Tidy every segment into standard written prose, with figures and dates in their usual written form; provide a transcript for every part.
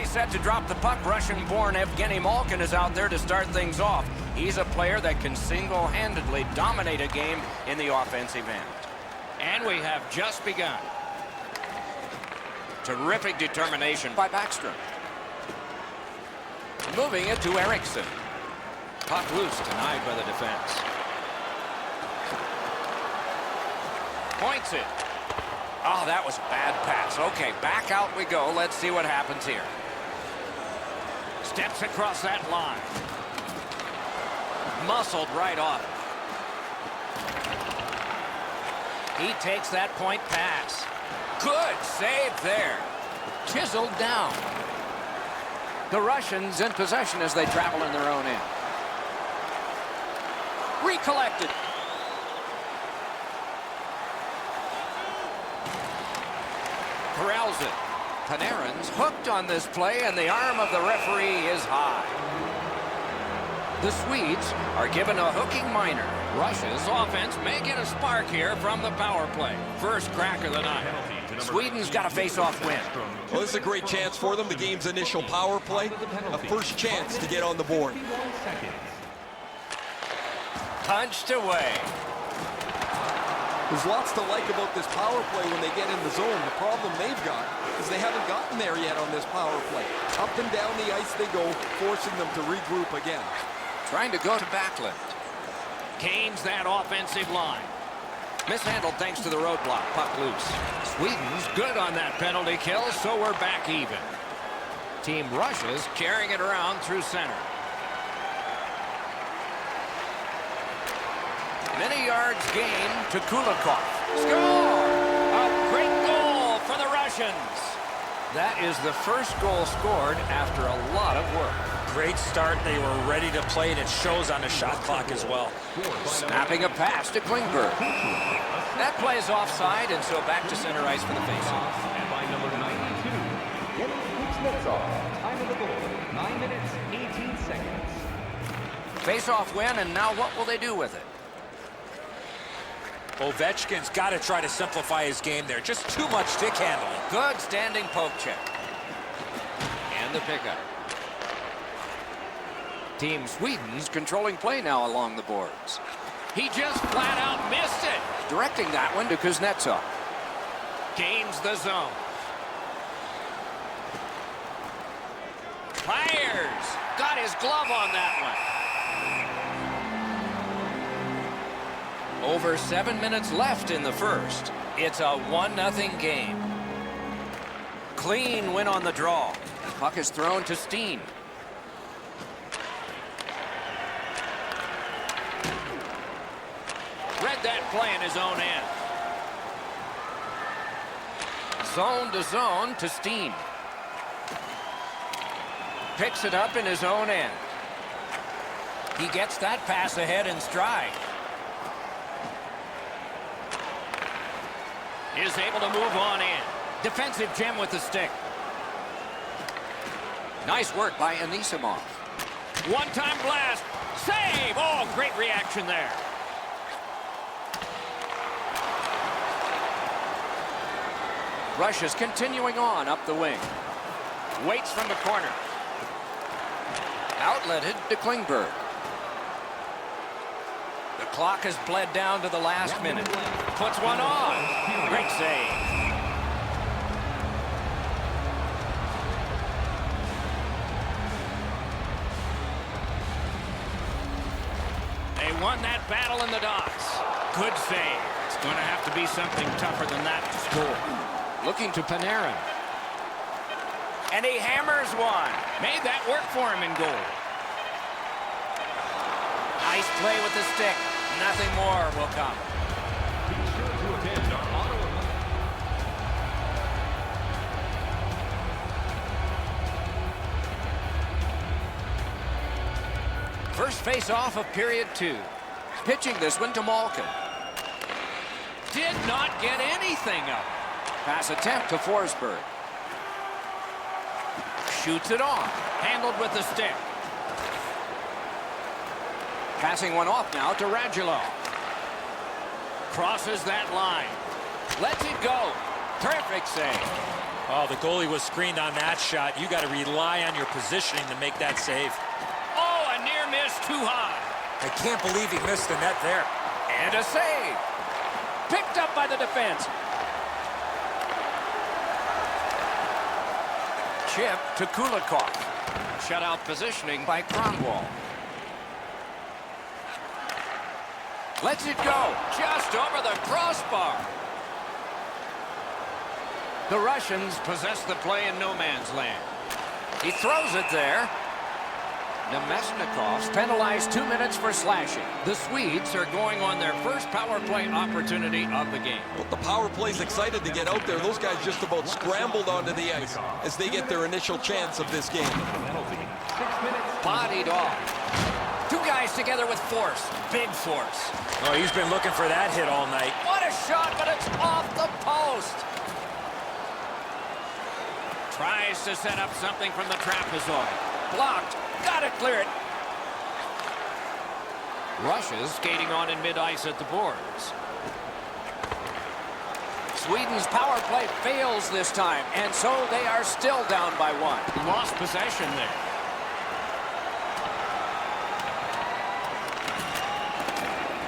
referee set to drop the puck. Russian-born Evgeny Malkin is out there to start things off. He's a player that can single-handedly dominate a game in the offensive end. And we have just begun. Terrific determination by Backstrom. Moving it to Eriksson. Puck loose, denied by the defense. Points it. Oh, that was a bad pass. Okay, back out we go. Let's see what happens here. Steps across that line. Muscled right off. He takes that point pass. Good save there. Chiseled down. The Russians in possession as they travel in their own end. Recollected. Corrals it. Panarin's hooked on this play, and the arm of the referee is high. The Swedes are given a hooking minor. Russia's offense may get a spark here from the power play. First crack of the night. Sweden's got a face-off win. Well, this is a great chance for them. The game's initial power play. A first chance to get on the board. Punched away. There's lots to like about this power play when they get in the zone. The problem they've got is they haven't gotten there yet on this power play. Up and down the ice they go, forcing them to regroup again. Trying to go to Backlund. Gains that offensive line. Mishandled thanks to the roadblock. Puck loose. Sweden's good on that penalty kill, so we're back even. Team Russia's carrying it around through center. Many yards gained to Kulikov. Score! A great goal for the Russians. That is the first goal scored after a lot of work. Great start. They were ready to play, and it shows on the shot clock as well. Snapping a pass to Klingberg. That play is offside, and so back to center ice for the faceoff. And by number 92, Yevgeny Kuznetsov. Time of the goal, 9 minutes, 18 seconds. Faceoff win, and now what will they do with it? Ovechkin's got to try to simplify his game there. Just too much stick handling. Good standing poke check. And the pickup. Team Sweden's controlling play now along the boards. He just flat out missed it. Directing that one to Kuznetsov. Gains the zone. Fires. Got his glove on that one. Over 7 minutes left in the first. It's a 1-0 game. Clean win on the draw. The puck is thrown to Steen. Read that play in his own end. Zone to zone to Steen. Picks it up in his own end. He gets that pass ahead in stride. Is able to move on in. Defensive gem with the stick. Nice work by Anisimov. One-time blast. Save! Oh, great reaction there. Russia's continuing on up the wing. Waits from the corner. Outletted to Klingberg. The clock has bled down to the last minute. Puts one on. Great save. They won that battle in the docks. Good save. It's going to have to be something tougher than that to score. Looking to Panarin. And he hammers one. Made that work for him in goal. Nice play with the stick. Nothing more will come. Be sure to attend our Ottawa. First face-off of period 2. Pitching this one to Malkin. Did not get anything up. Pass attempt to Forsberg. Shoots it off. Handled with the stick. Passing one off now to Radulov. Crosses that line. Lets it go. Terrific save. Oh, the goalie was screened on that shot. You got to rely on your positioning to make that save. Oh, a near miss too high. I can't believe he missed the net there. And a save. Picked up by the defense. Chip to Kulikov. Shutout positioning by Kronwall. Lets it go. Just over the crossbar. The Russians possess the play in no man's land. He throws it there. Nemesnikov's penalized 2 minutes for slashing. The Swedes are going on their first power play opportunity of the game. Well, the power play's excited to get out there. Those guys just about scrambled onto the ice as they get their initial chance of this game. Penalty. 6 minutes. Bodied off. Two guys together with force. Big force. Oh, he's been looking for that hit all night. What a shot, but it's off the post. Tries to set up something from the trapezoid. Blocked. Got to clear it. Russia's skating on in mid-ice at the boards. Sweden's power play fails this time, and so they are still down by 1. Lost possession there.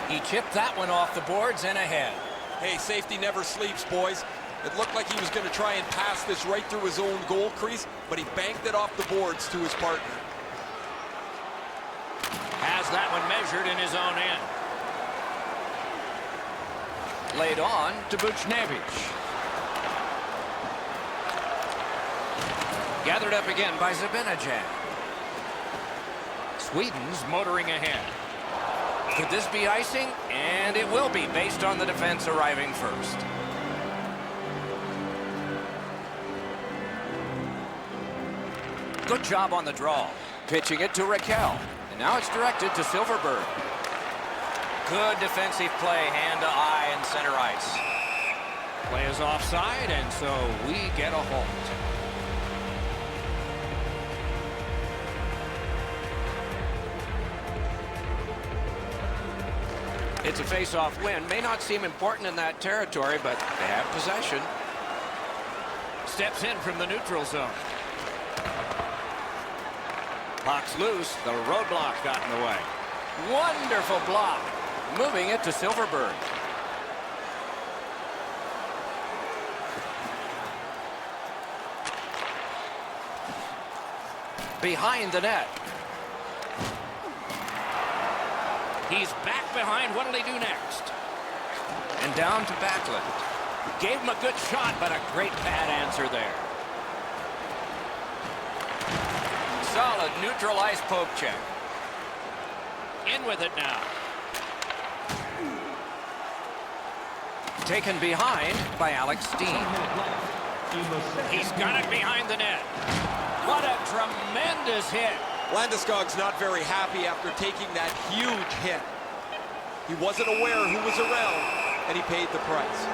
He chipped that one off the boards and ahead. Hey, safety never sleeps, boys. It looked like he was going to try and pass this right through his own goal crease, but he banked it off the boards to his partner. Has that one measured in his own end. Laid on to Buchnevich. Gathered up again by Zibanejad. Sweden's motoring ahead. Could this be icing? And it will be, based on the defense arriving first. Good job on the draw. Pitching it to Raquel. And now it's directed to Silverberg. Good defensive play, hand to eye and center ice. Play is offside, and so we get a halt. It's a face-off win. May not seem important in that territory, but they have possession. Steps in from the neutral zone. Puck's loose. The roadblock got in the way. Wonderful block. Moving it to Silverberg. Behind the net. He's back behind. What'll he do next? And down to Backlund. Gave him a good shot, but a great bad answer there. Solid neutral ice poke check. In with it now. Taken behind by Alex Steen. He's got it behind the net. What a tremendous hit. Landeskog's not very happy after taking that huge hit. He wasn't aware who was around, and he paid the price.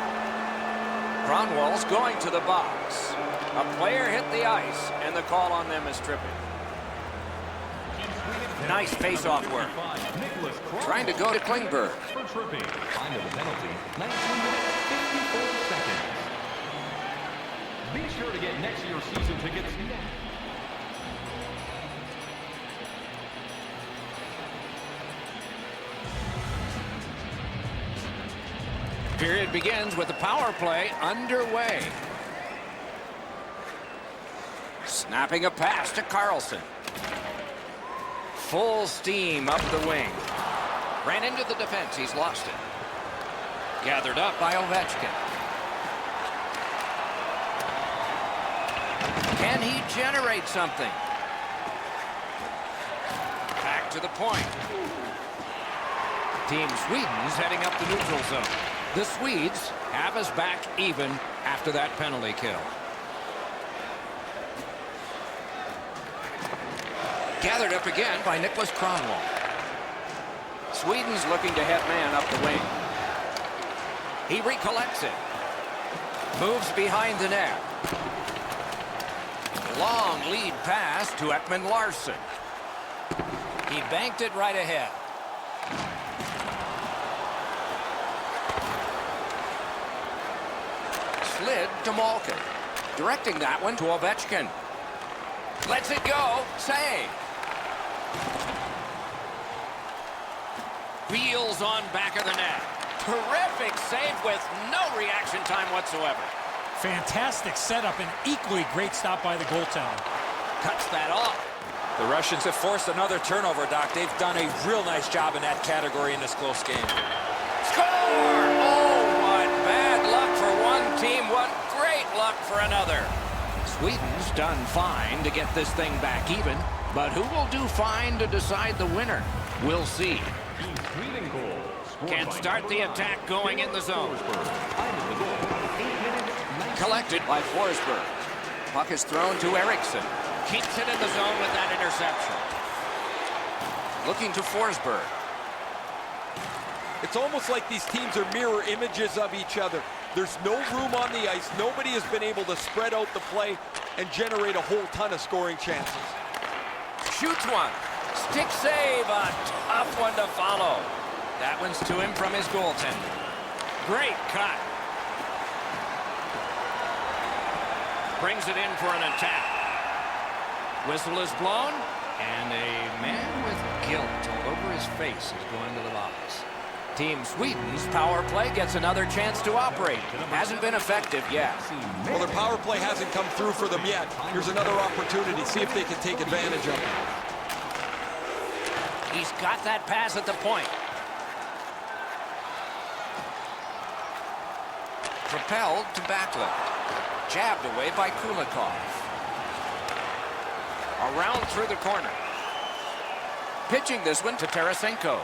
Kronwall's going to the box. A player hit the ice, and the call on them is tripping. Nice face-off work. Trying to go to Klingberg. For tripping. Time of the penalty. 19 minutes, 54 seconds. Be sure to get next year's season tickets now. Period begins with the power play underway. Snapping a pass to Carlson. Full steam up the wing. Ran into the defense. He's lost it. Gathered up by Ovechkin. Can he generate something? Back to the point. Team Sweden's heading up the neutral zone. The Swedes have us back even after that penalty kill. Gathered up again by Niklas Kronwall. Sweden's looking to head man up the wing. He recollects it. Moves behind the net. Long lead pass to Ekman Larsson. He banked it right ahead. Slid to Malkin. Directing that one to Ovechkin. Lets it go. Save. Wheels on back of the net. Terrific save with no reaction time whatsoever. Fantastic setup and equally great stop by the goaltender. Cuts that off. The Russians have forced another turnover, Doc. They've done a real nice job in that category in this close game. Score! Oh, what bad luck for one team, what great luck for another. Sweden's done fine to get this thing back even, but who will do fine to decide the winner? We'll see. Sweden goal. Scored Can by start the number 9, attack going in the zone. Forsberg. Time of the goal, 8 minutes, 19 Collected by Forsberg. Puck is thrown to Eriksson. Keeps it in the zone with that interception. Looking to Forsberg. It's almost like these teams are mirror images of each other. There's no room on the ice. Nobody has been able to spread out the play and generate a whole ton of scoring chances. Shoots one. Stick save. A tough one to follow. That one's to him from his goaltender. Great cut. Brings it in for an attack. Whistle is blown, and a man with guilt all over his face is going to the box. Team Sweden's power play gets another chance to operate. Hasn't been effective yet. Well, their power play hasn't come through for them yet. Here's another opportunity. See if they can take advantage of it. He's got that pass at the point. Propelled to Backlund. Jabbed away by Kulikov. Around through the corner. Pitching this one to Tarasenko.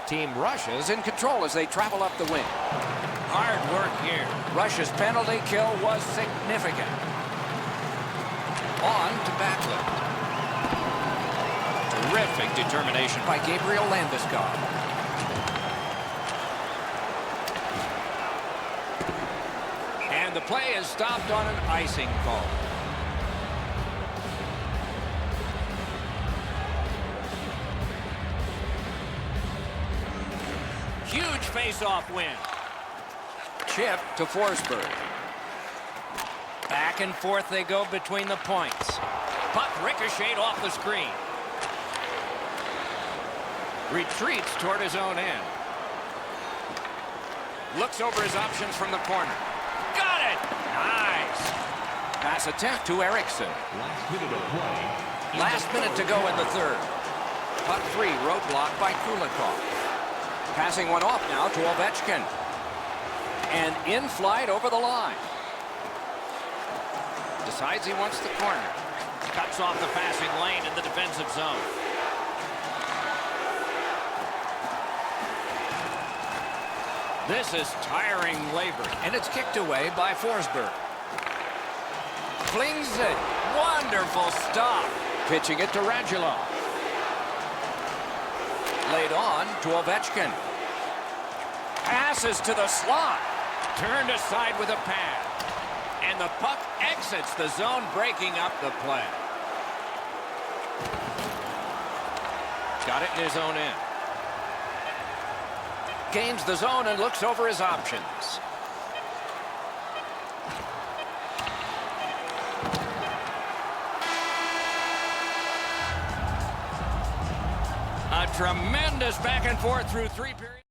Team Russia's in control as they travel up the wing. Hard work here. Russia's penalty kill was significant. On to Backlund. Terrific determination by Gabriel Landeskog. And the play is stopped on an icing call. Huge face-off win. Chip to Forsberg. Back and forth they go between the points. Puck ricocheted off the screen. Retreats toward his own end. Looks over his options from the corner. Got it! Nice! Pass attempt to Eriksson. Last minute of play. Last minute to go in the third. Puck free, roadblock by Kulikov. Passing one off now to Ovechkin. And in flight over the line. Decides he wants the corner. Cuts off the passing lane in the defensive zone. This is tiring labor, and it's kicked away by Forsberg. Flings it. Wonderful stop. Pitching it to Radulov. Laid on to Ovechkin. Passes to the slot. Turned aside with a pad. And the puck exits the zone, breaking up the play. Got it in his own end. Gains the zone and looks over his options. A tremendous back and forth through 3 periods.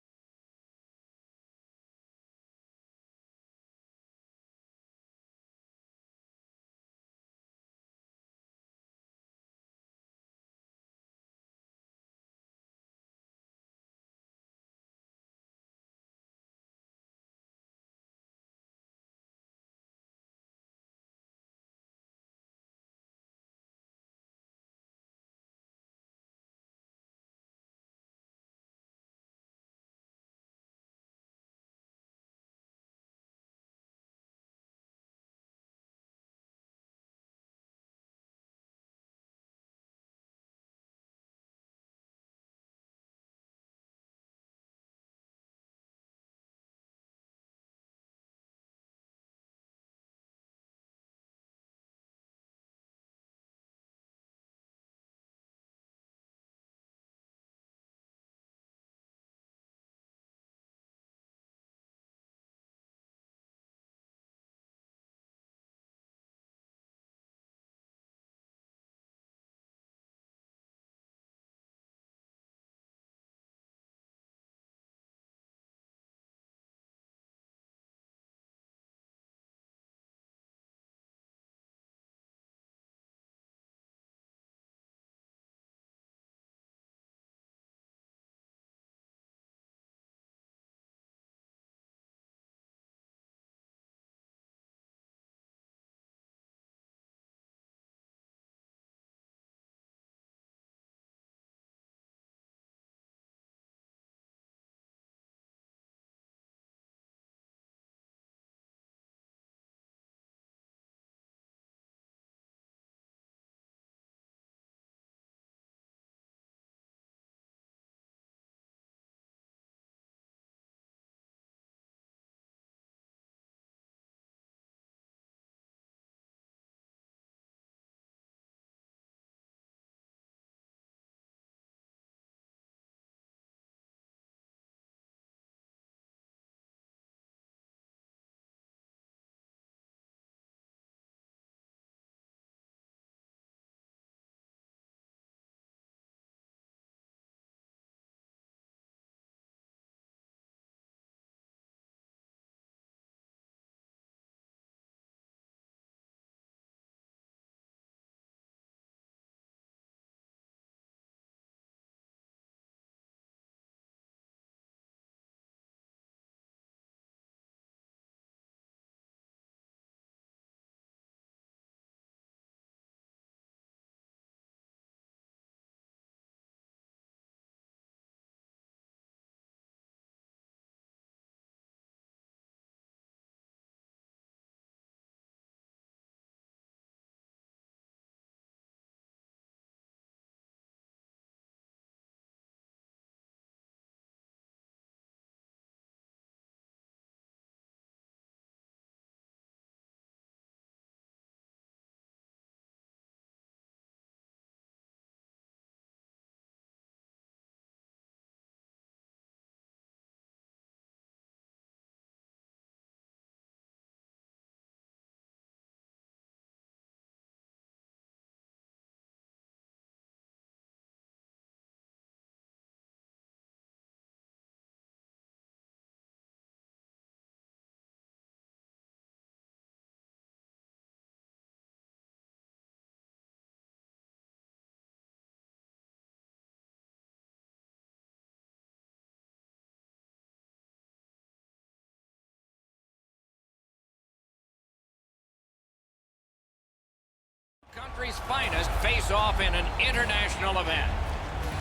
country's finest face off in an international event.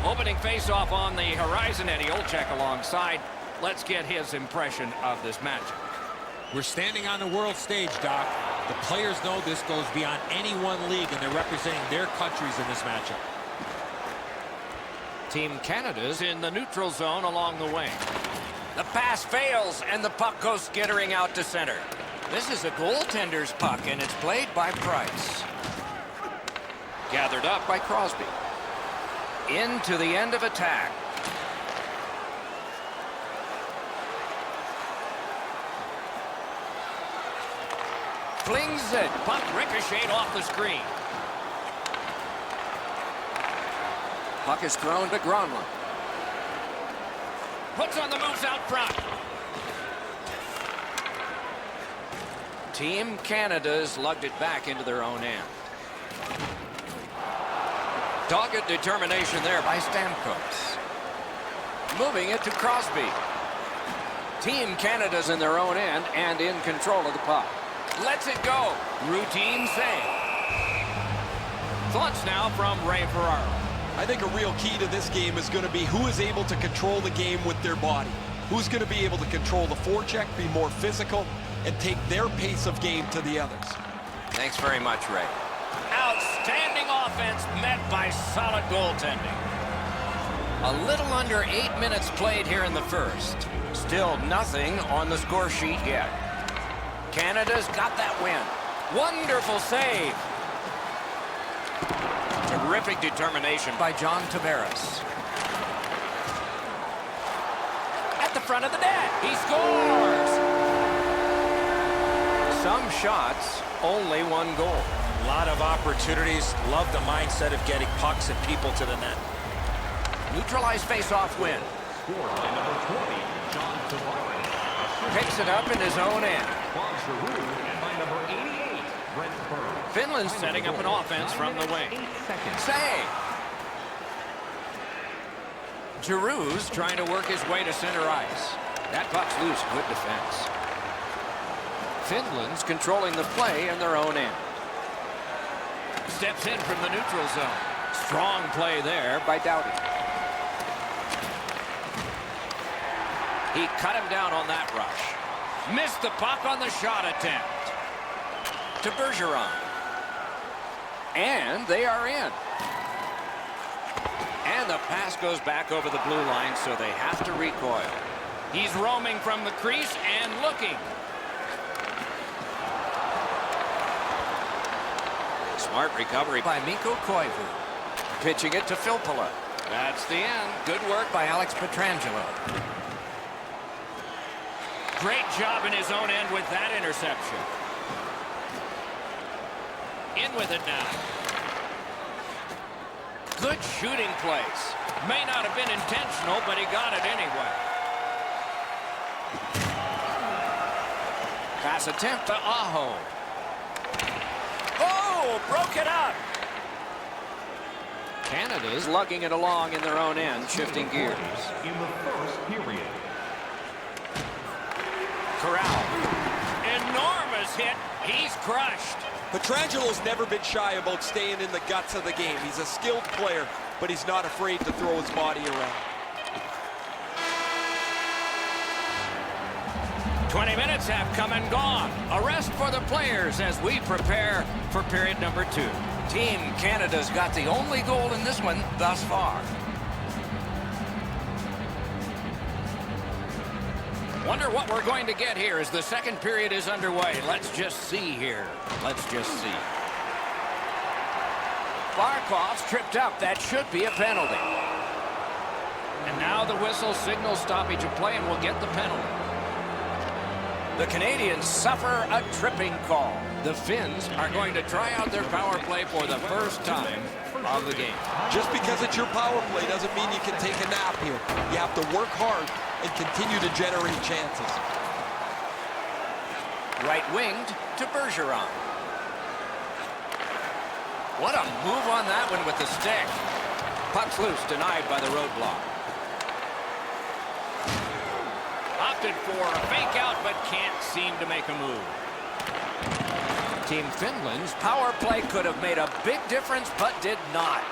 Opening face off on the horizon, Eddie Olczyk alongside. Let's get his impression of this matchup. We're standing on the world stage, Doc. The players know this goes beyond any one league, and they're representing their countries in this matchup. Team Canada's in the neutral zone along the wing. The pass fails, and the puck goes skittering out to center. This is a goaltender's puck, and it's played by Price. Gathered up by Crosby. Into the end of attack. Flings it. Puck ricocheted off the screen. Puck is thrown to Gronlund. Puts on the moves out front. Team Canada's lugged it back into their own end. Dogged determination there by Stamkos. Moving it to Crosby. Team Canada's in their own end and in control of the puck. Lets it go. Routine save. Thoughts now from Ray Ferraro. I think a real key to this game is going to be who is able to control the game with their body. Who's going to be able to control the forecheck, be more physical, and take their pace of game to the others. Thanks very much, Ray. Outstanding offense met by solid goaltending. A little under 8 minutes played here in the first. Still nothing on the score sheet yet. Canada's got that win. Wonderful save. Terrific determination by John Tavares. At the front of the net, he scores! Some shots, only one goal. A lot of opportunities. Love the mindset of getting pucks and people to the net. Neutralized face-off win. Scored by number 20, John Tavares. Picks it up in his own end. Claude Giroux, and by number 88, Brent Burns. Finland's setting up an offense from the wing. 8 seconds. Save! Giroux's trying to work his way to center ice. That puck's loose. Good defense. Finland's controlling the play in their own end. Steps in from the neutral zone. Strong play there by Doughty. He cut him down on that rush. Missed the puck on the shot attempt. To Bergeron. And they are in. And the pass goes back over the blue line, so they have to recoil. He's roaming from the crease and looking. Smart recovery by Mikko Koivu. Pitching it to Filppula. That's the end. Good work by Alex Pietrangelo. Great job in his own end with that interception. In with it now. Good shooting place. May not have been intentional, but he got it anyway. Pass attempt to Aho. Oh, broke it up. Canada's lugging it along in their own end, shifting gears. In the first period. Corral. Enormous hit. He's crushed. Pietrangelo's never been shy about staying in the guts of the game. He's a skilled player, but he's not afraid to throw his body around. 20 minutes have come and gone. A rest for the players as we prepare for period number 2. Team Canada's got the only goal in this one thus far. Wonder what we're going to get here as the second period is underway. Let's just see here. Let's just see. Barkov's tripped up. That should be a penalty. And now the whistle signals stoppage of play and will get the penalty. The Canadians suffer a tripping call. The Finns are going to try out their power play for the first time of the game. Just because it's your power play doesn't mean you can take a nap here. You have to work hard and continue to generate chances. Right winged to Bergeron. What a move on that one with the stick. Puck's loose, denied by the roadblock. Opted for a fake out, but can't seem to make a move. Team Finland's power play could have made a big difference, but did not.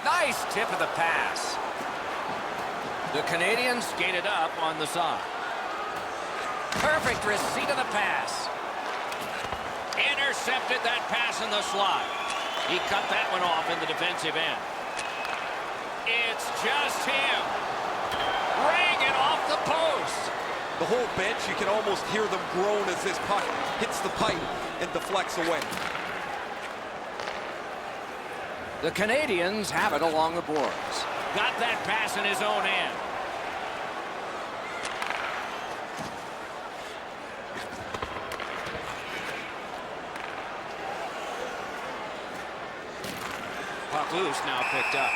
Nice tip of the pass. The Canadians skated up on the side. Perfect receipt of the pass. Intercepted that pass in the slot. He cut that one off in the defensive end. It's just him. Rang it off the post. The whole bench, you can almost hear them groan as this puck hits the pipe and deflects away. The Canadians have it along the boards. Got that pass in his own end. Puck loose, now picked up.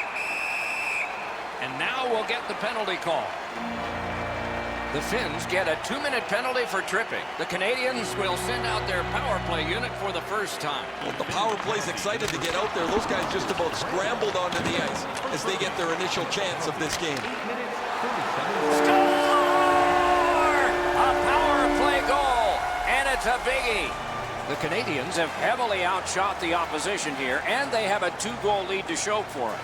And now we'll get the penalty call. The Finns get a 2-minute penalty for tripping. The Canadians will send out their power play unit for the first time. Well, the power play's excited to get out there. Those guys just about scrambled onto the ice as they get their initial chance of this game. Score! A power play goal, and it's a biggie. The Canadians have heavily outshot the opposition here, and they have a 2-goal lead to show for it.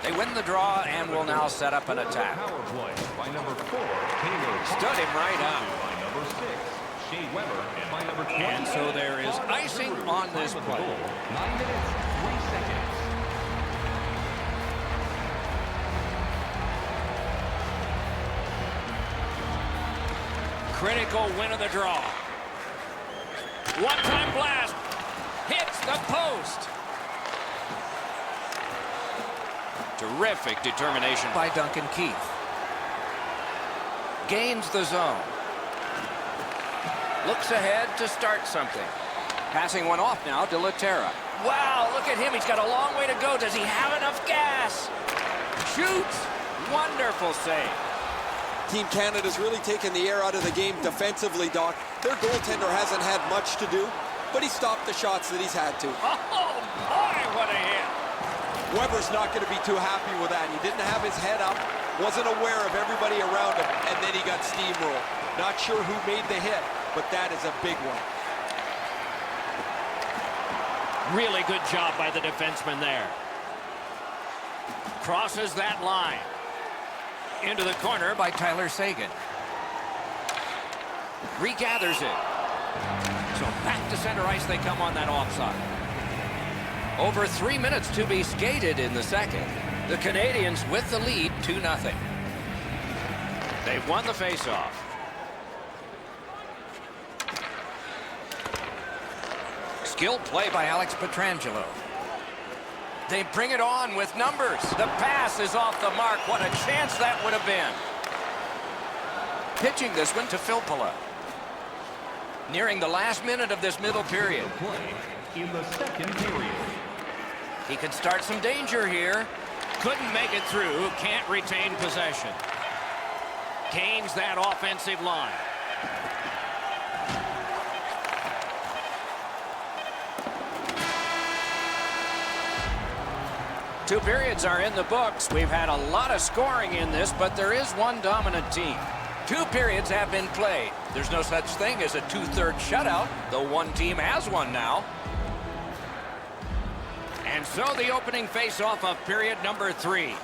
They win the draw and will now set up an attack. Power play by number 4, Taylor. Stood him right up. By number 6, Shea Weber, and by number 20. And so there is icing on this play. 9 minutes, 3 seconds. Critical win of the draw. One-time blast. Hits the post. Terrific determination by Duncan Keith. Gains the zone. Looks ahead to start something. Passing one off now to Laterra. Wow, look at him. He's got a long way to go. Does he have enough gas? Shoots. Wonderful save. Team Canada's really taken the air out of the game defensively, Doc. Their goaltender hasn't had much to do, but he stopped the shots that he's had to. Oh, boy, what a hit. Weber's not going to be too happy with that. He didn't have his head up, wasn't aware of everybody around him, and then he got steamrolled. Not sure who made the hit, but that is a big one. Really good job by the defenseman there. Crosses that line. Into the corner by Tyler Seguin. Regathers it. So back to center ice they come on that offside. Over 3 minutes to be skated in the second. The Canadians with the lead 2-0. They've won the faceoff. Skilled play by Alex Pietrangelo. They bring it on with numbers. The pass is off the mark. What a chance that would have been. Pitching this one to Filppula. Nearing the last minute of this middle period. Play in the second period. He could start some danger here. Couldn't make it through. Can't retain possession. Gains that offensive line. Two periods are in the books. We've had a lot of scoring in this, but there is one dominant team. 2 periods have been played. There's no such thing as a 2/3 shutout, though one team has one now. And so the opening face-off of period number 3.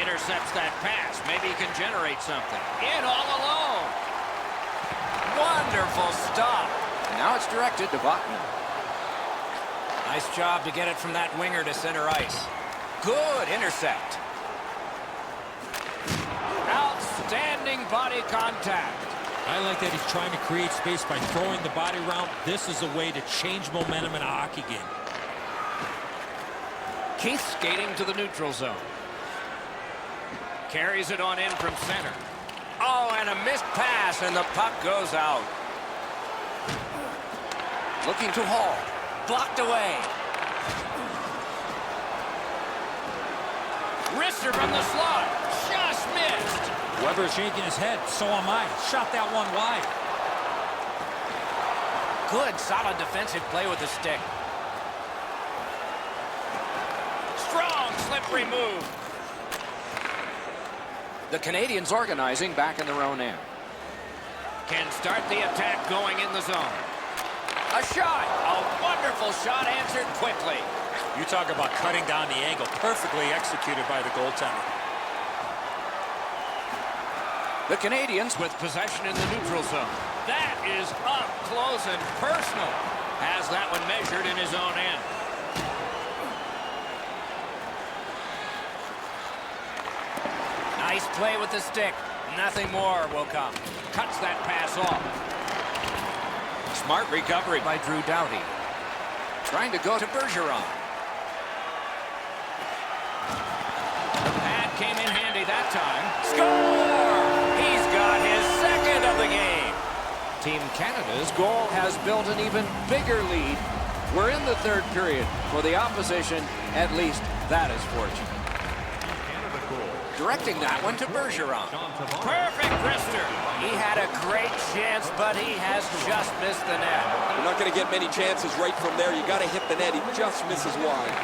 Intercepts that pass. Maybe he can generate something. In all alone. Wonderful stop. And now it's directed to Bachman. Nice job to get it from that winger to center ice. Good intercept. Outstanding body contact. I like that he's trying to create space by throwing the body around. This is a way to change momentum in a hockey game. Keith skating to the neutral zone. Carries it on in from center. Oh, and a missed pass, and the puck goes out. Looking to Hall. Blocked away. Wrister from the slot. Just missed. Weber's shaking his head. So am I. Shot that one wide. Good, solid defensive play with the stick. Strong, slippery move. The Canadians organizing back in their own end. can start the attack going in the zone. A shot. A wonderful shot answered quickly. You talk about cutting down the angle. Perfectly executed by the goaltender. The Canadians with possession in the neutral zone. That is up close and personal. Has that one measured in his own end. Nice play with the stick. Nothing more will come. Cuts that pass off. Smart recovery by Drew Doughty. Trying to go to Bergeron. The pad came in handy that time. Score! He's got his second of the game. Team Canada's goal has built an even bigger lead. We're in the third period. For the opposition, at least that is fortunate. Directing that one to Bergeron. Perfect wrister. He had a great chance, but he has just missed the net. You're not going to get many chances right from there. You got to hit the net. He just misses wide.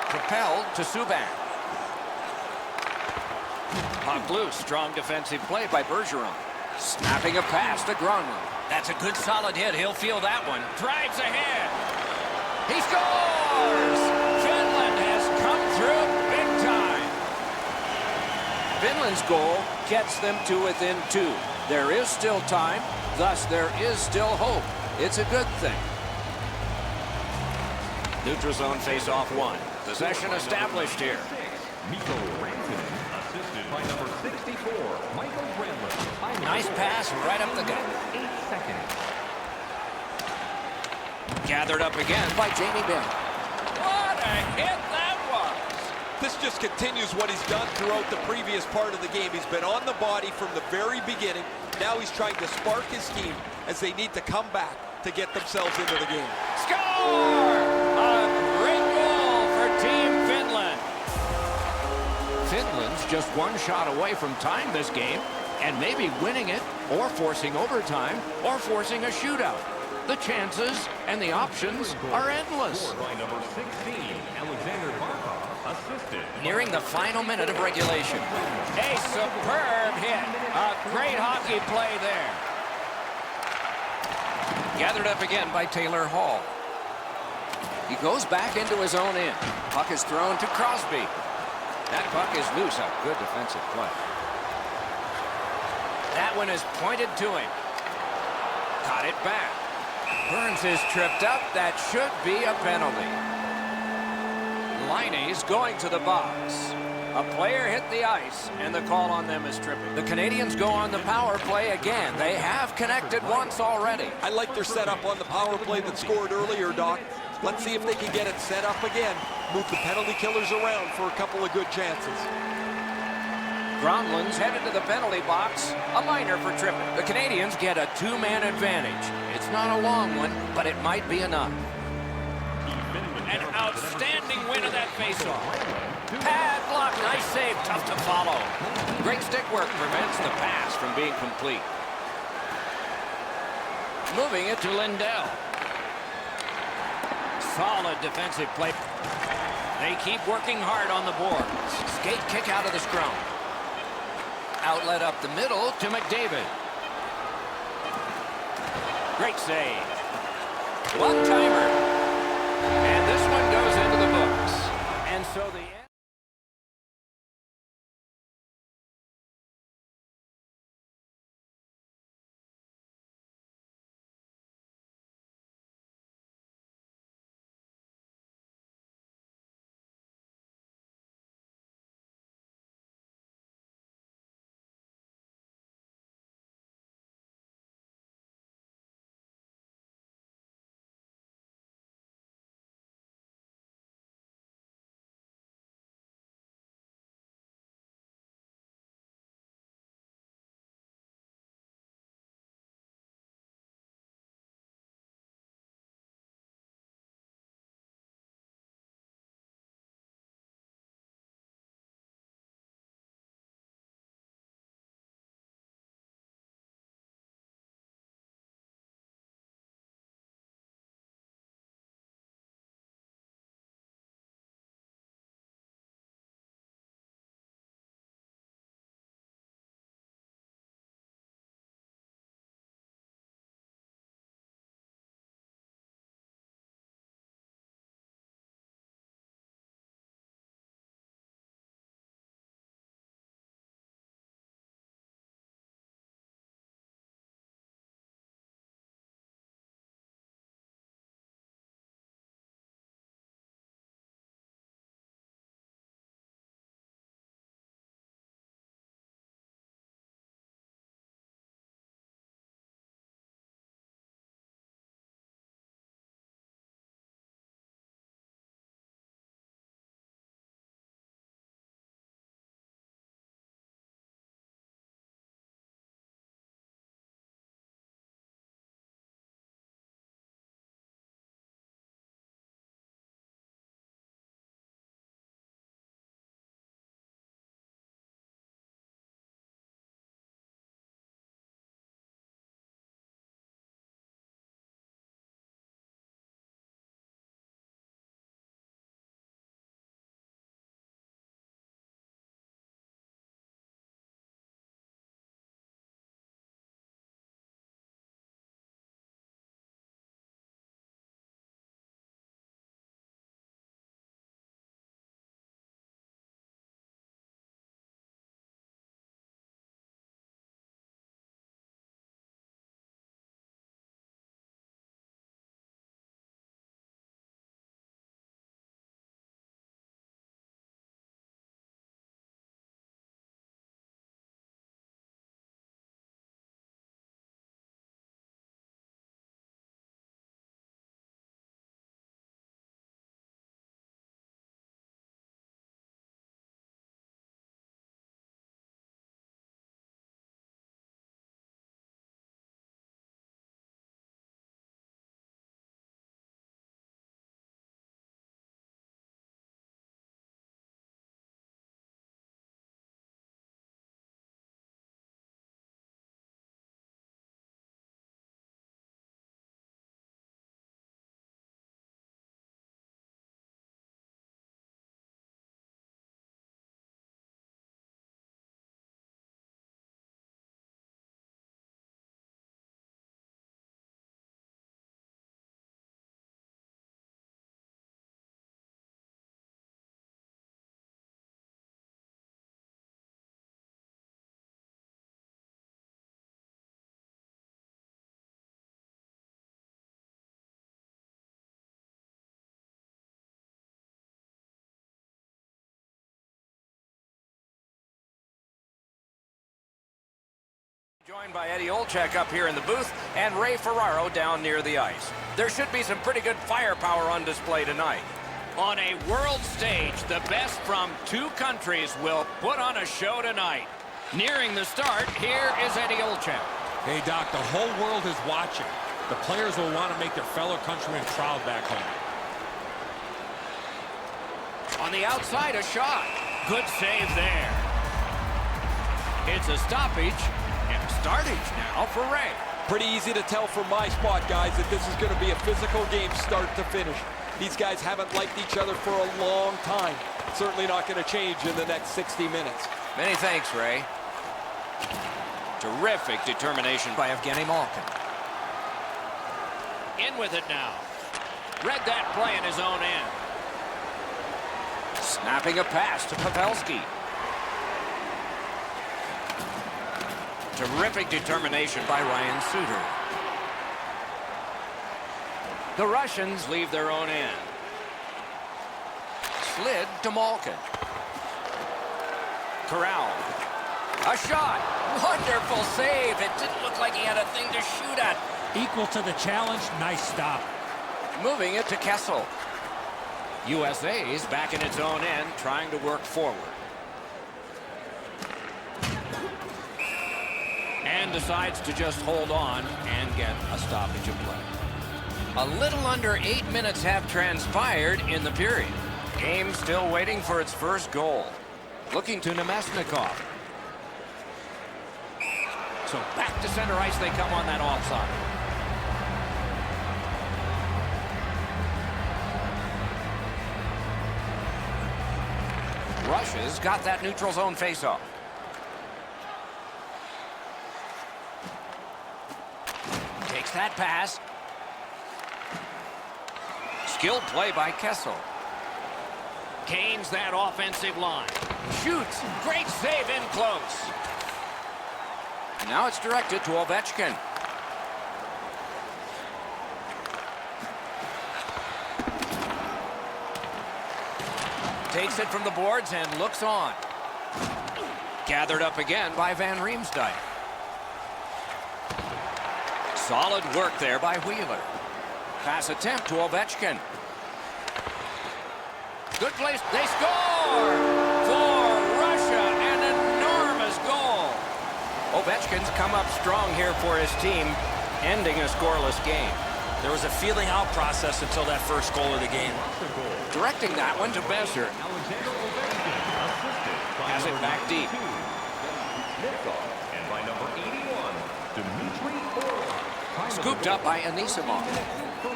Propelled to Subban. Puck loose. Strong defensive play by Bergeron. Snapping a pass to Granlund. That's a good solid hit. He'll feel that one. Drives ahead. He scores! Finland has come through big time. Finland's goal gets them to within 2. There is still time, thus there is still hope. It's a good thing. Neutral zone face-off 1. Possession established here. Mikko Rantanen, assisted by number 64, Michael Granlund. Nice pass right up the gut. 8 seconds. Gathered up again by Jamie Benn. What a hit that was! This just continues what he's done throughout the previous part of the game. He's been on the body from the very beginning. Now he's trying to spark his team as they need to come back to get themselves into the game. Score! A great goal for Team Finland. Finland's just one shot away from tying this game and maybe winning it or forcing overtime or forcing a shootout. The chances and the options are endless. By number 16, Alexander Barkov, assisted. Nearing the final minute of regulation. A superb hit. A great hockey play there. Gathered up again by Taylor Hall. He goes back into his own end. Puck is thrown to Crosby. That puck is loose. A good defensive play. That one is pointed to him. Caught it back. Burns is tripped up. That should be a penalty. Liney's going to the box. A player hit the ice, and the call on them is tripping. The Canadians go on the power play again. They have connected once already. I like their setup on the power play that scored earlier, Doc. Let's see if they can get it set up again. Move the penalty killers around for a couple of good chances. Granlund's headed to the penalty box. A minor for tripping. The Canadians get a two-man advantage. It's not a long one, but it might be enough. An outstanding win of that faceoff. Pad block, nice save, tough to follow. Great stick work prevents the pass from being complete. Moving it to Lindell. Solid defensive play. They keep working hard on the boards. Skate kick out of the scrum. Outlet up the middle to McDavid. Great save. One-timer. And this one goes into the books. And so the Joined by Eddie Olczyk up here in the booth and Ray Ferraro down near the ice. There should be some pretty good firepower on display tonight. On a world stage, the best from two countries will put on a show tonight. Nearing the start, here is Eddie Olczyk. Hey, Doc, the whole world is watching. The players will want to make their fellow countrymen proud back home. On the outside, a shot. Good save there. It's a stoppage and a startage now for Ray. Pretty easy to tell from my spot, guys, that this is going to be a physical game start to finish. These guys haven't liked each other for a long time. Certainly not going to change in the next 60 minutes. Many thanks, Ray. Terrific determination by Evgeny Malkin. In with it now. Read that play in his own end. Snapping a pass to Pavelski. Terrific determination by Ryan Suter. The Russians leave their own end. Slid to Malkin. Corral. A shot. Wonderful save. It didn't look like he had a thing to shoot at. Equal to the challenge. Nice stop. Moving it to Kessel. USA's back in its own end, trying to work forward. And decides to just hold on and get a stoppage of play. A little under 8 minutes have transpired in the period. Game still waiting for its first goal. Looking to Nemesnikov. So back to center ice they come on that offside. Russia's got that neutral zone faceoff. Takes that pass. Skilled play by Kessel. Gains that offensive line. Shoots. Great save in close. Now it's directed to Ovechkin. Takes it from the boards and looks on. Gathered up again by Van Riemsdyk. Solid work there by Wheeler. Pass attempt to Ovechkin. Good place. They score for Russia. An enormous goal. Ovechkin's come up strong here for his team, ending a scoreless game. There was a feeling out process until that first goal of the game. Directing that one to Besser. Has it back deep. And by number 81, Dmitry Orlov. Scooped up by Anisimov.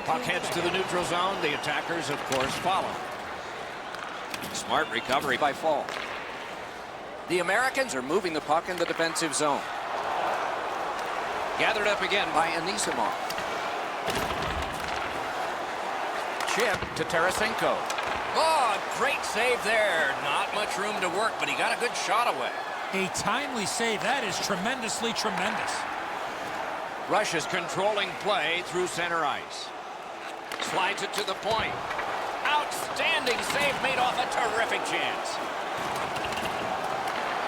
Puck heads to the neutral zone. The attackers, of course, follow. Smart recovery by Fall. The Americans are moving the puck in the defensive zone. Gathered up again by Anisimov. Chip to Tarasenko. Oh, great save there. Not much room to work, but he got a good shot away. A timely save. That is tremendously tremendous. Russia's controlling play through center ice. Slides it to the point. Outstanding save made off a terrific chance.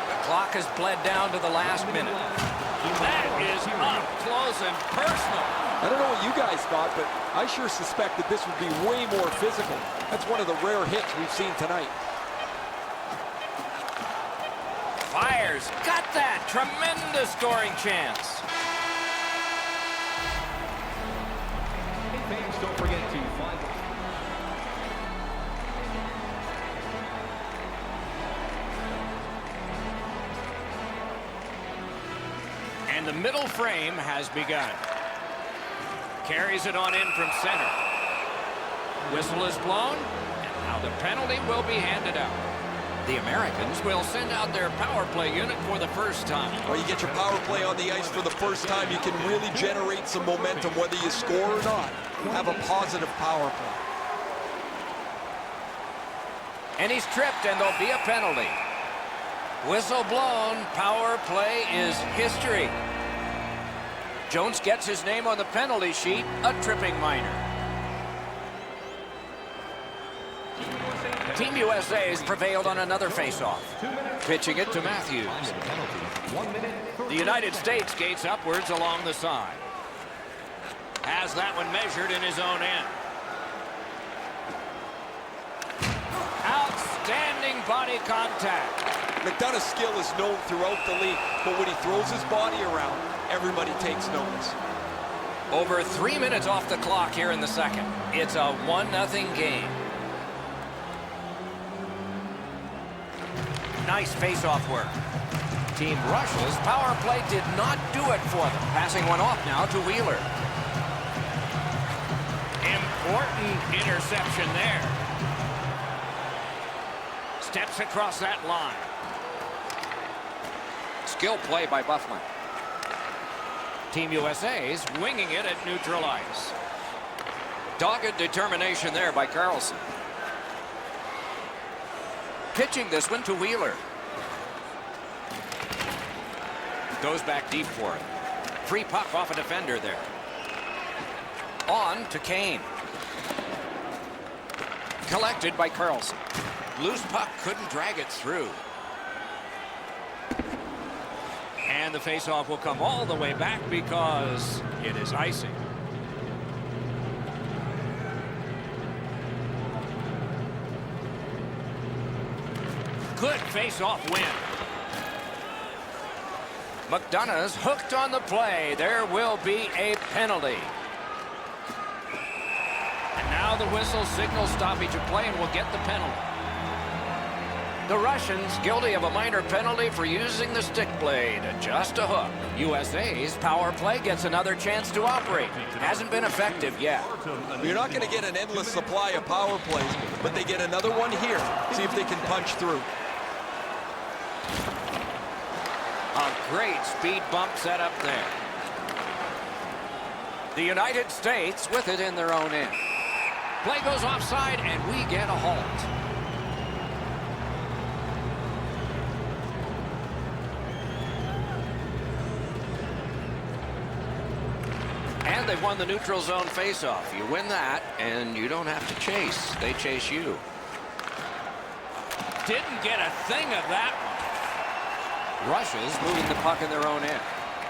The clock has bled down to the last minute. That is up close and personal. I don't know what you guys thought, but I sure suspected this would be way more physical. That's one of the rare hits we've seen tonight. Fires. Got that. Tremendous scoring chance. Hey, fans, don't forget to find... And the middle frame has begun. Carries it on in from center. Whistle is blown, and now the penalty will be handed out. The Americans will send out their power play unit for the first time. Well, you get your power play on the ice for the first time, you can really generate some momentum, whether you score or not. Have a positive power play. And he's tripped, and there'll be a penalty. Whistle blown. Power play is history. Jones gets his name on the penalty sheet, a tripping minor. Team USA's prevailed on another faceoff. Pitching it to Matthews. Time to the penalty. 1 minute. The United States skates upwards along the side. Has that one measured in his own end. Outstanding body contact. McDonough's skill is known throughout the league, but when he throws his body around, everybody takes notice. Over 3 minutes off the clock here in the second. It's a 1-0 game. Nice face-off work. Team Russia's power play did not do it for them. Passing one off now to Wheeler. Important interception there. Steps across that line. Skill play by Byfuglien. Team USA's winging it at neutral ice. Dogged determination there by Carlson. Pitching this one to Wheeler. Goes back deep for it. Free puck off a defender there. On to Kane. Collected by Carlson. Loose puck couldn't drag it through. And the faceoff will come all the way back because it is icing. Good face-off win. McDonough's hooked on the play. There will be a penalty. And now the whistle signals stoppage of play and will get the penalty. The Russians guilty of a minor penalty for using the stick blade. Just a hook. USA's power play gets another chance to operate. Hasn't been effective yet. You're not going to get an endless supply of power plays, but they get another one here. See if they can punch through. A great speed bump set up there. The United States with it in their own end. Play goes offside and we get a halt. And they've won the neutral zone faceoff. You win that and you don't have to chase. They chase you. Didn't get a thing of that one. Russia's moving the puck in their own end.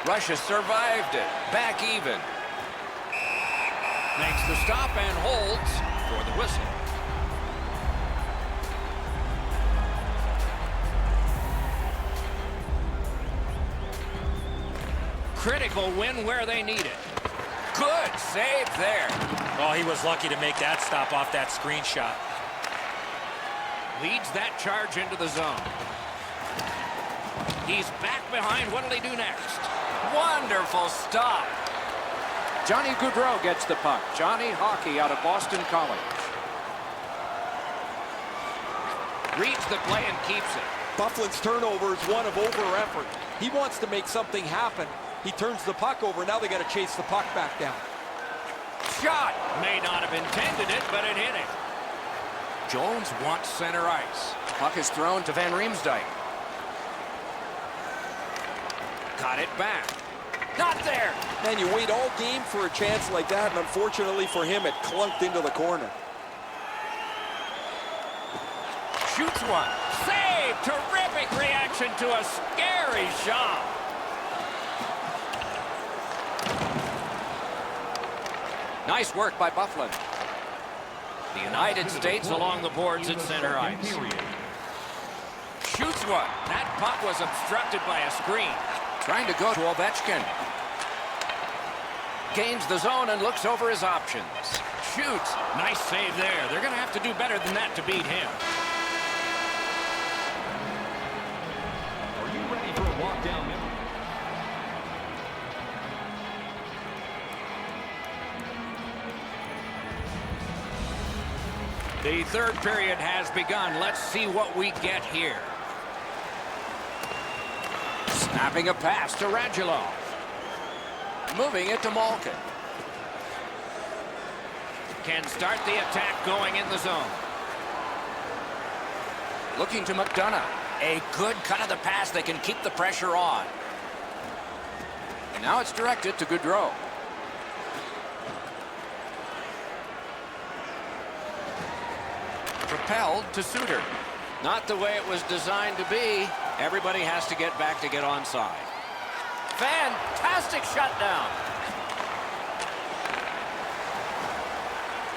Russia survived it. Back even. Makes the stop and holds for the whistle. Critical win where they need it. Good save there. Oh, he was lucky to make that stop off that screenshot. Leads that charge into the zone. He's back behind. What'll he do next? Wonderful stop. Johnny Gaudreau gets the puck. Johnny Hockey out of Boston College. Reads the play and keeps it. Byfuglien's turnover is one of over-effort. He wants to make something happen. He turns the puck over. Now they got to chase the puck back down. Shot. May not have intended it, but it hit him. Jones wants center ice. Puck is thrown to Van Riemsdyk. Got it back. Not there. Man, you wait all game for a chance like that, and unfortunately for him, it clunked into the corner. Shoots one. Save. Terrific reaction to a scary shot. Nice work by Byfuglien. The United States along the boards at center ice. Shoots one. That puck was obstructed by a screen. Trying to go to Ovechkin. Gains the zone and looks over his options. Shoots. Nice save there. They're going to have to do better than that to beat him. Are you ready for a walk down memory? The third period has begun. Let's see what we get here. Snapping a pass to Radulov. Moving it to Malkin. Can start the attack going in the zone. Looking to McDonough. A good cut of the pass. They can keep the pressure on. And now it's directed to Gaudreau. propelled to Suter. Not the way it was designed to be. Everybody has to get back to get onside. Fantastic shutdown.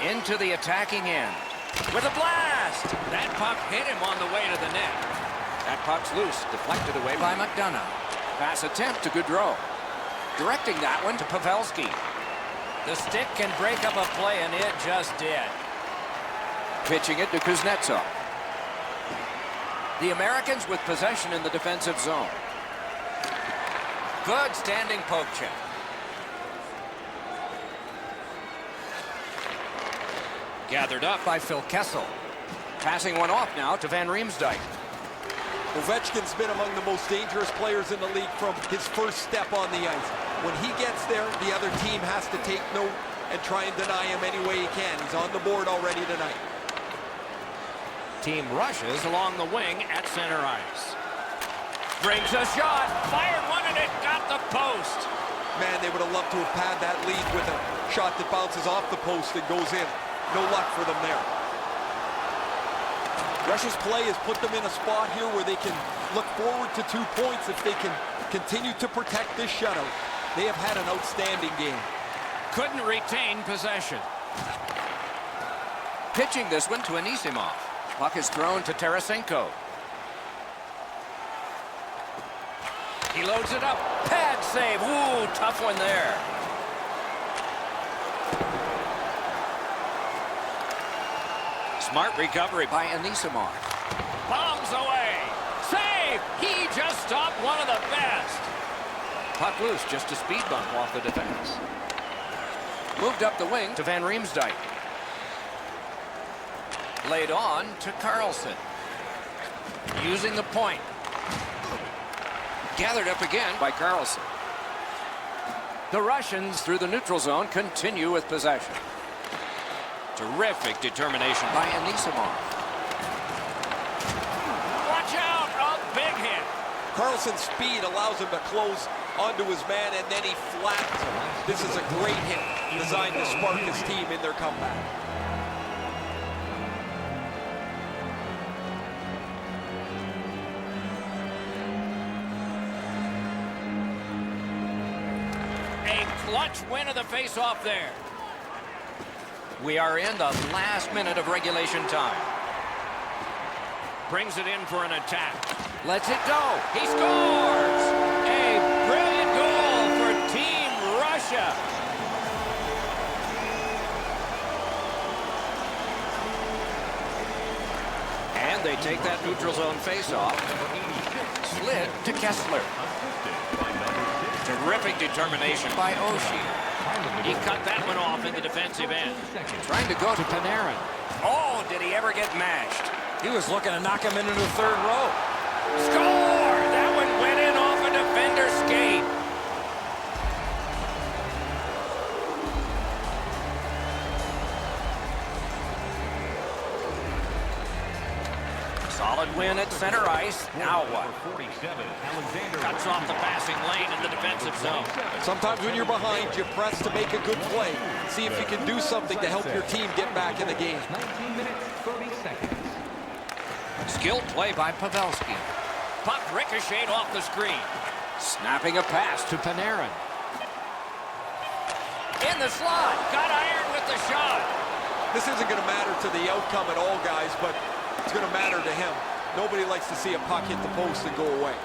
Into the attacking end. With a blast! That puck hit him on the way to the net. That puck's loose, deflected away by McDonough. Pass attempt to Gaudreau. Directing that one to Pavelski. The stick can break up a play, and it just did. Pitching it to Kuznetsov. The Americans with possession in the defensive zone. Good standing poke check. Gathered up by Phil Kessel. Passing one off now to Van Riemsdyk. Ovechkin's been among the most dangerous players in the league from his first step on the ice. When he gets there, the other team has to take note and try and deny him any way he can. He's on the board already tonight. Team rushes along the wing at center ice. Brings a shot. Fired one and it got the post. Man, they would have loved to have had that lead with a shot that bounces off the post and goes in. No luck for them there. Russia's play has put them in a spot here where they can look forward to 2 points if they can continue to protect this shutout. They have had an outstanding game. Couldn't retain possession. Pitching this one to Anisimov. Puck is thrown to Tarasenko. He loads it up. Pad save. Ooh, tough one there. Smart recovery by Anisimov. Bombs away. Save! He just stopped one of the best. Puck loose, just a speed bump off the defense. Moved up the wing to Van Riemsdyk. Laid on to Carlson. Using the point. Gathered up again by Carlson. The Russians through the neutral zone continue with possession. Terrific determination by Anisimov. Watch out! A big hit. Carlson's speed allows him to close onto his man, and then he flattens him. This is a great hit designed to spark his team in their comeback. A clutch win of the face-off there. We are in the last minute of regulation time. Brings it in for an attack. Lets it go. He scores! A brilliant goal for Team Russia. And they take that neutral zone face-off. Slid to Kessler. Terrific determination by Oshie. He cut that one off in the defensive end. Trying to go to Panarin. Oh, did he ever get mashed? He was looking to knock him into the third row. Score! That one went in off a defender's skate. Solid win at center ice. Now what? Cuts off the passing lane in the defensive zone. Sometimes when you're behind, you press to make a good play. See if you can do something to help your team get back in the game. 19 minutes, 30 seconds. Skilled play by Pavelski. Puck ricocheted off the screen. Snapping a pass to Panarin. In the slot. Got iron with the shot. This isn't going to matter to the outcome at all, guys, but it's going to matter to him. Nobody likes to see a puck hit the post and go away.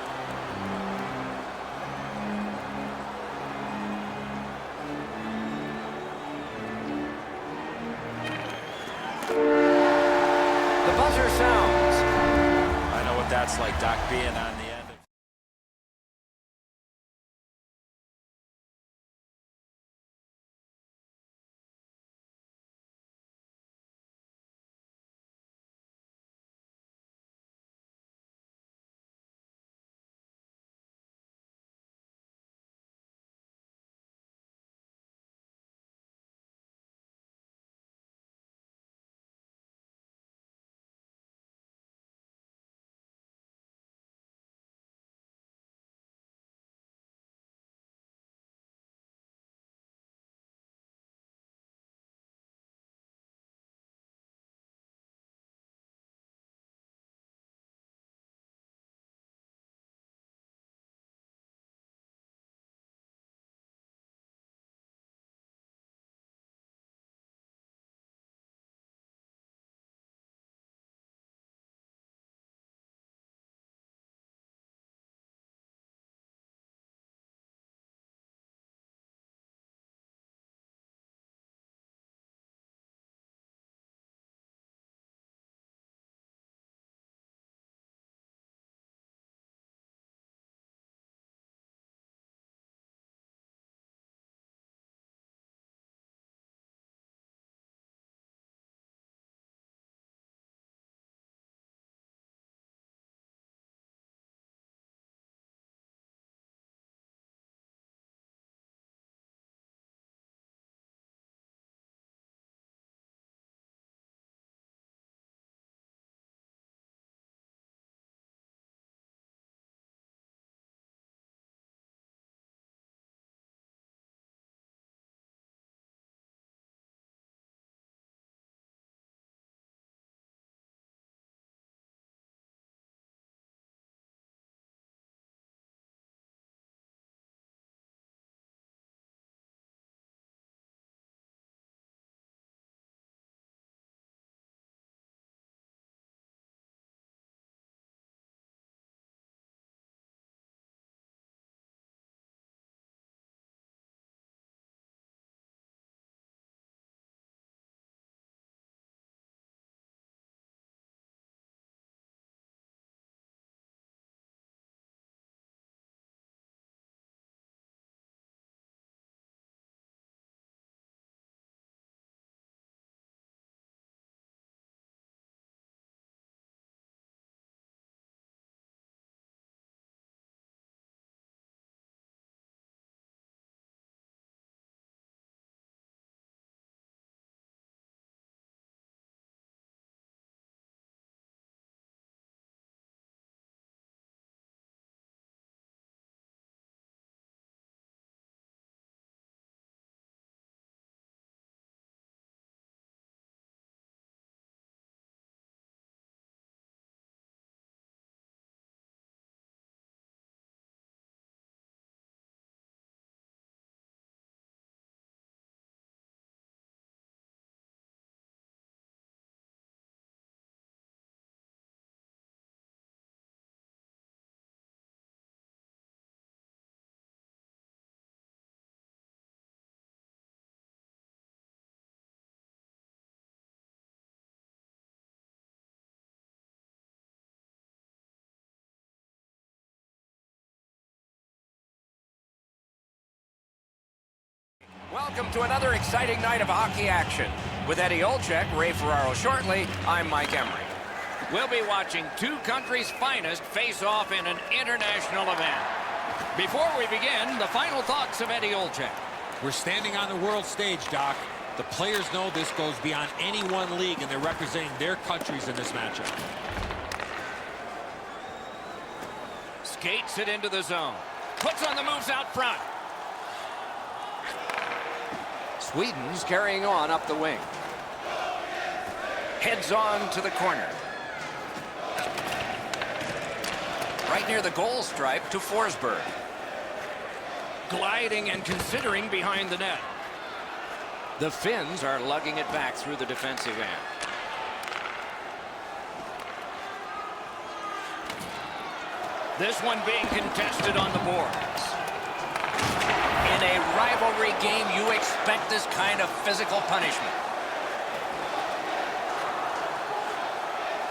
The buzzer sounds. I know what that's like, Doc, being on the Welcome to another exciting night of hockey action. With Eddie Olczyk, Ray Ferraro shortly, I'm Mike Emery. We'll be watching two countries' finest face off in an international event. Before we begin, the final thoughts of Eddie Olczyk. We're standing on the world stage, Doc. The players know this goes beyond any one league, and they're representing their countries in this matchup. Skates it into the zone. Puts on the moves out front. Sweden's carrying on up the wing. Heads on to the corner. Right near the goal stripe to Forsberg. Gliding and considering behind the net. The Finns are lugging it back through the defensive end. This one being contested on the boards. In a rivalry game, you expect this kind of physical punishment.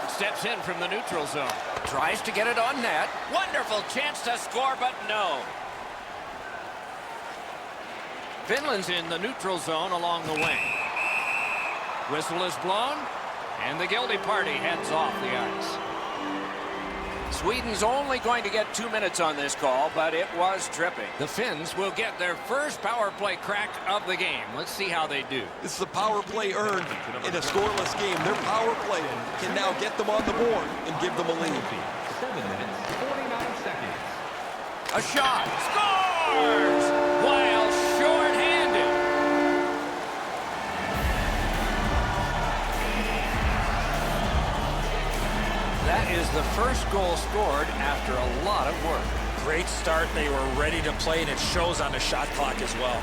Steps in from the neutral zone. Tries to get it on net. Wonderful chance to score, but no. Finland's in the neutral zone along the wing. Whistle is blown, and the guilty party heads off the ice. Sweden's only going to get 2 minutes on this call, but it was tripping. The Finns will get their first power play crack of the game. Let's see how they do. This is a power play earned in a scoreless game. Their power play can now get them on the board and give them a lead. 7 minutes, 49 seconds. A shot. Scores! While short-handed. That is the first goal scored after a lot of work. Great start. They were ready to play, and it shows on the shot clock as well.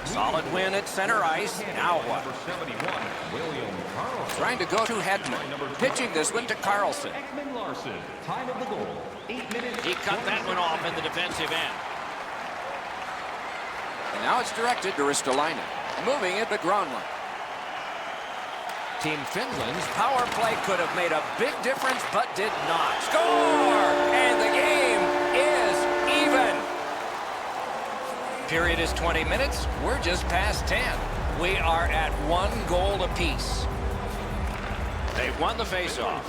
Solid win at center ice. Now what? Number 71, William Karlsson. Trying to go to Hedman. Pitching this one to Carlson. Ekman Larson, time of the goal, 8 minutes. He cut that one off in the defensive end. And now it's directed to Ristolainen. Moving it to Granlund. Team Finland's power play could have made a big difference, but did not. Score! And the game is even. Period is 20 minutes. We're just past 10. We are at 1 goal apiece. They've won the faceoff.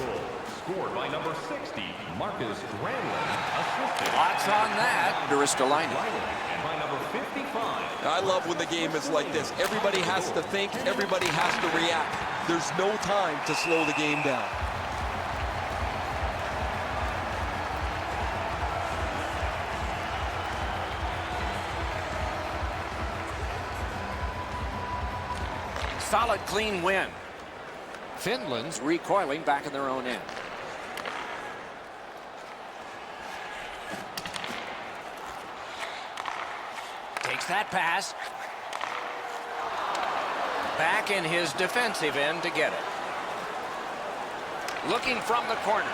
Scored by number 60, Marcus Granlund. Assisted. Lots on that to Ristolainen. And by number 55. I love when the game is like this. Everybody has to think. Everybody has to react. There's no time to slow the game down. Solid, clean win. Finland's recoiling back in their own end. Takes that pass. Back in his defensive end to get it. Looking from the corner.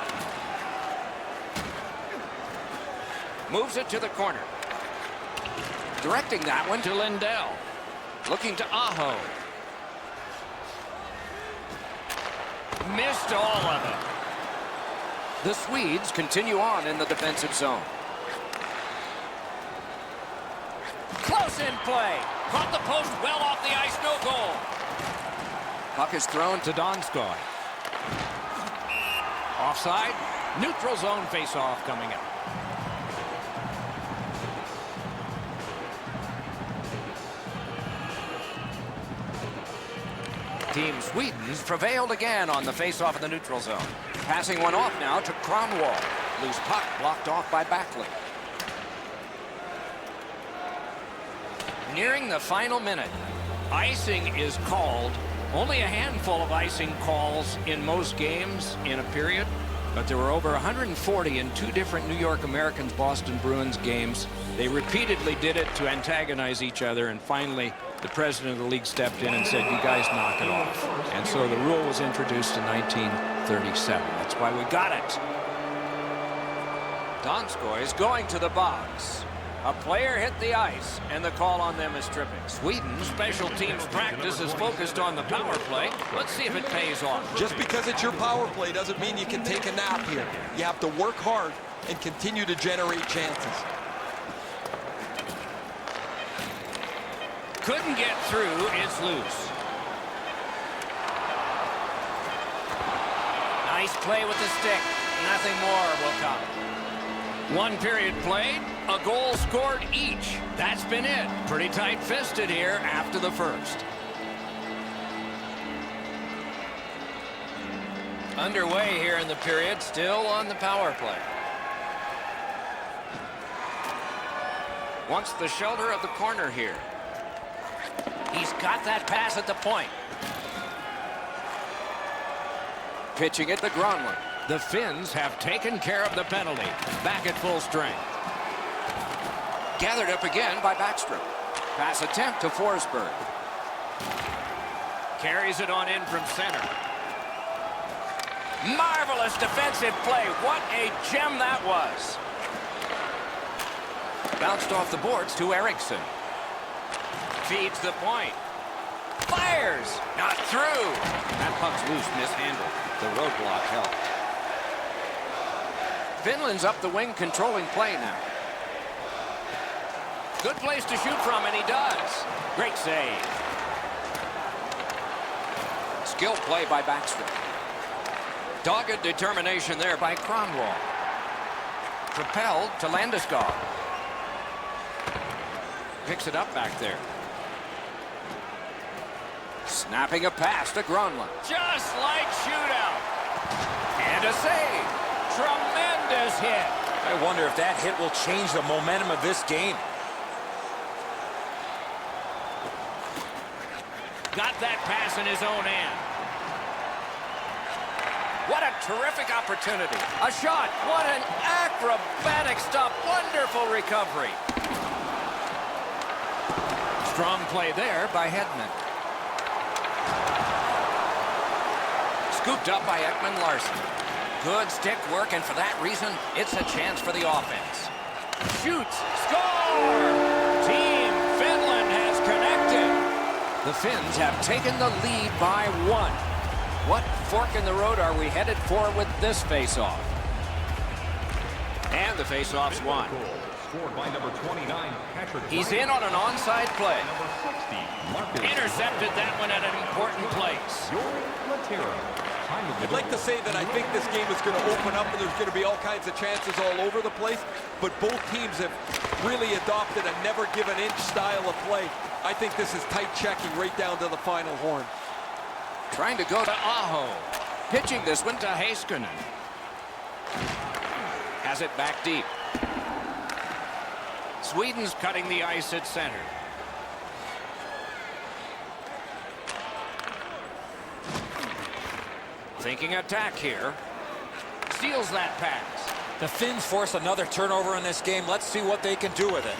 Moves it to the corner. Directing that one to Lindell. Looking to Aho. Missed all of it. The Swedes continue on in the defensive zone. Close in play. Caught the post well off the ice, no goal. Puck is thrown to Donskoy. Offside. Neutral zone face-off coming up. Team Sweden's prevailed again on the face-off in the neutral zone. Passing one off now to Kronwall. Loose puck blocked off by Backley. Nearing the final minute. Icing is called. Only a handful of icing calls in most games in a period, but there were over 140 in 2 different New York Americans Boston Bruins games. They repeatedly did it to antagonize each other, and finally the president of the league stepped in and said, you guys knock it off. And so the rule was introduced in 1937. That's why we got it. Donskoy is going to the box. A player hit the ice, and the call on them is tripping. Sweden's special teams practice is focused on the power play. Let's see if it pays off. Just because it's your power play doesn't mean you can take a nap here. You have to work hard and continue to generate chances. Couldn't get through. It's loose. Nice play with the stick. Nothing more will come. One period played, a goal scored each. That's been it. Pretty tight-fisted here after the first. Underway here in the period, still on the power play. Wants the shoulder of the corner here. He's got that pass at the point. Pitching it to Granlund. The Finns have taken care of the penalty. Back at full strength. Gathered up again by Backstrom. Pass attempt to Forsberg. Carries it on in from center. Marvelous defensive play. What a gem that was. Bounced off the boards to Eriksson. Feeds the point. Fires! Not through. That puck's loose, mishandled. The roadblock helped. Finland's up the wing, controlling play now. Good place to shoot from, and he does. Great save. Skill play by Backstrom. Dogged determination there by Kronwall. Propelled to Landeskog. Picks it up back there. Snapping a pass to Granlund. Just like shootout. And a save. Tremendous hit. I wonder if that hit will change the momentum of this game. Got that pass in his own end. What a terrific opportunity. A shot. What an acrobatic stop. Wonderful recovery. Strong play there by Hedman. Scooped up by Ekman Larsson. Good stick work, and for that reason, it's a chance for the offense. Shoots. Score! Team Finland has connected. The Finns have taken the lead by 1. What fork in the road are we headed for with this face-off? And the face-off's won. Scored by number 29, Patrick. He's in on an onside play. Number 60, Marcus. Intercepted that one at an important place. Yuri Laterra. I'd like to say that I think this game is going to open up and there's going to be all kinds of chances all over the place, but both teams have really adopted a never give an inch style of play. I think this is tight checking right down to the final horn. Trying to go to Aho. Pitching this one to Heiskanen. Has it back deep. Sweden's cutting the ice at center. Thinking attack here. Steals that pass. The Finns force another turnover in this game. Let's see what they can do with it.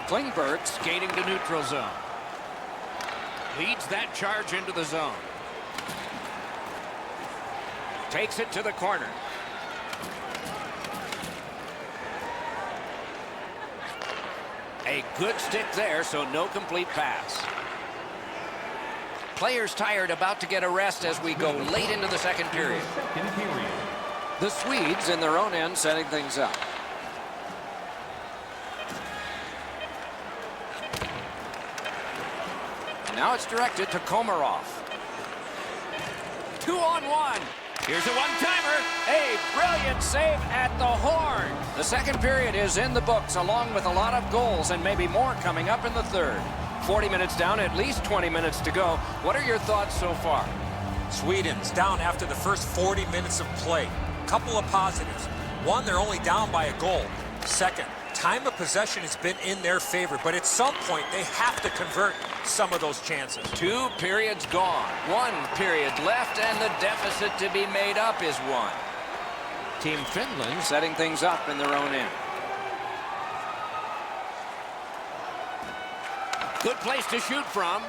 Klingberg skating to neutral zone. Leads that charge into the zone. Takes it to the corner. A good stick there, so no complete pass. Players tired, about to get a rest as we go late into the second period. Second period. The Swedes in their own end setting things up. Now it's directed to Komarov. 2-on-1. Here's a one-timer. A brilliant save at the horn. The second period is in the books, along with a lot of goals and maybe more coming up in the third. 40 minutes down, at least 20 minutes to go. What are your thoughts so far? Sweden's down after the first 40 minutes of play. Couple of positives. One, they're only down by a goal. Second, time of possession has been in their favor, but at some point they have to convert some of those chances. 2 periods gone. 1 period left, and the deficit to be made up is 1. Team Finland setting things up in their own end. Good place to shoot from.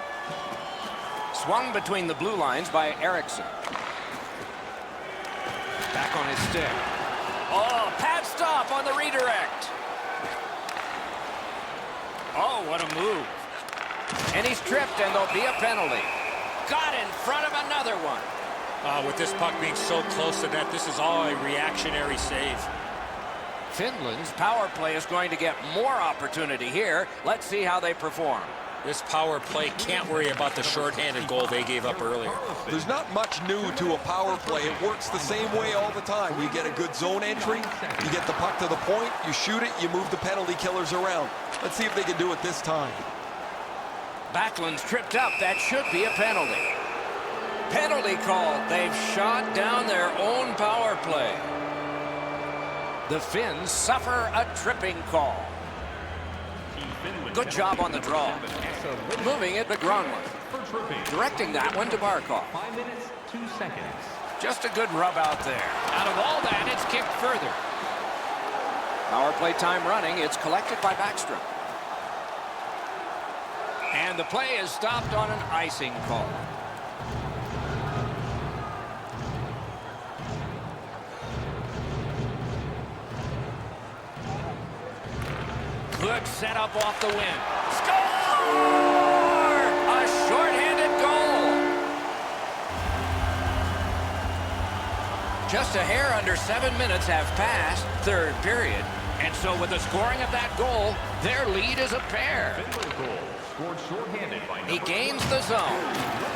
Swung between the blue lines by Eriksson. Back on his stick. Oh, pad stop on the redirect. Oh, what a move. And he's tripped, and there'll be a penalty. Got in front of another one. With this puck being so close to that, this is all a reactionary save. Finland's power play is going to get more opportunity here. Let's see how they perform. This power play can't worry about the shorthanded goal they gave up earlier. There's not much new to a power play. It works the same way all the time. You get a good zone entry, you get the puck to the point, you shoot it, you move the penalty killers around. Let's see if they can do it this time. Backlund's tripped up. That should be a penalty. Penalty called. They've shot down their own power play. The Finns suffer a tripping call. Good job on the draw. Moving it to Gronlund. Directing that one to Barkov. 5 minutes, 2 seconds. Just a good rub out there. Out of all that, it's kicked further. Power play time running. It's collected by Backstrom. And the play is stopped on an icing call. Good setup off the wing. Score! A shorthanded goal. Just a hair under 7 minutes have passed, third period. And so with the scoring of that goal, their lead is a pair. Finland goal, scored shorthanded by He gains the zone.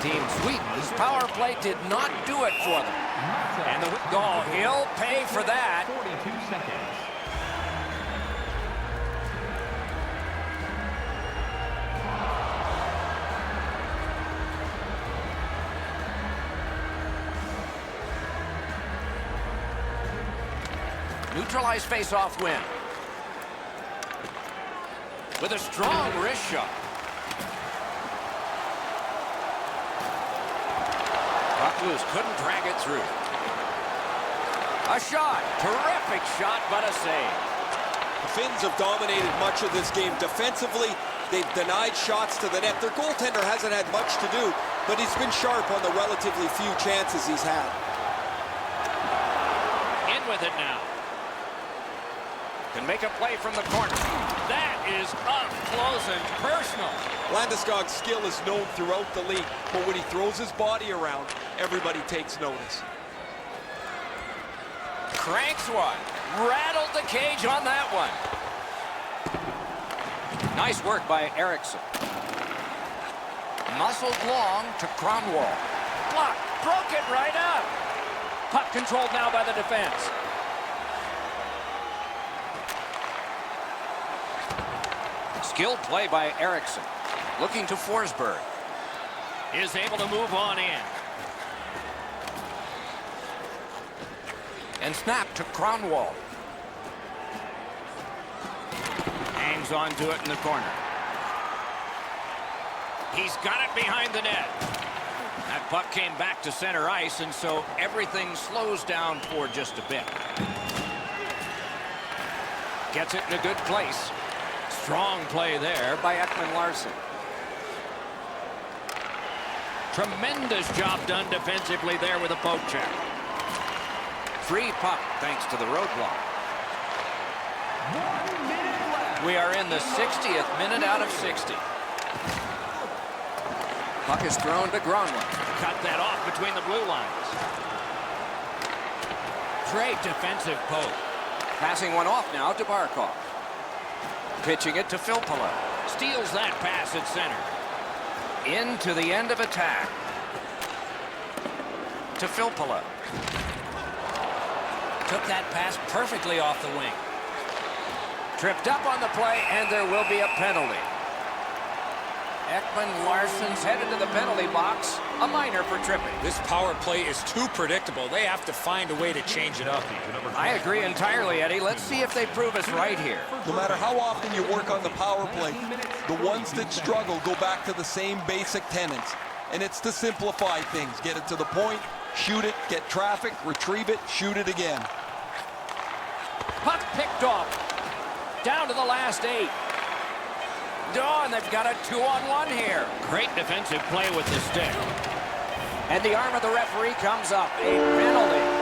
Team Sweden's power play did not do it for them. And the goal, he'll pay for that. 42 seconds. Neutralized face-off win. With a strong wrist shot. Puck loose, couldn't drag it through. A shot, terrific shot, but a save. The Finns have dominated much of this game. Defensively, they've denied shots to the net. Their goaltender hasn't had much to do, but he's been sharp on the relatively few chances he's had. In with it now. Can make a play from the corner. That is up close and personal. Landeskog's skill is known throughout the league, but when he throws his body around, everybody takes notice. Cranks one. Rattled the cage on that one. Nice work by Eriksson. Muscled long to Kronwall. Block. Broke it right up. Puck controlled now by the defense. Skilled play by Eriksson. Looking to Forsberg. Is able to move on in. And snap to Kronwall. Hangs on to it in the corner. He's got it behind the net. That puck came back to center ice, and so everything slows down for just a bit. Gets it in a good place. Strong play there by Ekman Larsson. Tremendous job done defensively there with a poke check. Free puck thanks to the roadblock. 1 minute left. We are in the 60th minute out of 60. Puck is thrown to Gronlund. Cut that off between the blue lines. Great defensive poke. Passing one off now to Barkov. Pitching it to Filppula. Steals that pass at center. Into the end of attack. To Filppula. Took that pass perfectly off the wing. Tripped up on the play, and there will be a penalty. Ekman Larsson's headed to the penalty box. A minor for tripping. This power play is too predictable. They have to find a way to change it up. I agree entirely, Eddie. Let's see if they prove us right here. No matter how often you work on the power play, the ones that struggle go back to the same basic tenets. And it's to simplify things. Get it to the point, shoot it, get traffic, retrieve it, shoot it again. Puck picked off. Down to the last 8. Oh, and they've got a 2-on-1 here. Great defensive play with the stick. And the arm of the referee comes up. A penalty.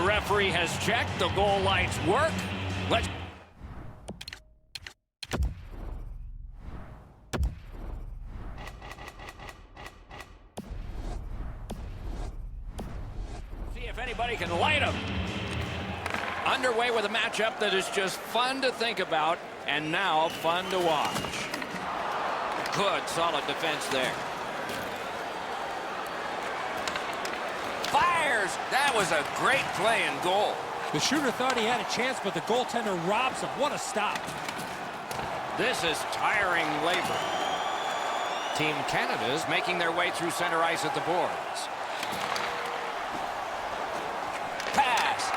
referee has checked. The goal lights work. Let's... see if anybody can light them. Underway with a matchup that is just fun to think about and now fun to watch. Good, solid defense there. Fires! That was a great play and goal. The shooter thought he had a chance, but the goaltender robs him. What a stop. This is tiring labor. Team Canada's making their way through center ice at the boards. Pass.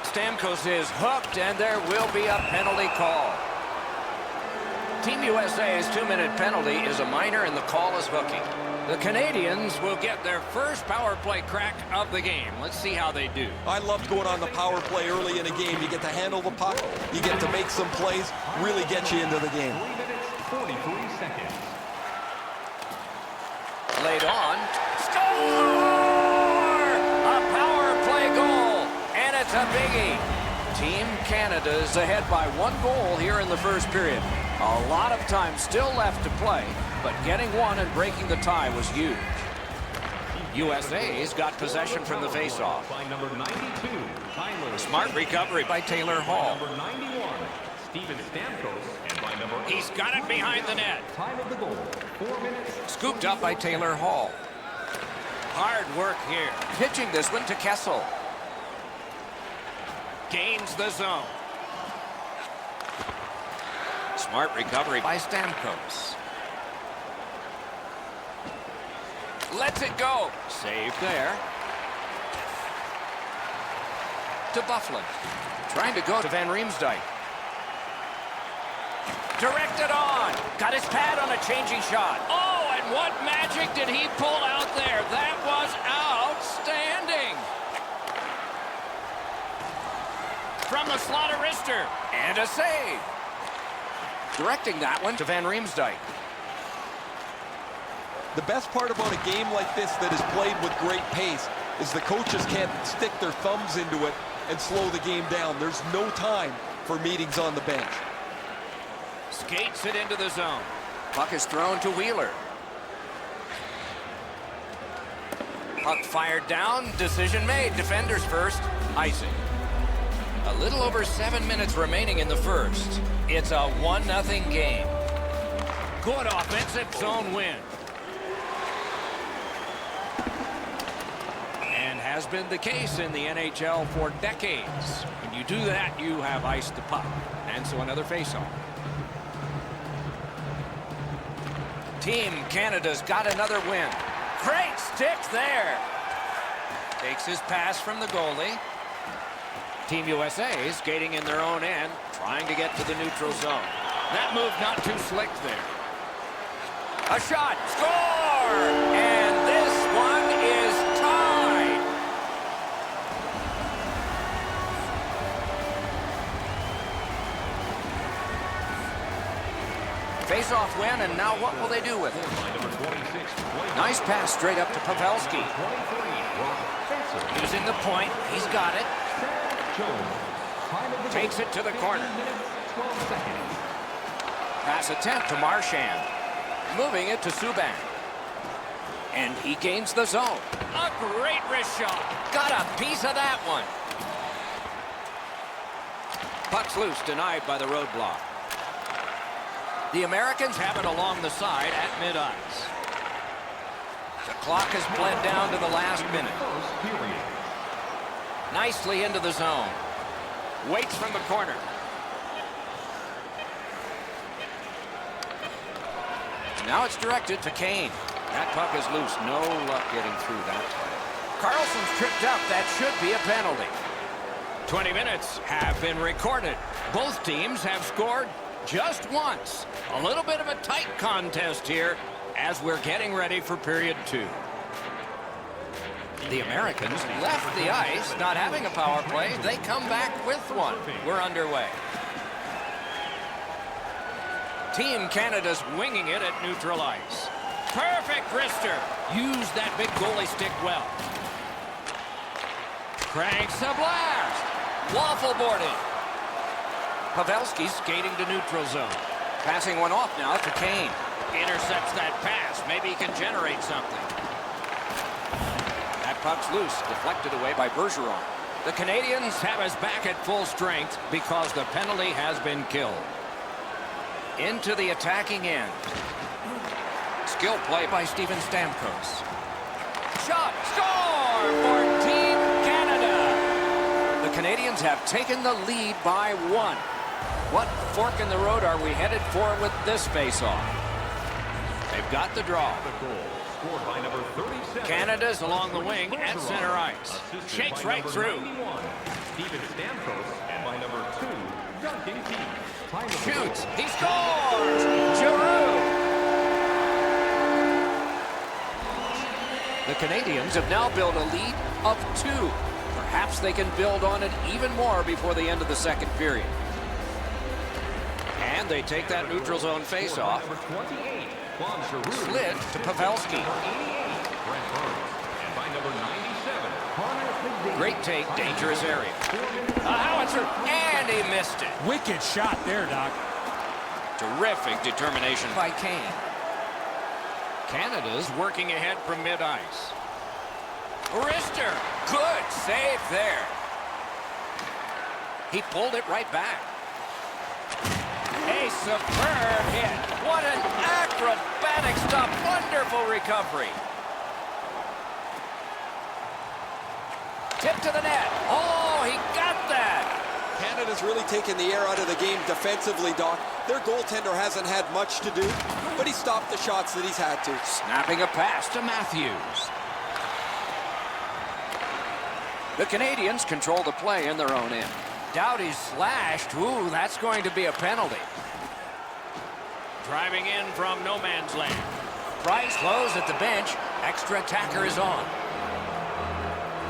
Stamkos is hooked, and there will be a penalty call. Team USA's 2-minute penalty is a minor, and the call is hooking. The Canadians will get their first power play crack of the game. Let's see how they do. I loved going on the power play early in a game. You get to handle the puck, you get to make some plays, really get you into the game. 3 minutes, 43 seconds. Laid on. Score! A power play goal, and it's a biggie. Team Canada's ahead by 1 goal here in the first period. A lot of time still left to play, but getting one and breaking the tie was huge. USA's got possession from the faceoff. By number 92, Tyler. Smart recovery by Taylor Hall. Number 91, Steven Stamkos. And by number 8, He's got it behind the net. time of the goal, 4 minutes. Scooped up by Taylor Hall. Hard work here. Pitching this one to Kessel. Gains the zone. Smart recovery by Stamkos. Lets it go. Saved there. To Bufflin. Trying to go to Van Riemsdyk. Directed on. Got his pad on a changing shot. Oh, and what magic did he pull out there? That was outstanding. From the slot of wrister. And a save. Directing that one to Van Riemsdyk. The best part about a game like this that is played with great pace is the coaches can't stick their thumbs into it and slow the game down. There's no time for meetings on the bench. Skates it into the zone. Puck is thrown to Wheeler. Puck fired down. Decision made. Defenders first. Icing. A little over 7 minutes remaining in the first. It's a 1-0 game. Good offensive zone win. And has been the case in the NHL for decades. When you do that, you have iced the puck. And so another faceoff. Team Canada's got another win. Great stick there. Takes his pass from the goalie. Team USA skating in their own end, trying to get to the neutral zone. That move not too slick there. A shot, score! And this one is tied. Face-off win, and now what will they do with it? By number 26, Nice pass straight up to Pavelski. 23, Robert Spencer. Using the point, he's got it. Jones. Time of the Takes goal, it to the corner. 15 minutes, 12 seconds. Pass attempt to Marchand. Moving it to Subban. And he gains the zone. A great wrist shot. Got a piece of that one. Puck's loose, denied by the roadblock. The Americans have it along the side at mid-ice. The clock has bled down to the last minute. First period. Nicely into the zone. Waits from the corner. Now it's directed to Kane. That puck is loose. No luck getting through that time. Carlson's tripped up. That should be a penalty. 20 minutes have been recorded. Both teams have scored just once. A little bit of a tight contest here as we're getting ready for period 2. The Americans left the ice, not having a power play. They come back with one. We're underway. Team Canada's winging it at neutral ice. Perfect wrister. Used that big goalie stick well. Cranks a blast. Waffle boarded. Pavelski skating to neutral zone. Passing one off now to Kane. Intercepts that pass. Maybe he can generate something. That puck's loose. Deflected away by Bergeron. The Canadians have us back at full strength because the penalty has been killed. Into the attacking end. Skill play by Steven Stamkos. Shot. Score for Team Canada. The Canadians have taken the lead by 1. What fork in the road are we headed for with this face-off? They've got the draw. The goal scored by number 37. Canada's along the wing at center ice. Shakes right through. 91, Steven Stamkos, and by number 2, Duncan Keith. Time of the Shoots. goal. He scores. Giroux. The Canadians have now built a lead of 2. Perhaps they can build on it even more before the end of the second period. And they take that neutral zone face-off. Number 28, Claude Giroux. Slid to Pavelski. Number 88, Brent Burns. And by number 97, Connor McDavid. Great take, dangerous area. A howitzer, and he missed it. Wicked shot there, Doc. Terrific determination by Kane. Canada's working ahead from mid-ice. Rister, good save there. He pulled it right back. A superb hit. What an acrobatic stop. Wonderful recovery. Tip to the net. Oh, he got that. Canada's really taken the air out of the game defensively, Doc. Their goaltender hasn't had much to do, but he stopped the shots that he's had to. Snapping a pass to Matthews. The Canadians control the play in their own end. Doughty slashed. Ooh, that's going to be a penalty. Driving in from no man's land. Price lows at the bench. Extra attacker is on.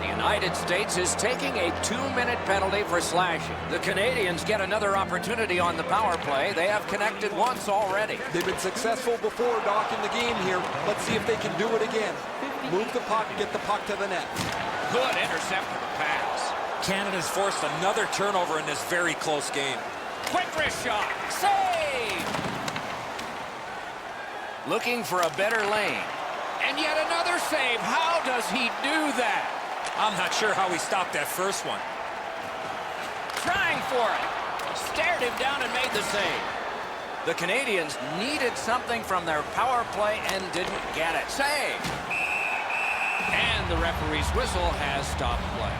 The United States is taking a 2-minute penalty for slashing. The Canadians get another opportunity on the power play. They have connected once already. They've been successful before, Doc, in the game here. Let's see if they can do it again. Move the puck, get the puck to the net. Good intercept for the pass. Canada's forced another turnover in this very close game. Quick wrist shot. Save! Looking for a better lane. And yet another save. How does he do that? I'm not sure how he stopped that first one. Trying for it. Stared him down and made the save. The Canadians needed something from their power play and didn't get it. Save! And the referee's whistle has stopped play.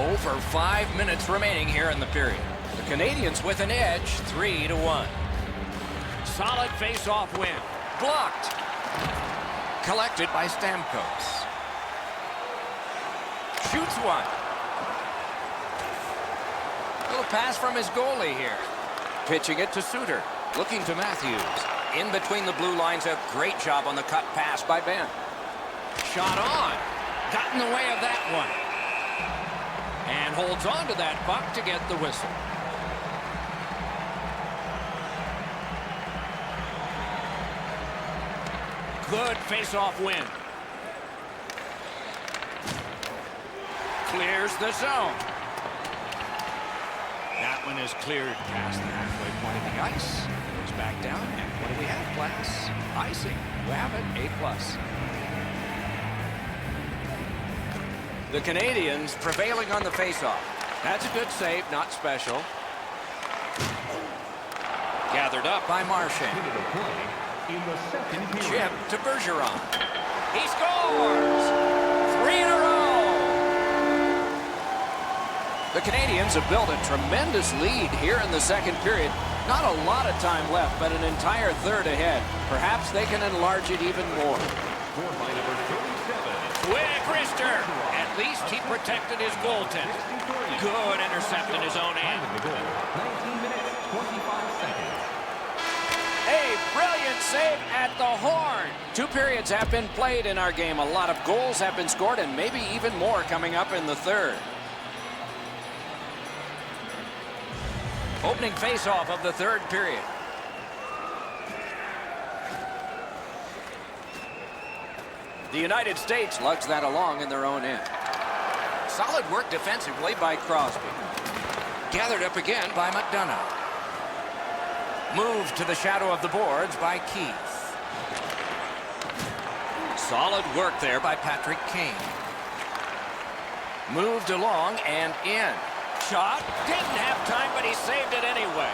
Over 5 minutes remaining here in the period. The Canadians with an edge, 3-1. Solid face-off win. Blocked. Collected by Stamkos. Shoots one. Little pass from his goalie here. Pitching it to Suter. Looking to Matthews. In between the blue lines, a great job on the cut pass by Ben. Shot on. Got in the way of that one. And holds on to that puck to get the whistle. Good face-off win. Clears the zone. That one is cleared past the halfway point of the ice. Goes back down, and what do we have, class? Icing. You have it, A+. The Canadians prevailing on the faceoff. That's a good save, not special. Gathered up by Marchand. Into the play in the second period. Chip to Bergeron. He scores! 3 in a row! The Canadians have built a tremendous lead here in the second period. Not a lot of time left, but an entire third ahead. Perhaps they can enlarge it even more. Scored by number 37. Quick wrister! At least he protected his goaltender. Good intercept in his own end. Time of the goal, 19 minutes, 25 seconds. A brilliant save at the horn. 2 periods have been played in our game. A lot of goals have been scored, and maybe even more coming up in the third. Opening face-off of the third period. The United States lugs that along in their own end. Solid work defensively by Crosby. Gathered up again by McDonough. Moved to the shadow of the boards by Keith. Solid work there by Patrick Kane. Moved along and in. Shot. Didn't have time, but he saved it anyway.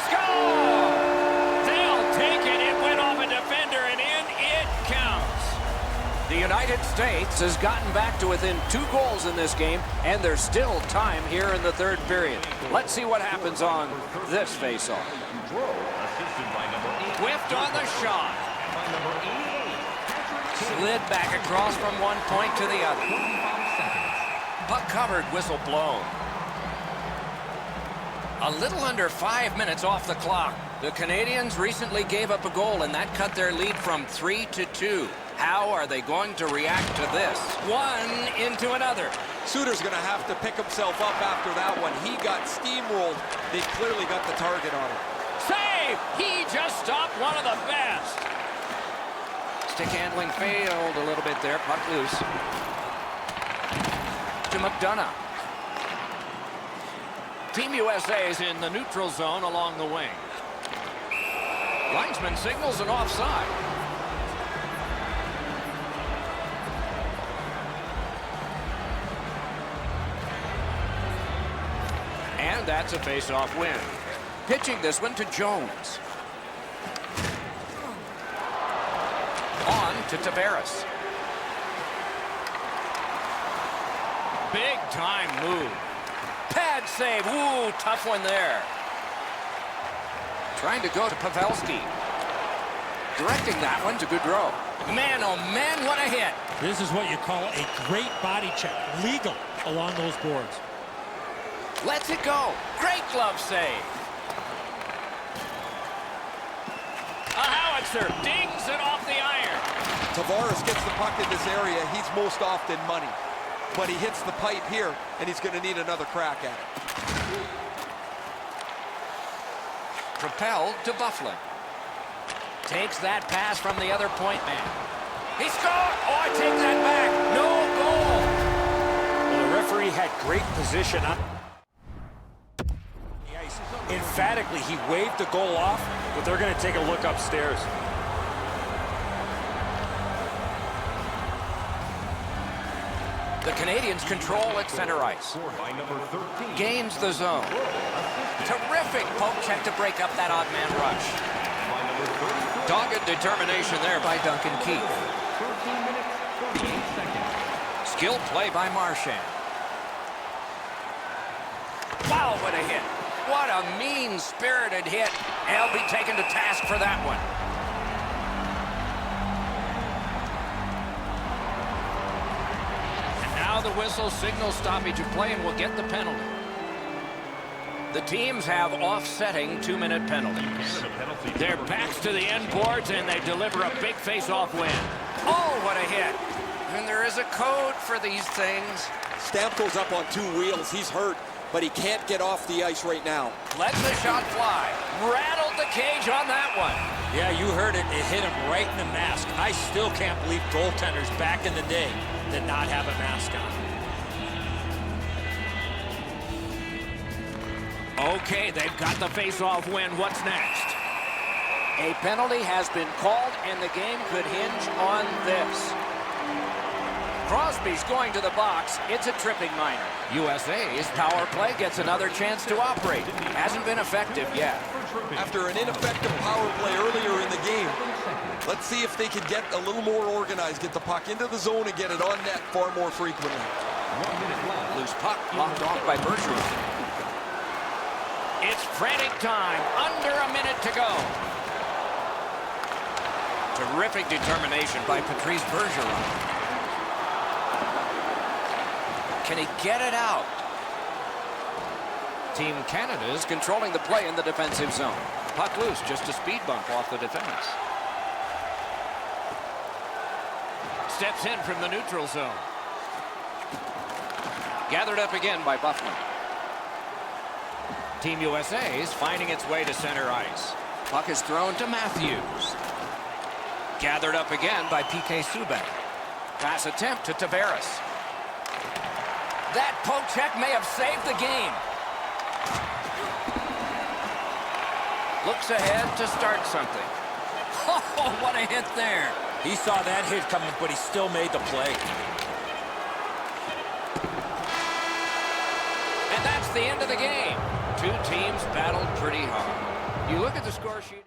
Score! They'll take it. It went off a defender and in. It counts. The United States has gotten back to within 2 goals in this game, and there's still time here in the third period. Let's see what happens on this faceoff. Whiffed on the shot. Slid back across from one point to the other. Puck covered, whistle blown. A little under 5 minutes off the clock. The Canadians recently gave up a goal, and that cut their lead from 3 to 2. How are they going to react to this? One into another. Suter's going to have to pick himself up after that one. He got steamrolled. They clearly got the target on him. Save! He just stopped one of the best. Stick handling failed a little bit there. Puck loose. To McDonough. Team USA is in the neutral zone along the wing. Linesman signals an offside. And that's a face-off win. Pitching this one to Jones. On to Tavares. Big time move. Pad save. Ooh, tough one there. Trying to go to Pavelski. Directing that one to Gaudreau. Man, oh man, what a hit. This is what you call a great body check. Legal along those boards. Lets it go. Great glove save. A howitzer dings it off the iron. Tavares gets the puck in this area. He's most often money. But he hits the pipe here, and he's going to need another crack at it. Propelled to Bufflin. Takes that pass from the other point man. He scored! Oh, I take that back. No goal. Well, the referee had great position on the ice. Emphatically, he waved the goal off, but they're going to take a look upstairs. The Canadians control at center ice. Gains the zone. Terrific poke check to break up that odd man rush. Dogged determination there by Duncan Keith. Skilled play by Marchand. Wow, what a hit. What a mean-spirited hit. He'll be taken to task for that one. Now the whistle signals stoppage of play and will get the penalty. The teams have offsetting 2-minute penalties. Their backs to the end boards and they deliver a big face-off win. Oh, what a hit. And there is a code for these things. Stamkos up on 2 wheels. He's hurt, but he can't get off the ice right now. Let the shot fly. Rattled the cage on that one. Yeah, you heard it. It hit him right in the mask. I still can't believe goaltenders back in the day did not have a mask on. Okay, they've got the face-off win. What's next? A penalty has been called, and the game could hinge on this. Crosby's going to the box. It's a tripping minor. USA's power play gets another chance to operate. Hasn't been effective yet. After an ineffective power play earlier in the game, let's see if they can get a little more organized, get the puck into the zone and get it on net far more frequently. Loose puck locked off by Bergeron. It's frantic time. Under a minute to go. Terrific determination by Patrice Bergeron. Can he get it out? Team Canada is controlling the play in the defensive zone. Puck loose, just a speed bump off the defense. Steps in from the neutral zone. Gathered up again by Bufflin. Team USA is finding its way to center ice. Puck is thrown to Matthews. Gathered up again by PK Subban. Pass attempt to Tavares. That poke check may have saved the game. Looks ahead to start something. Oh, what a hit there. He saw that hit coming, but he still made the play. And that's the end of the game. Two teams battled pretty hard. You look at the score sheet.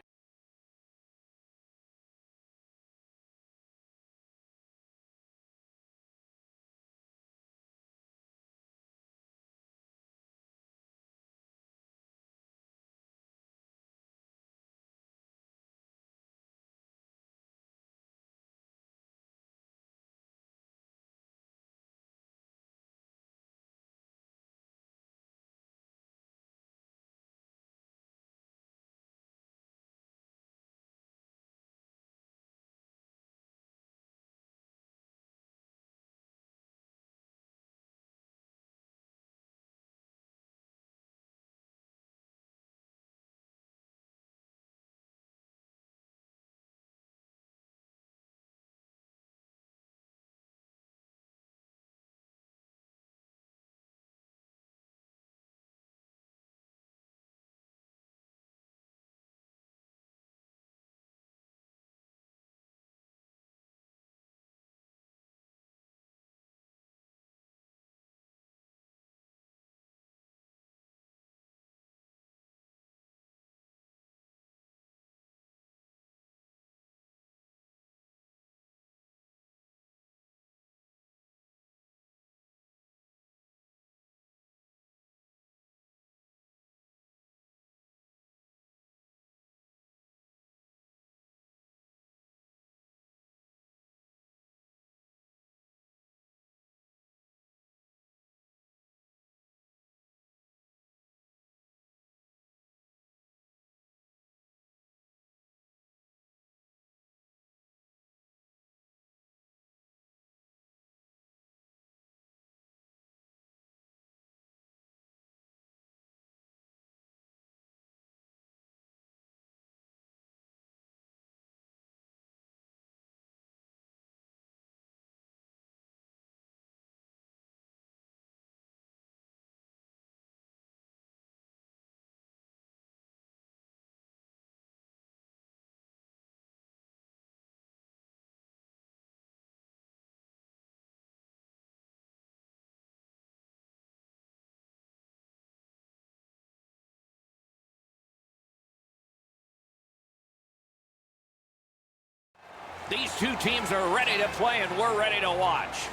These two teams are ready to play, and we're ready to watch.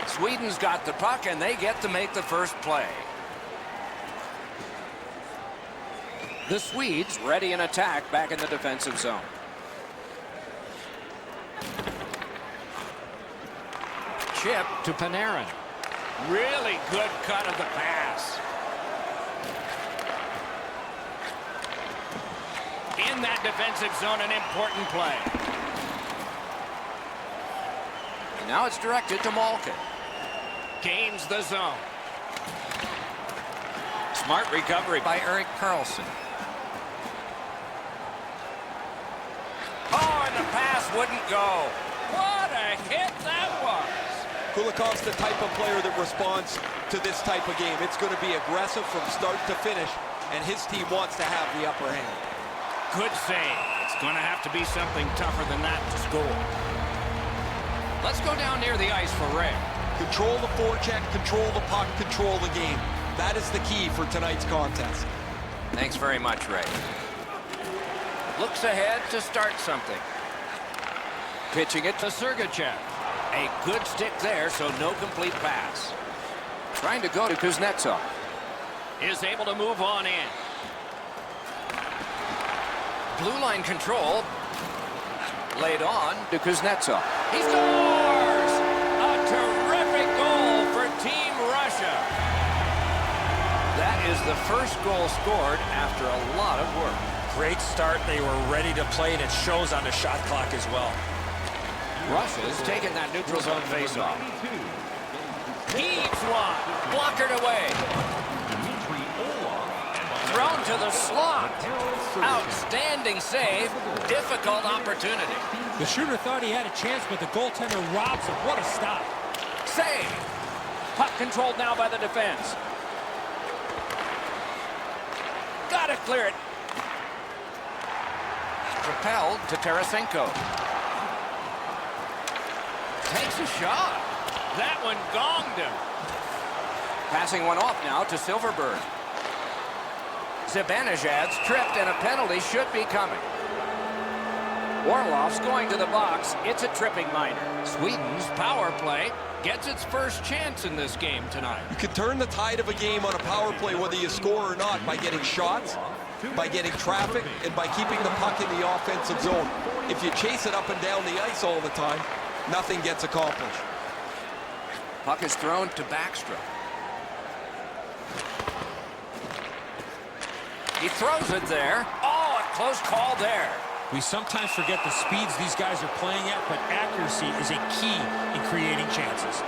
Sweden's got the puck, and they get to make the first play. The Swedes ready in attack back in the defensive zone. Chip to Panarin. Really good cut of the pass. In that defensive zone, an important play. And now it's directed to Malkin. Gains the zone. Smart recovery by Erik Karlsson. Oh, and the pass wouldn't go. What a hit that was. Kulikov's the type of player that responds to this type of game. It's going to be aggressive from start to finish, and his team wants to have the upper hand. Good save. It's going to have to be something tougher than that to score. Let's go down near the ice for Ray. Control the forecheck, control the puck, control the game. That is the key for tonight's contest. Thanks very much, Ray. Looks ahead to start something. Pitching it to Sergachev. A good stick there, so no complete pass. Trying to go to Kuznetsov. Is able to move on in. Blue line control. Laid on to Kuznetsov. He scores! A terrific goal for Team Russia. That is the first goal scored after a lot of work. Great start. They were ready to play, and it shows on the shot clock as well. Russia's taken that neutral zone faceoff. Heaves one. Blockered away. thrown to the slot. Outstanding save. Difficult opportunity. The shooter thought he had a chance, but the goaltender robs him. What a stop. Save. Puck controlled now by the defense. Got to clear it. Propelled to Tarasenko. Takes a shot. That one gonged him. Passing one off now to Silverberg. Zibanejad's tripped and a penalty should be coming. Orlov's going to the box. It's a tripping minor. Sweden's power play gets its first chance in this game tonight. You can turn the tide of a game on a power play whether you score or not by getting shots, by getting traffic, and by keeping the puck in the offensive zone. If you chase it up and down the ice all the time, nothing gets accomplished. Puck is thrown to Backstrom. He throws it there. Oh, a close call there. We sometimes forget the speeds these guys are playing at, but accuracy is a key in creating chances.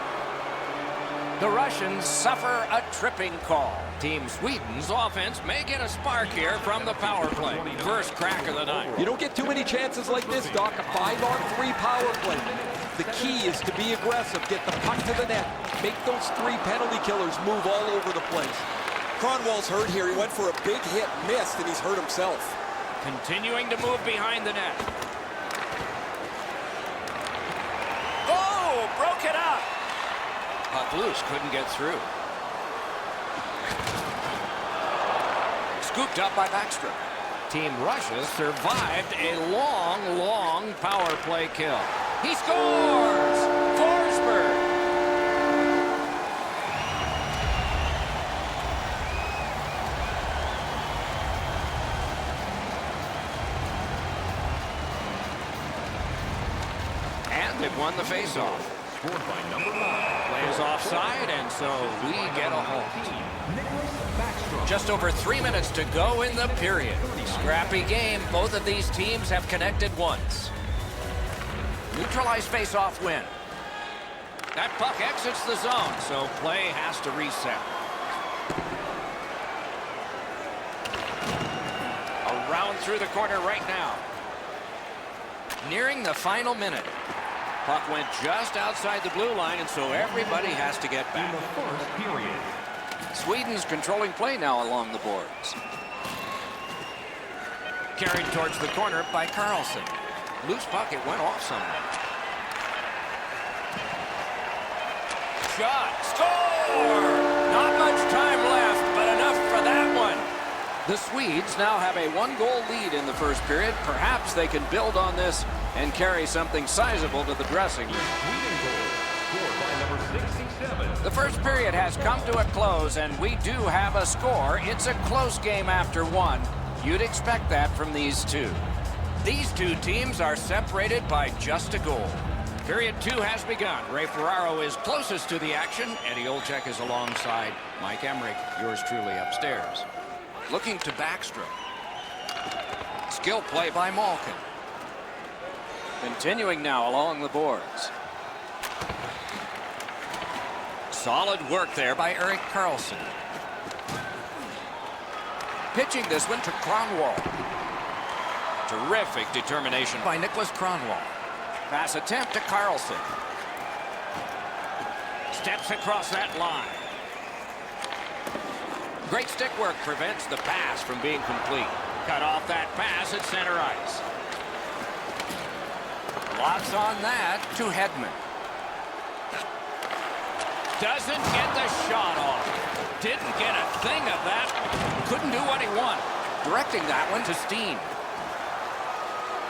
The Russians suffer a tripping call. Team Sweden's offense may get a spark here from the power play. First crack of the night. You don't get too many chances like this, Doc. A 5-on-3 power play. The key is to be aggressive, get the puck to the net, make those 3 penalty killers move all over the place. Cronwall's hurt here. He went for a big hit, missed, and he's hurt himself. Continuing to move behind the net. Oh, broke it up. Puck loose, couldn't get through. Scooped up by Backstrom. Team Russia survived a long power play kill. He scores! Forsberg! And they've won the faceoff. Scored by number 9. Play is offside, and so we get a hold. Just over 3 minutes to go in the period. Scrappy game. Both of these teams have connected once. Neutralized face-off win. That puck exits the zone, so play has to reset. Around through the corner right now. Nearing the final minute. Puck went just outside the blue line, and so everybody has to get back. In the first period. Sweden's controlling play now along the boards. Carried towards the corner by Carlson. Loose puck, it went off somewhere. Shot, score! Not much time left, but enough for that one. The Swedes now have a 1-goal lead in the first period. Perhaps they can build on this and carry something sizable to the dressing room. Sweden goal. Scored by number 67. The first period has come to a close, and we do have a score. It's a close game after 1. You'd expect that from these two. These two teams are separated by just a goal. Period 2 has begun. Ray Ferraro is closest to the action. Eddie Olczyk is alongside Mike Emmerich, yours truly, upstairs. Looking to Backstrom. Skill play by Malkin. Continuing now along the boards. Solid work there by Erik Karlsson. Pitching this one to Kronwall. Terrific determination by Niklas Kronwall. Pass attempt to Karlsson. Steps across that line. Great stick work prevents the pass from being complete. Cut off that pass at center ice. Lots on that to Hedman. Doesn't get the shot off. Didn't get a thing of that. Couldn't do what he wanted. Directing that one to Steen.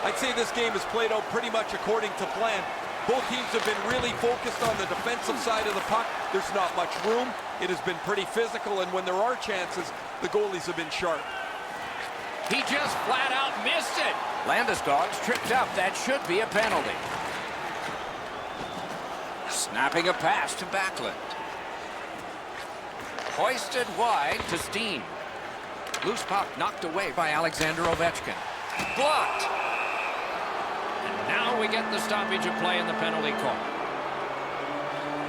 I'd say this game has played out pretty much according to plan. Both teams have been really focused on the defensive side of the puck. There's not much room. It has been pretty physical, and when there are chances, the goalies have been sharp. He just flat out missed it. Landeskog's tripped up. That should be a penalty. Snapping a pass to Backlund. Hoisted wide to Steen. Loose puck knocked away by Alexander Ovechkin. Blocked. And now we get the stoppage of play in the penalty call.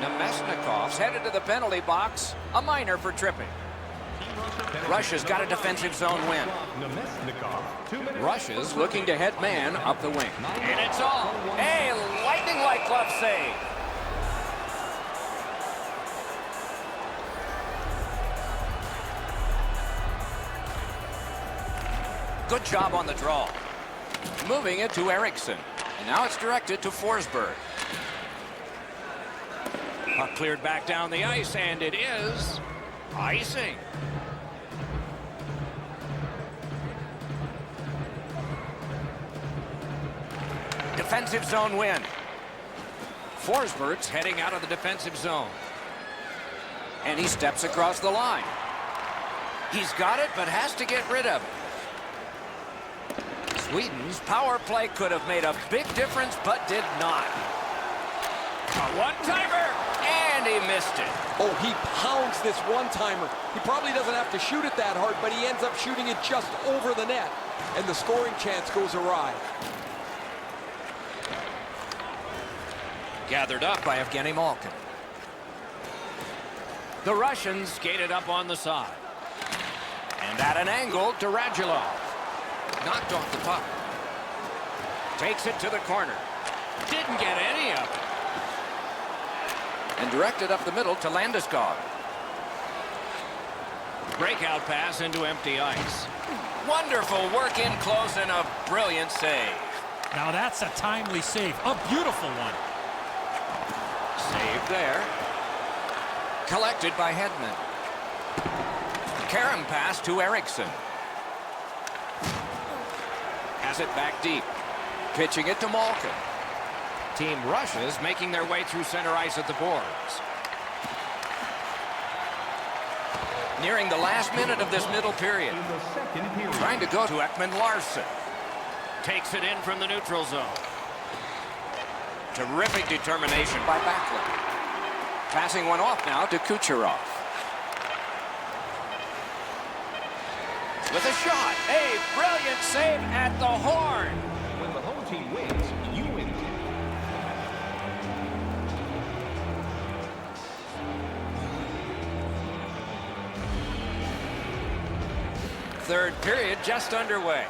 Nemesnikov's headed to the penalty box. A minor for tripping. Russia's got a defensive zone win. Russia's looking to head man up the wing. And it's all a lightning-like glove save. Good job on the draw. Moving it to Eriksson. And now it's directed to Forsberg. Puck cleared back down the ice, and it is icing. Defensive zone win. Forsberg's heading out of the defensive zone. And he steps across the line. He's got it, but has to get rid of it. Sweden's power play could have made a big difference, but did not. A one-timer, and he missed it. Oh, he pounds this one-timer. He probably doesn't have to shoot it that hard, but he ends up shooting it just over the net, and the scoring chance goes awry. Gathered up by Evgeny Malkin. The Russians skated up on the side. And at an angle to Radulov. Knocked off the puck. Takes it to the corner. Didn't get any of it. And directed up the middle to Landeskog. Breakout pass into empty ice. Wonderful work in close and a brilliant save. Now that's a timely save. A beautiful one. Save there. Collected by Hedman. Karam pass to Eriksson. Has it back deep. Pitching it to Malkin. Team Russia's making their way through center ice at the boards. Nearing the last minute of this middle period. Trying to go to Ekman Larsson. Takes it in from the neutral zone. Terrific determination by Backlund. Passing one off now to Kucherov. With a shot. A brilliant save at the horn. When the home team wins, you win. Third period just underway.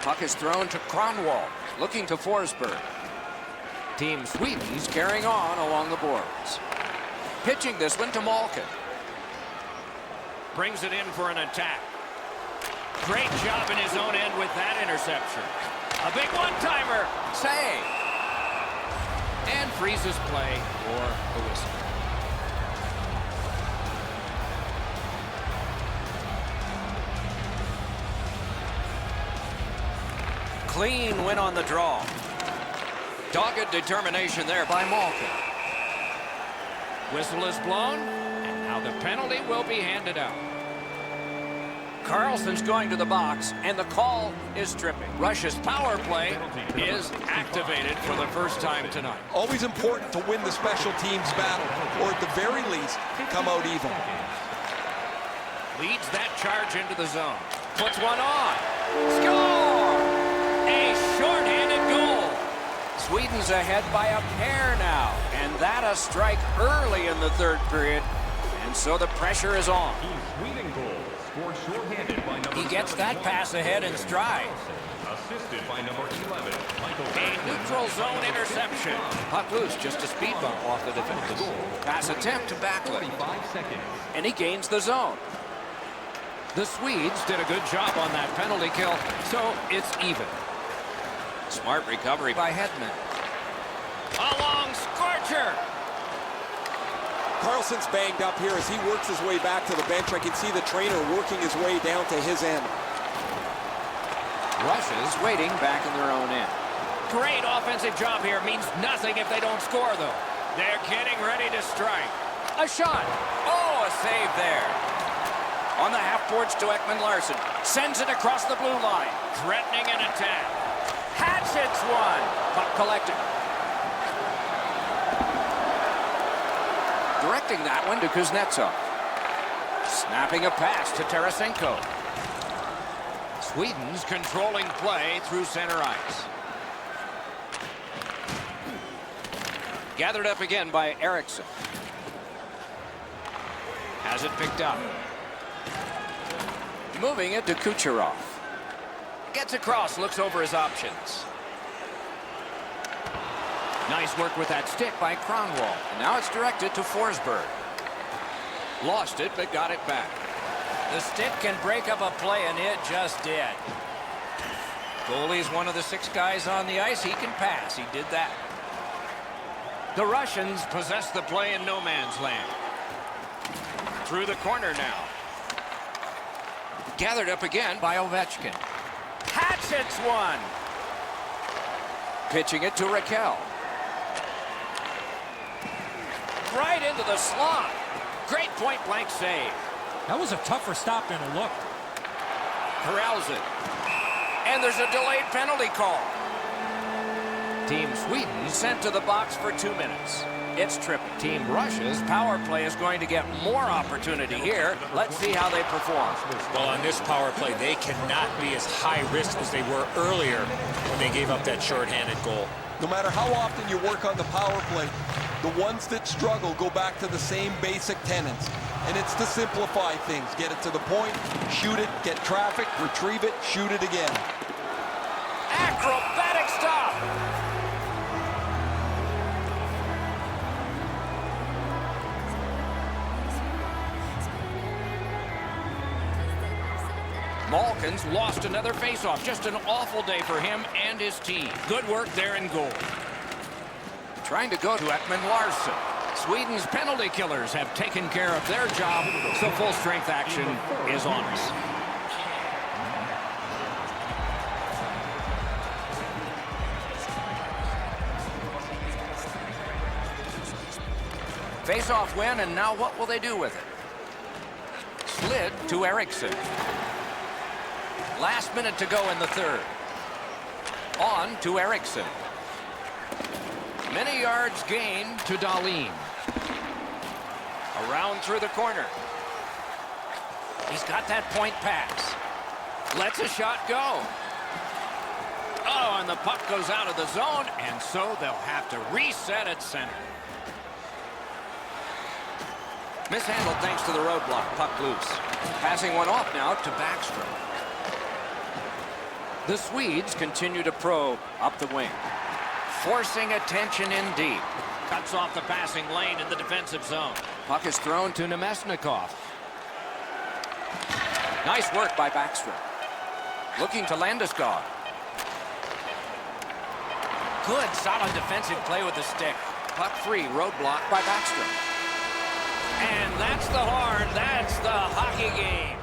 Puck is thrown to Kronwall. Looking to Forsberg. Team Sweden's carrying on along the boards. Pitching this one to Malkin. Brings it in for an attack. Great job in his own end with that interception. A big one-timer. Save. And freezes play for the whistle. Clean win on the draw. Dogged determination there by Malkin. Whistle is blown, and now the penalty will be handed out. Carlson's going to the box, and the call is tripping. Russia's power play is activated for the first time tonight. Always important to win the special teams battle, or at the very least, come out even. Leads that charge into the zone. Puts one on. Score! A shorthanded goal. Sweden's ahead by a pair now, and that a strike early in the third period, and so the pressure is on. Sweden goal scored shorthanded by number. He gets that pass ahead in stride. Assisted by number 11, Michael. A neutral zone interception. Puck loose, just a speed bump off the defense. Pass attempt to Backlund, 45 seconds. and he gains the zone. The Swedes did a good job on that penalty kill, so it's even. Smart recovery by Hedman. A long scorcher. Carlson's banged up here as he works his way back to the bench. I can see the trainer working his way down to his end. Russia's waiting back in their own end. Great offensive job here. Means nothing if they don't score, though. They're getting ready to strike. A shot. Oh, a save there. On the half boards to Ekman Larsson. Sends it across the blue line. Threatening an attack. Hatchets one. Puck collected. Directing that one to Kuznetsov. Snapping a pass to Tarasenko. Sweden's controlling play through center ice. Gathered up again by Eriksson. Has it picked up. Moving it to Kucherov. Gets across, looks over his options. Nice work with that stick by Kronwall. And now it's directed to Forsberg. Lost it, but got it back. The stick can break up a play, and it just did. Goalie's one of the 6 guys on the ice. He can pass. He did that. The Russians possess the play in no man's land. Through the corner now. Gathered up again by Ovechkin. Hatchets one. Pitching it to Raquel. Right into the slot. Great point-blank save. That was a tougher stop than it looked. Corrals it. And there's a delayed penalty call. Team Sweden sent to the box for 2 minutes. It's tripping. Team Russia's power play is going to get more opportunity here. Let's see how they perform. Well, on this power play, they cannot be as high risk as they were earlier when they gave up that shorthanded goal. No matter how often you work on the power play, the ones that struggle go back to the same basic tenets. And it's to simplify things. Get it to the point, shoot it, get traffic, retrieve it, shoot it again. Acrobatic stop. Malkin's lost another faceoff. Just an awful day for him and his team. Good work there in goal. Trying to go to Ekman Larsson. Sweden's penalty killers have taken care of their job, so full strength action is on us. Face-off win, and now what will they do with it? Slid to Eriksson. Last minute to go in the third. On to Eriksson. Many yards gained to Dahlin. Around through the corner. He's got that point pass. Lets a shot go. Oh, and the puck goes out of the zone, and so they'll have to reset at center. Mishandled thanks to the roadblock. Puck loose. Passing one off now to Backstrom. The Swedes continue to probe up the wing. Forcing attention in deep. Cuts off the passing lane in the defensive zone. Puck is thrown to Nemesnikov. Nice work by Backstrom. Looking to Landeskog. Good, solid defensive play with the stick. Puck free, roadblock by Backstrom. And that's the horn. That's the hockey game.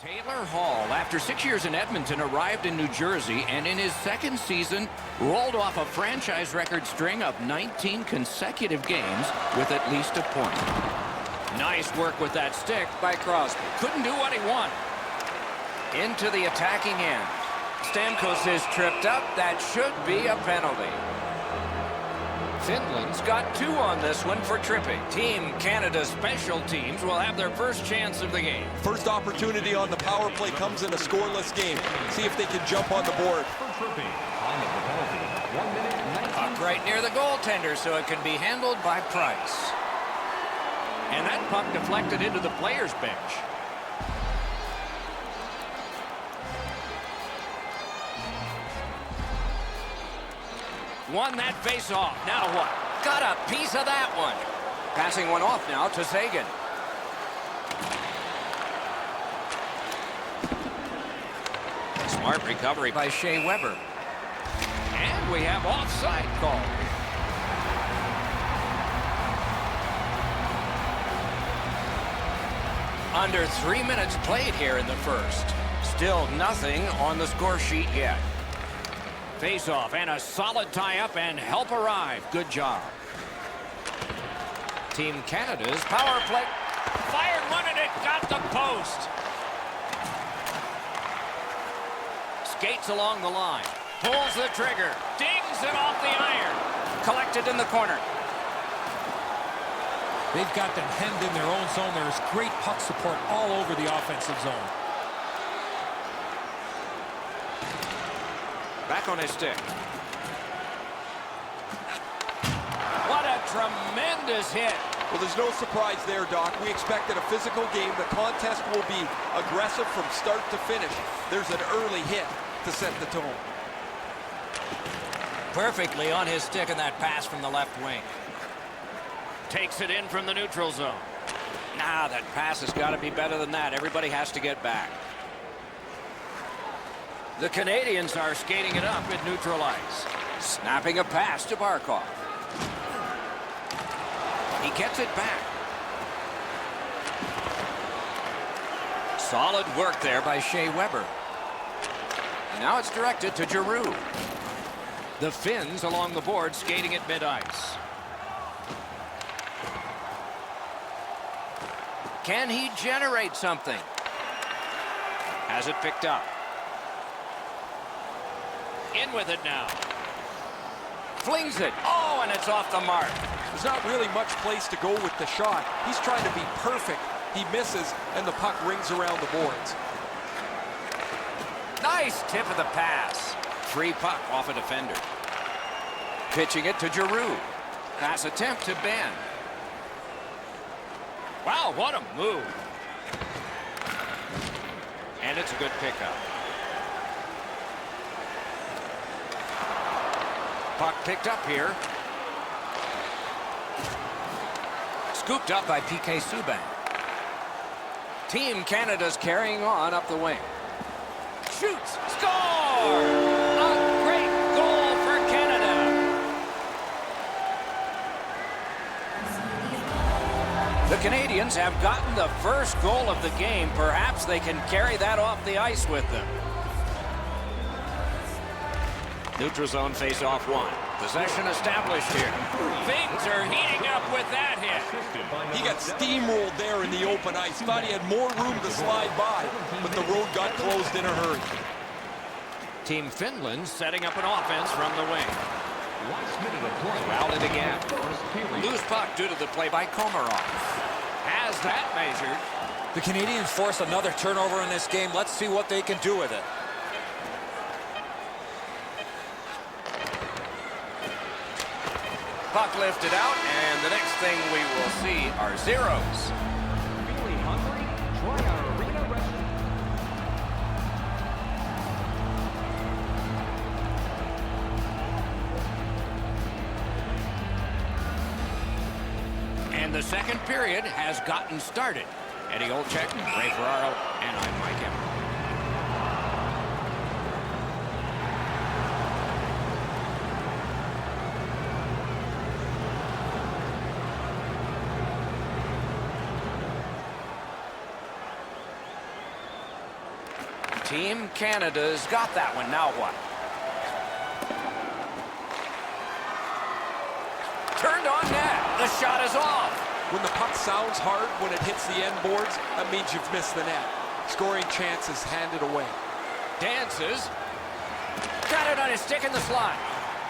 Taylor Hall, after 6 years in Edmonton, arrived in New Jersey and in his second season rolled off a franchise record string of 19 consecutive games with at least a point. Nice work with that stick by Crosby. Couldn't do what he wanted. Into the attacking end. Stamkos is tripped up. That should be a penalty. Finland's got 2 on this one for tripping. Team Canada's special teams will have their first chance of the game. First opportunity on the power play comes in a scoreless game. See if they can jump on the board. For tripping. Time of the penalty. 1 minute, 19. Puck right near the goaltender, so it can be handled by Price. And that puck deflected into the players' bench. Won that face-off. Now what? Got a piece of that one. Passing one off now to Sagan. Smart recovery by Shea Weber. And we have offside call. Under 3 minutes played here in the first. Still nothing on the score sheet yet. Face-off and a solid tie-up and help arrive. Good job. Team Canada's power play. Fired one and it got the post. Skates along the line. Pulls the trigger. Dings it off the iron. Collected in the corner. They've got them hemmed in their own zone. There's great puck support all over the offensive zone. Back on his stick. What a tremendous hit. Well, there's no surprise there, Doc. We expected a physical game. The contest will be aggressive from start to finish. There's an early hit to set the tone. Perfectly on his stick in that pass from the left wing. Takes it in from the neutral zone. Nah, that pass has got to be better than that. Everybody has to get back. The Canadians are skating it up at neutral ice. Snapping a pass to Barkov. He gets it back. Solid work there by Shea Weber. Now it's directed to Giroux. The Finns along the board skating at mid-ice. Can he generate something? Has it picked up. In with it now. Flings it. Oh, and it's off the mark. There's not really much place to go with the shot. He's trying to be perfect. He misses, and the puck rings around the boards. Nice tip of the pass. Free puck off a defender. Pitching it to Giroux. Pass attempt to Ben. Wow, what a move. And it's a good pickup. Puck picked up here. Scooped up by PK Subban. Team Canada's carrying on up the wing. Shoots. Score! A great goal for Canada. The Canadians have gotten the first goal of the game. Perhaps they can carry that off the ice with them. Neutral zone face-off one. Possession established here. Things are heating up with that hit. He got steamrolled there in the open ice. Thought he had more room to slide by, but the road got closed in a hurry. Team Finland setting up an offense from the wing. Last minute of play. Routed again. First period. Loose puck due to the play by Komarov. Has that measured. The Canadians force another turnover in this game. Let's see what they can do with it. Puck lifted out, and the next thing we will see are zeros. Feeling hungry? Try our arena restaurant. And the second period has gotten started. Eddie Olczyk, Ray Ferraro, and I'm Mike Emmer. Team Canada's got that one. Now what? Turned on net. The shot is off. When the puck sounds hard, when it hits the end boards, that means you've missed the net. Scoring chances handed away. Dances. Got it on his stick in the slot.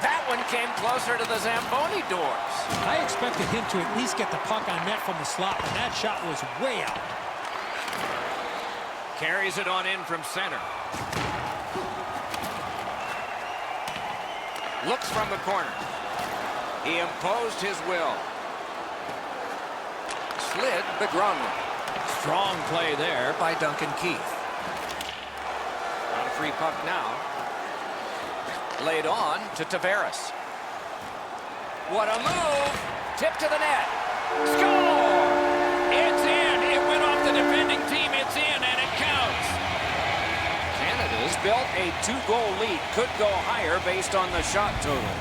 That one came closer to the Zamboni doors. I expected him to at least get the puck on net from the slot, and that shot was way out. Carries it on in from center. Looks from the corner. He imposed his will. Slid Begronley. Strong play there by Duncan Keith. Not a free puck now. Laid on to Tavares. What a move! Tip to the net. Score! It's in. It went off the defending team. It's in, and it counts. Canada's built a 2-goal lead. Could go higher based on the shot total.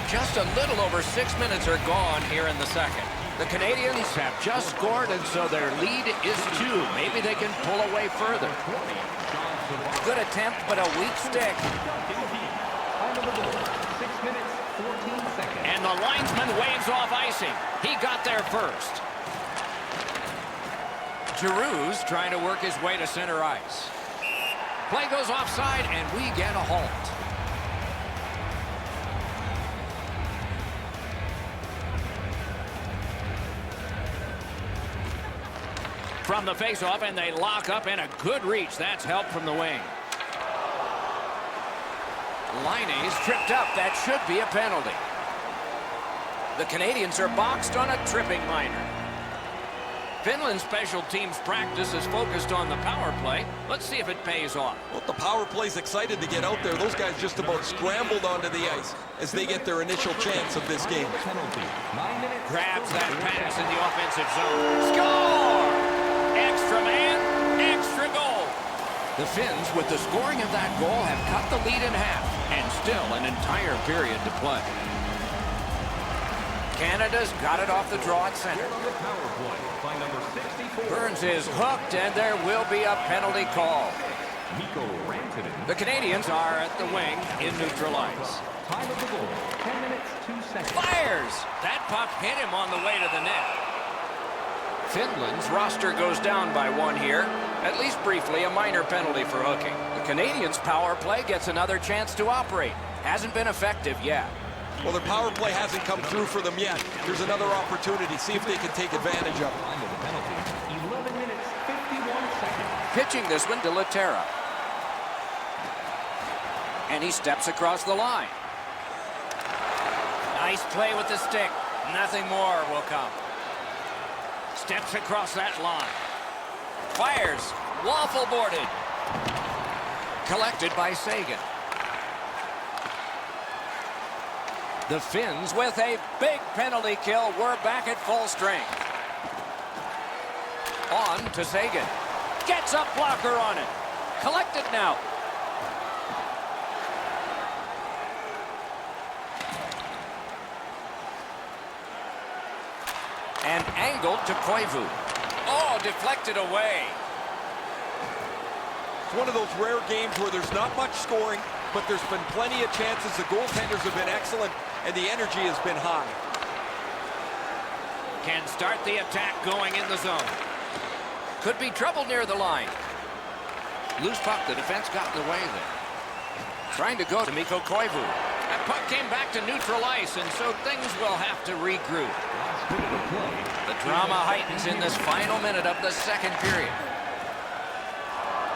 Just a little over 6 minutes are gone here in the second. The Canadians have just scored, and so their lead is 2. Maybe they can pull away further. Good attempt, but a weak stick. And the linesman waves off icing. He got there first. Giroux's trying to work his way to center ice. Play goes offside, and we get a halt. From the faceoff, and they lock up, and a good reach. That's help from the wing. Liney's tripped up. That should be a penalty. The Canadians are boxed on a tripping minor. Finland's special teams practice is focused on the power play. Let's see if it pays off. Well, the power play's excited to get out there. Those guys just about scrambled onto the ice as they get their initial chance of this game. Grabs that pass in the offensive zone. Score! Extra man, extra goal. The Finns, with the scoring of that goal, have cut the lead in half, and still an entire period to play. Canada's got it off the draw at center. Burns is hooked, and there will be a penalty call. The Canadians are at the wing in neutral ice. Fires! That puck hit him on the way to the net. Finland's roster goes down by 1 here. At least briefly, a minor penalty for hooking. The Canadians' power play gets another chance to operate. Hasn't been effective yet. Well, their power play hasn't come through for them yet. There's another opportunity. See if they can take advantage of it. 11 minutes, 51 seconds. Pitching this one to Laterra. And he steps across the line. Nice play with the stick. Nothing more will come. Steps across that line. Fires. Waffle boarded. Collected by Sagan. The Finns with a big penalty kill. We're back at full strength. On to Sagan. Gets a blocker on it. Collected now. And angled to Koivu. Oh, deflected away. It's one of those rare games where there's not much scoring, but there's been plenty of chances. The goaltenders have been excellent, and the energy has been high. Can start the attack going in the zone. Could be trouble near the line. Loose puck. The defense got in the way there. Trying to go to Mikko Koivu. That puck came back to neutral ice, and so things will have to regroup. The drama heightens in this final minute of the second period.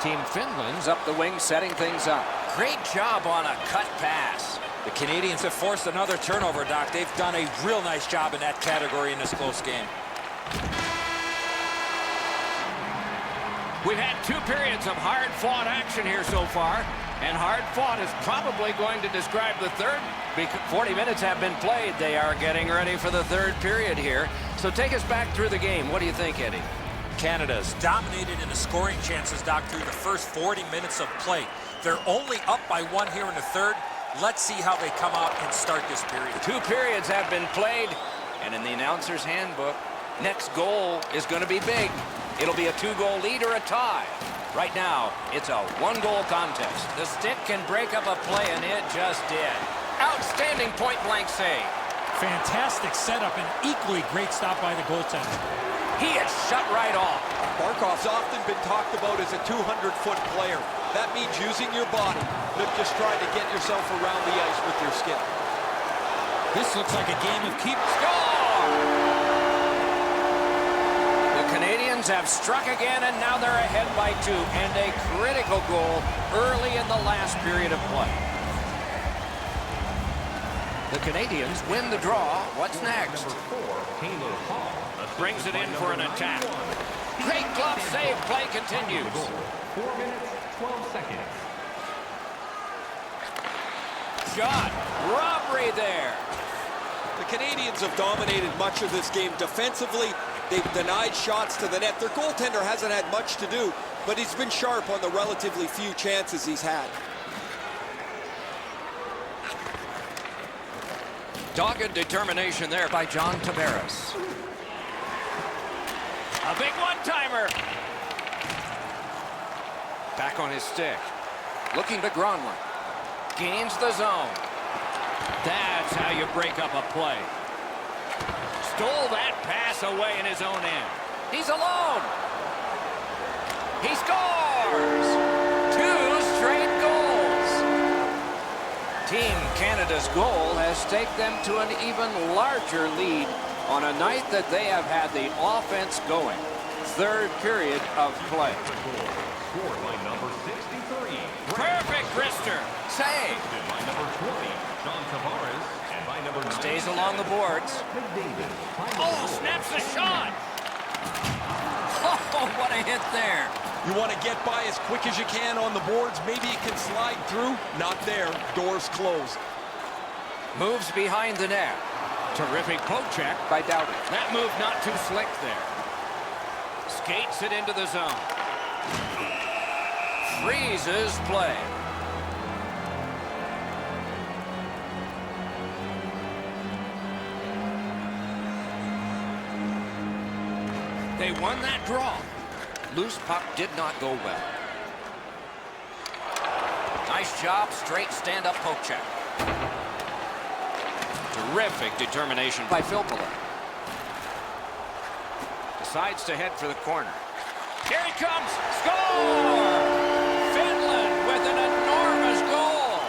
Team Finland's up the wing, setting things up. Great job on a cut pass. The Canadians have forced another turnover, Doc. They've done a real nice job in that category in this close game. We've had 2 periods of hard-fought action here so far, and hard-fought is probably going to describe the third. 40 minutes have been played. They are getting ready for the third period here. So take us back through the game. What do you think, Eddie? Canada's dominated in the scoring chances, Doc, through the first 40 minutes of play. They're only up by 1 here in the third. Let's see how they come out and start this period. 2 periods have been played, and in the announcer's handbook, next goal is going to be big. It'll be a 2-goal lead or a tie. Right now, it's a one-goal contest. The stick can break up a play, and it just did. Outstanding point-blank save. Fantastic setup and equally great stop by the goaltender. He is shut right off. Barkov's often been talked about as a 200-foot player. That means using your body, not just trying to get yourself around the ice with your skill. This looks like a game of keep. Score! The Canadians have struck again, and now they're ahead by 2, and a critical goal early in the last period of play. The Canadians win the draw. What's next? Brings it in for an attack. Great glove save. Play continues. 4 minutes, 12 seconds. Shot. Robbery there. The Canadians have dominated much of this game defensively. They've denied shots to the net. Their goaltender hasn't had much to do, but he's been sharp on the relatively few chances he's had. Dogged determination there by John Tavares. A big one-timer. Back on his stick. Looking to Gronlund. Gains the zone. That's how you break up a play. Stole that pass away in his own end. He's alone. He scores! 2 straight goals. Team Canada's goal has taken them to an even larger lead on a night that they have had the offense going. Third period of play. Scored by number 63. Perfect wrister. Save. By number 20, John Tavares. And by number 9, Stays along the boards. McDavid. Oh, snaps the shot. Oh, what a hit there. You want to get by as quick as you can on the boards. Maybe you can slide through. Not there. Doors closed. Moves behind the net. Terrific poke check by Doughty. That move not too slick there. Skates it into the zone. Freezes play. They won that draw. Loose puck did not go well. Nice job, straight stand-up poke check. Terrific determination by Filppula. Decides to head for the corner. Here he comes! Score! Finland with an enormous goal!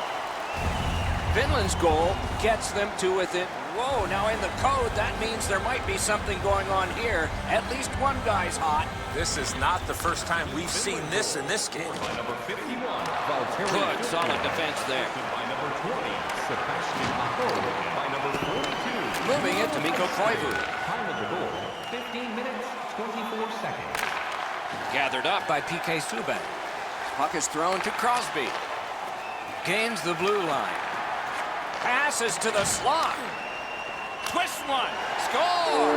Finland's goal gets them to within... Whoa, now in the code, that means there might be something going on here. At least one guy's hot. This is not the first time we've seen this in this game. By number 51, Good, solid defense there. by number 20, Sebastian Aho. And by number 42, Moving it to Mikko Koivu. time of the goal, 15 minutes, 24 seconds. Gathered up by PK Subban. Puck is thrown to Crosby. Gains the blue line. Passes to the slot. Twist one. Score!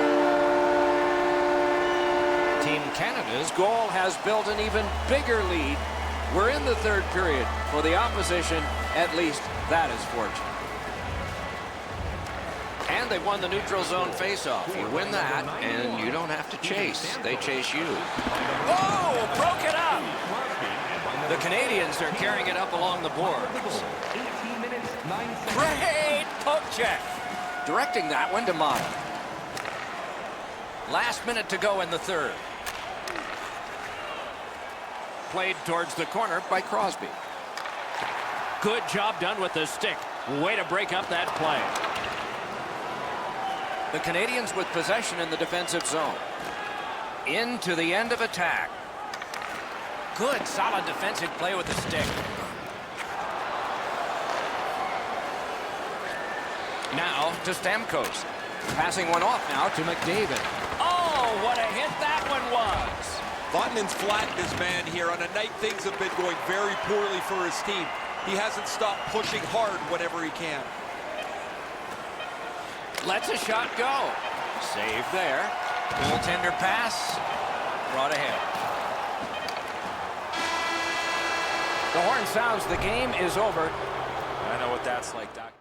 Team Canada's goal has built an even bigger lead. We're in the third period. For the opposition, at least that is fortunate. And they won the neutral zone faceoff. You win that, and you don't have to chase. They chase you. Oh, broke it up! The Canadians are carrying it up along the boards. 18 minutes, 9 seconds. Great poke check. Directing that one to Mata. Last minute to go in the third. Played towards the corner by Crosby. Good job done with the stick. Way to break up that play. The Canadians with possession in the defensive zone. Into the end of attack. Good, solid defensive play with the stick. Now to Stamkos. Passing one off now to McDavid. Oh, what a hit that one was. Vatanin's flattened his man here. On a night things have been going very poorly for his team. He hasn't stopped pushing hard whenever he can. Lets a shot go. Save there. Goaltender pass. Brought ahead. The horn sounds. The game is over. I know what that's like, Doc.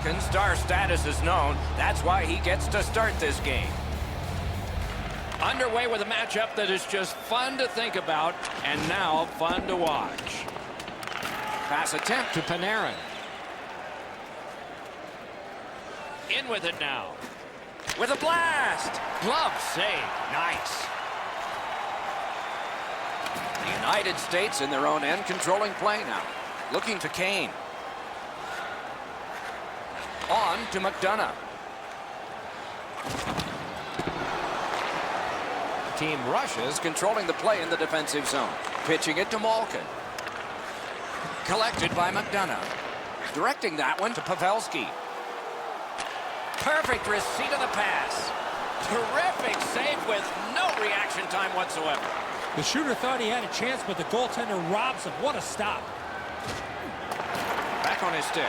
American star status is known. That's why he gets to start this game. Underway with a matchup that is just fun to think about and now fun to watch. Pass attempt to Panarin. In with it now. With a blast. Glove save. Nice. The United States in their own end, controlling play now. Looking to Kane. On to McDonough. Team rushes, controlling the play in the defensive zone. Pitching it to Malkin. Collected by McDonough. Directing that one to Pavelski. Perfect receipt of the pass. Terrific save with no reaction time whatsoever. The shooter thought he had a chance, but the goaltender robs him. What a stop. Back on his stick.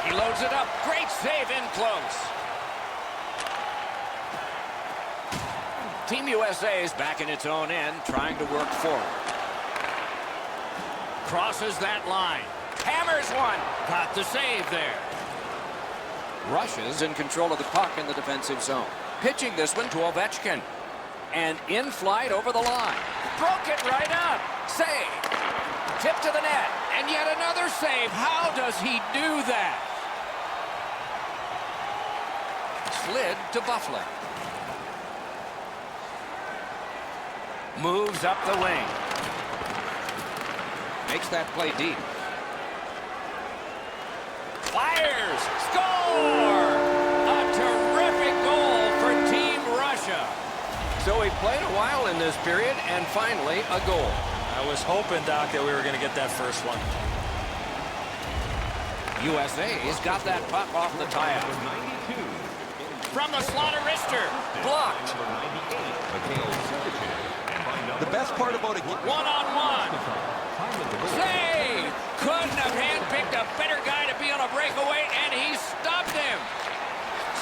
He loads it up. Great save in close. Team USA is back in its own end, trying to work forward. Crosses that line. Hammers one. Got the save there. Rushes in control of the puck in the defensive zone. Pitching this one to Ovechkin. And in flight over the line. Broke it right up. Save. Tip to the net. And yet another save. How does he do that? Slid to Buffalo. Moves up the wing. Makes that play deep. Fires. Score! A terrific goal for Team Russia. So he played a while in this period, and finally a goal. I was hoping, Doc, that we were going to get that first one. USA's got that puck off the tie-up. From the slaughter wrister. Blocked. The best part about it, One-on-one. Save! Couldn't have handpicked a better guy to be on a breakaway, and he stopped him.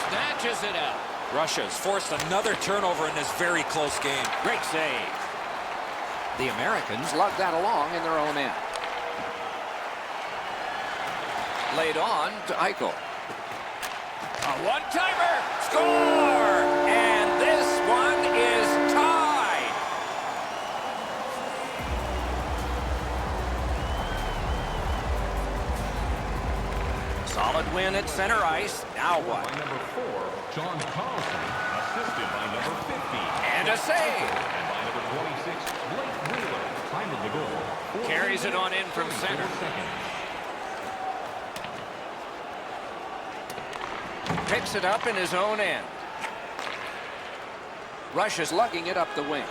Snatches it up. Russia's forced another turnover in this very close game. Great save. The Americans lug that along in their own end. Laid on to Eichel. A one-timer. Score! And this one is tied. Solid win at center ice. Now what? By number 4, John Carlson, assisted by number 50. And a save. And by number 26, Blake Wheeler, time of the goal. Carries it on in from center. Picks it up in his own end. Russia's lugging it up the wing.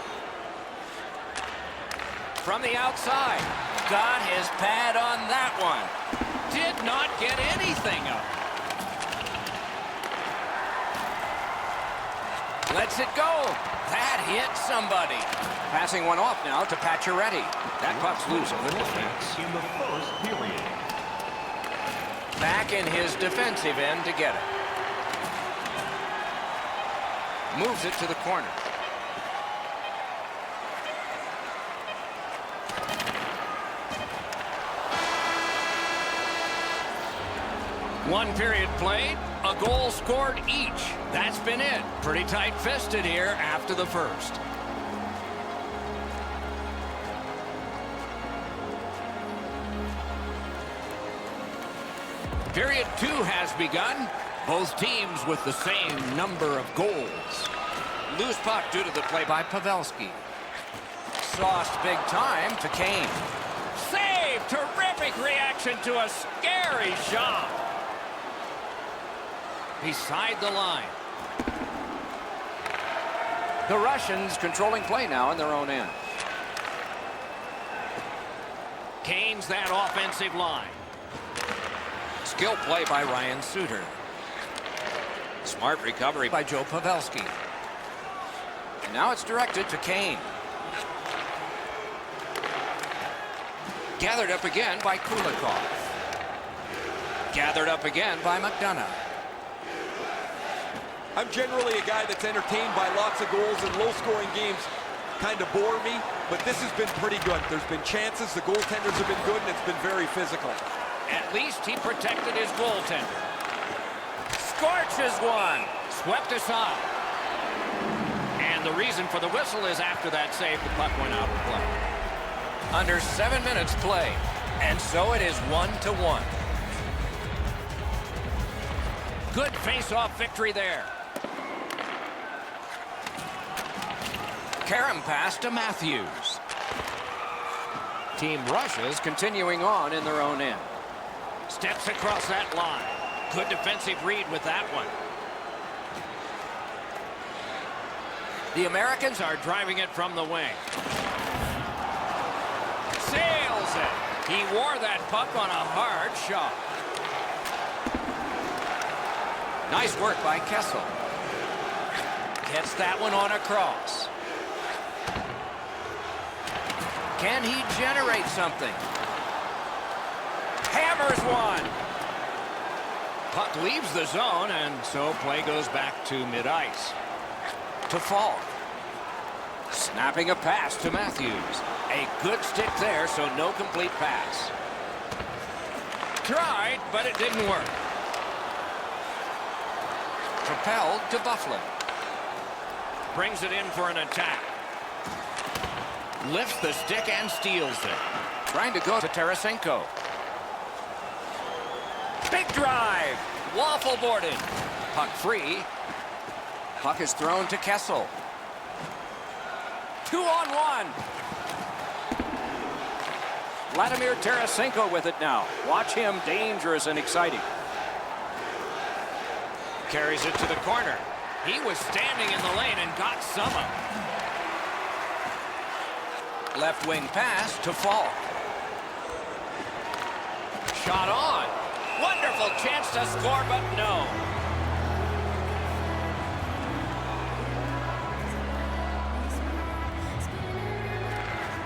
From the outside. Got his pad on that one. Did not get anything up. Lets it go. That hit somebody. Passing one off now to Pacioretty. That puck's loose in the defense. In the first period. Back in his defensive end to get it. Moves it to the corner. One period played, a goal scored each. That's been it. Pretty tight-fisted here after the first. Period 2 has begun. Both teams with the same number of goals. Loose puck due to the play by Pavelski. Sauced big time to Kane. Save! Terrific reaction to a scary shot. Beside the line. The Russians controlling play now in their own end. Kane's that offensive line. Skill play by Ryan Suter. Smart recovery by Joe Pavelski. And now it's directed to Kane. Gathered up again by Kulikov. Gathered up again by McDonough. I'm generally a guy that's entertained by lots of goals, and low-scoring games kind of bore me, but this has been pretty good. There's been chances, the goaltenders have been good, and it's been very physical. At least he protected his goaltender. Scorches one. Swept aside. And the reason for the whistle is after that save, the puck went out of play. Under 7 minutes played. And so it is 1-1. Good face-off victory there. Karam pass to Matthews. Team rushes, continuing on in their own end. Steps across that line. Good defensive read with that one. The Americans are driving it from the wing. Sails it. He wore that puck on a hard shot. Nice work by Kessel. Gets that one on a cross. Can he generate something? Hammers one. Puck leaves the zone, and so play goes back to mid-ice. To Falk. Snapping a pass to Matthews. A good stick there, so no complete pass. Tried, but it didn't work. Propelled to Buffalo. Brings it in for an attack. Lifts the stick and steals it. Trying to go to Tarasenko. Big drive. Waffle boarded. Puck free. Puck is thrown to Kessel. 2-on-1. Vladimir Tarasenko with it now. Watch him, dangerous and exciting. Carries it to the corner. He was standing in the lane and got some of it. Left wing pass to Falk. Shot on. Wonderful chance to score, but no.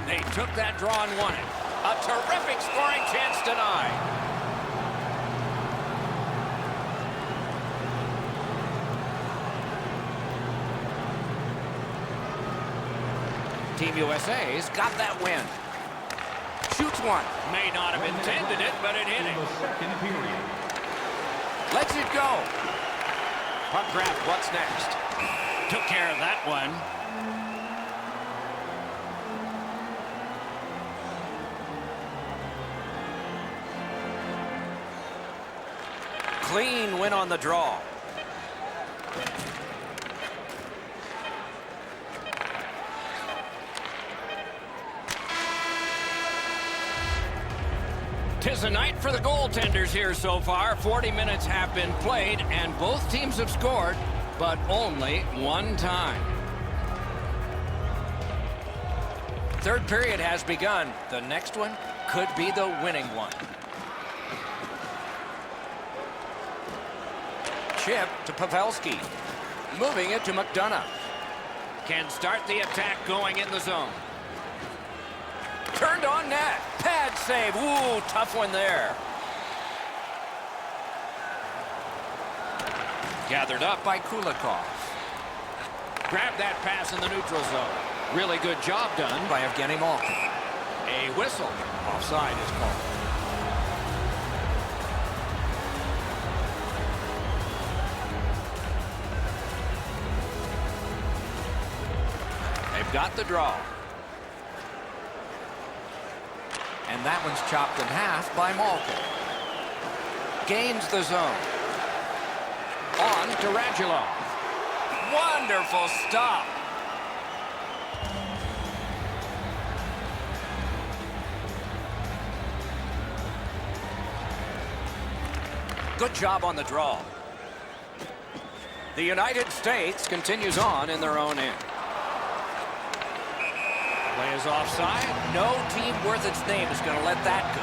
They took that draw and won it. A terrific scoring chance denied. Team USA's got that win. Shoots one. May not have intended it, but it hit it. Second period. Lets it go. Puck grab, what's next? Took care of that one. Clean win on the draw. Tis a night for the goaltenders here so far. 40 minutes have been played, and both teams have scored, but only one time. Third period has begun. The next one could be the winning one. Chip to Pavelski. Moving it to McDonough. Can start the attack going in the zone. Turned on net. Pad save. Ooh, tough one there. Gathered up by Kulikov. Grabbed that pass in the neutral zone. Really good job done by Evgeny Malkin. A whistle. Offside is called. They've got the draw. And that one's chopped in half by Malkin. Gains the zone. On to Radulov. Wonderful stop. Good job on the draw. The United States continues on in their own end. Play is offside. No team worth its name is going to let that go.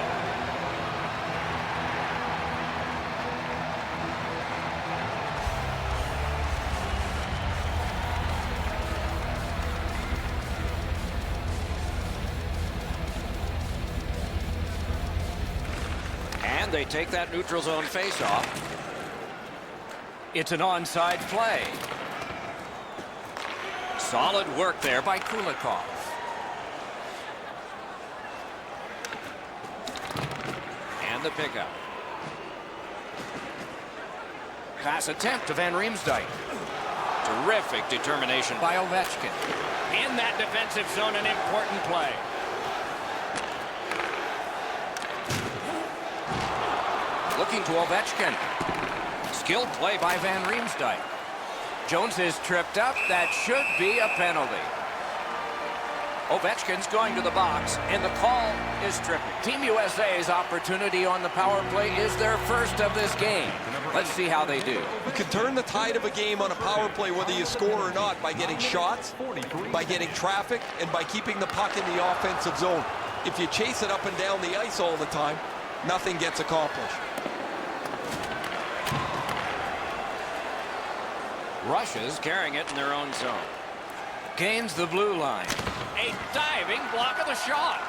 And they take that neutral zone faceoff. It's an onside play. Solid work there by Kulikov. the pickup. Pass attempt to Van Riemsdyk. Terrific determination by Ovechkin. In that defensive zone, an important play. Looking to Ovechkin. Skilled play by Van Riemsdyk. Jones is tripped up. That should be a penalty. Ovechkin's going to the box, and the call is tripping. Team USA's opportunity on the power play is their first of this game. Let's see how they do. You can turn the tide of a game on a power play, whether you score or not, by getting shots, by getting traffic, and by keeping the puck in the offensive zone. If you chase it up and down the ice all the time, nothing gets accomplished. Russia's carrying it in their own zone. Gains the blue line. A diving block of the shot.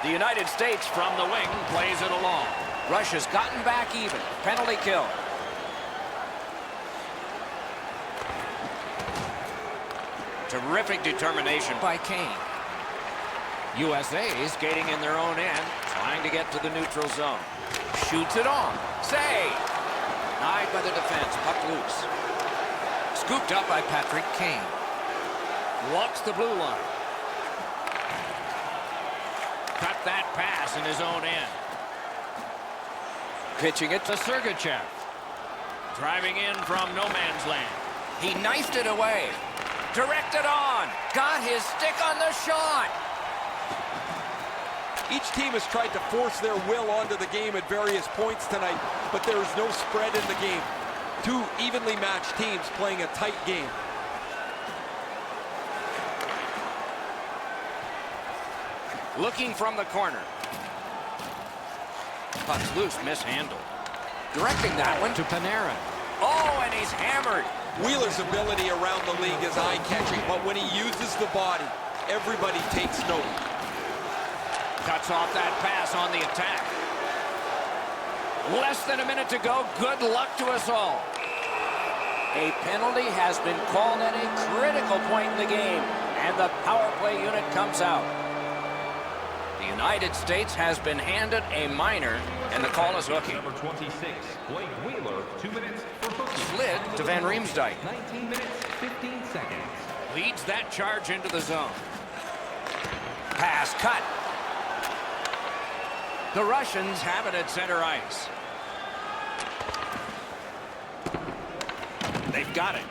The United States from the wing plays it along. Russia's gotten back even. Penalty kill. Terrific determination by Kane. USA skating in their own end, trying to get to the neutral zone. Shoots it on. Save. Denied by the defense. Puck loose. Scooped up by Patrick Kane. Walks the blue line. Cut that pass in his own end. Pitching it to Sergachev. Driving in from no man's land. He knifed it away. Directed on. Got his stick on the shot. Each team has tried to force their will onto the game at various points tonight, but there is no spread in the game. Two evenly matched teams playing a tight game. Looking from the corner. Puck's loose, mishandled. Directing that one to Panarin. Oh, and he's hammered. Wheeler's ability around the league is eye-catching, but when he uses the body, everybody takes note. Cuts off that pass on the attack. Less than a minute to go. Good luck to us all. A penalty has been called at a critical point in the game, and the power play unit comes out. The United States has been handed a minor, and the call is hooking. Number 26, Blake Wheeler, 2 minutes for hooking. Slid to Van Riemsdyk. 19 minutes, 15 seconds. Leads that charge into the zone. Pass cut. The Russians have it at center ice. They've got it.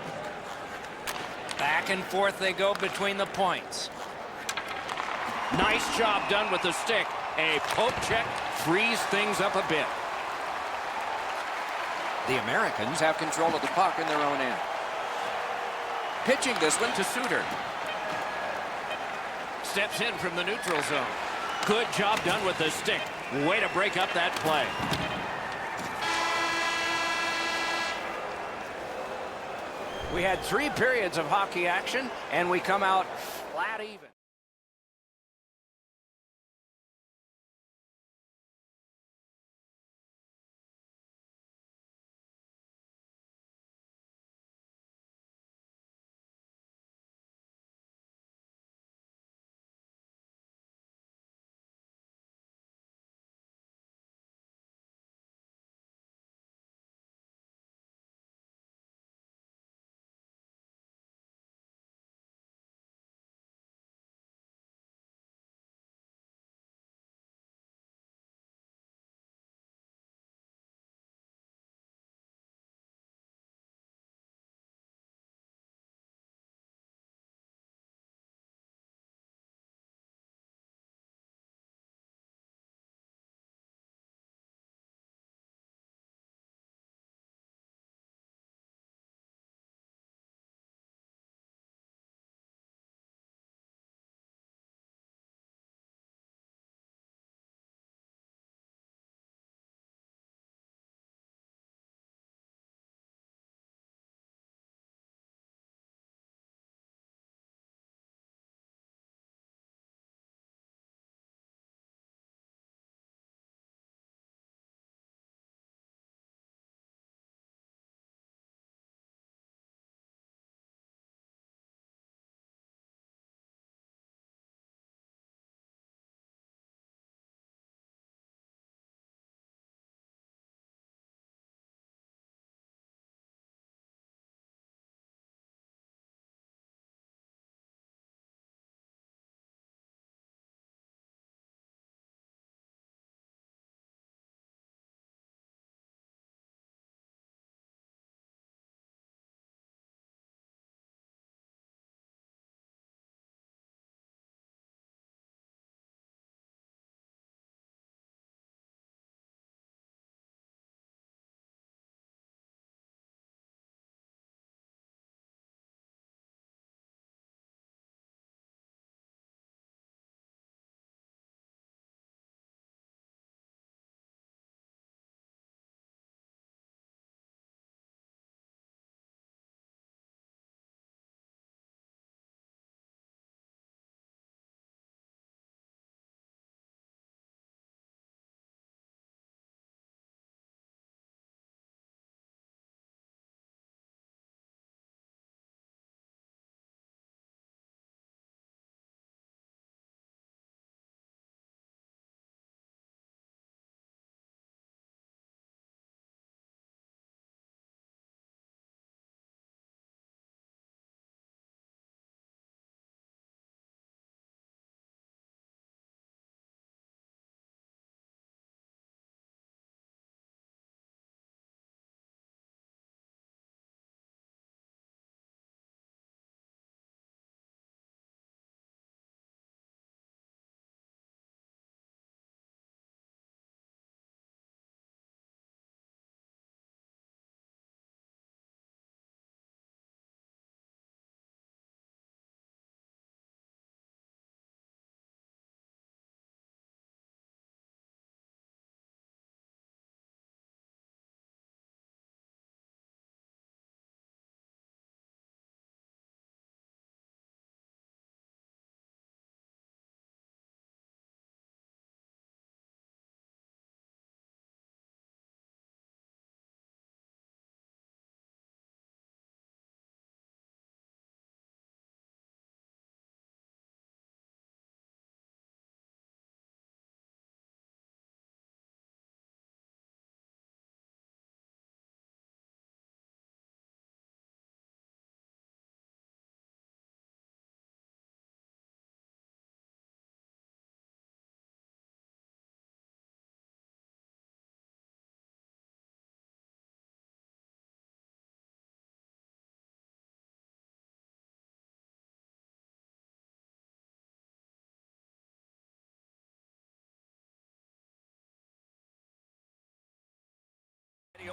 Back and forth they go between the points. Nice job done with the stick. A poke check frees things up a bit. The Americans have control of the puck in their own end. Pitching this one to Suter. Steps in from the neutral zone. Good job done with the stick. Way to break up that play. We had 3 periods of hockey action, and we come out flat even.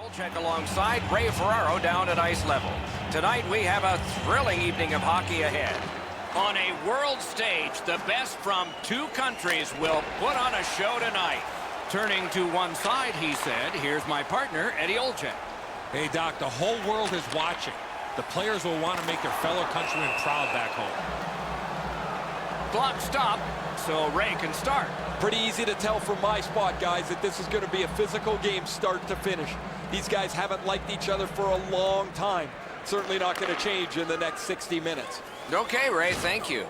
Olczyk alongside Ray Ferraro down at ice level. Tonight we have a thrilling evening of hockey ahead. On a world stage, the best from two countries will put on a show tonight. Turning to one side, he said, here's my partner, Eddie Olczyk. Hey, Doc, the whole world is watching. The players will want to make their fellow countrymen proud back home. Clock stop, so Ray can start. Pretty easy to tell from my spot, guys, that this is going to be a physical game start to finish. These guys haven't liked each other for a long time. Certainly not going to change in the next 60 minutes. Okay, Ray, thank you.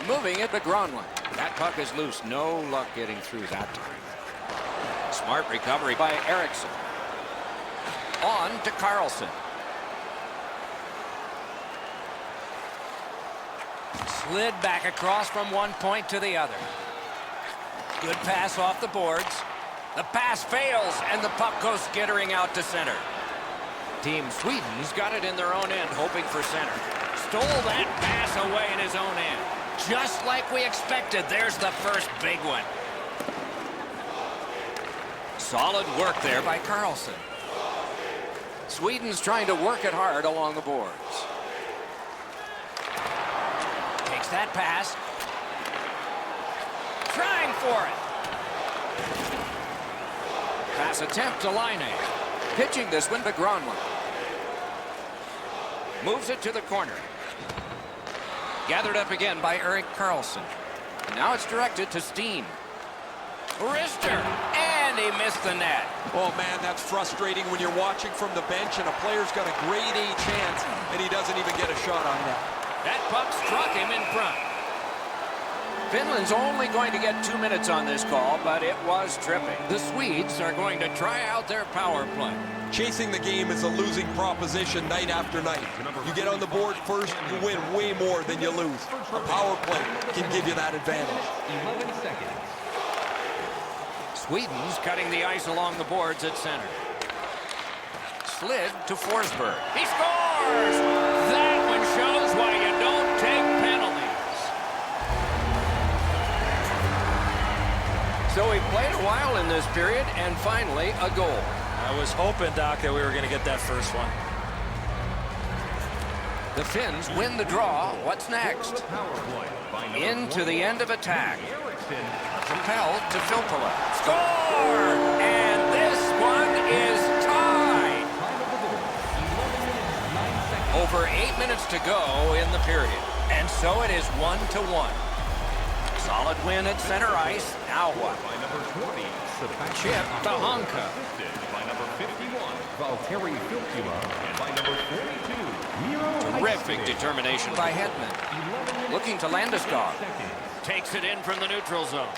Moving it to Gronlund. That puck is loose. No luck getting through that time. Smart recovery by Eriksson. On to Carlson. Slid back across from one point to the other. Good pass off the boards. The pass fails, and the puck goes skittering out to center. Team Sweden's got it in their own end, hoping for center. Stole that pass away in his own end. Just like we expected, there's the first big one. Solid work there by Carlson. Sweden's trying to work it hard along the boards. Takes that pass. Trying for it. Pass attempt to Laine. Pitching this one to Gronlund. Moves it to the corner. Gathered up again by Erik Karlsson. And now it's directed to Steen. Wrister. And he missed the net. Oh, man, that's frustrating when you're watching from the bench and a player's got a grade A chance and he doesn't even get a shot on net. That puck struck him in front. Finland's only going to get 2 minutes on this call, but it was tripping. The Swedes are going to try out their power play. Chasing the game is a losing proposition night after night. You get on the board first, you win way more than you lose. A power play can give you that advantage. 11 seconds. Sweden's cutting the ice along the boards at center. Slid to Forsberg. He scores! That one shows why you don't take penalties. So we played a while in this period, and finally a goal. I was hoping, Doc, that we were going to get that first one. The Finns win the draw. What's next? Into the end of attack. Propelled to Filppula. Score! And this one is tied. Over 8 minutes to go in the period. And so it is 1-1. Solid win at center ice. Now what? By number 20, Chip to Honka. by number 51, Valtteri Filppula, and by number 42, Miro Terrific determination by Hedman. Looking to Landeskog. Takes it in from the neutral zone.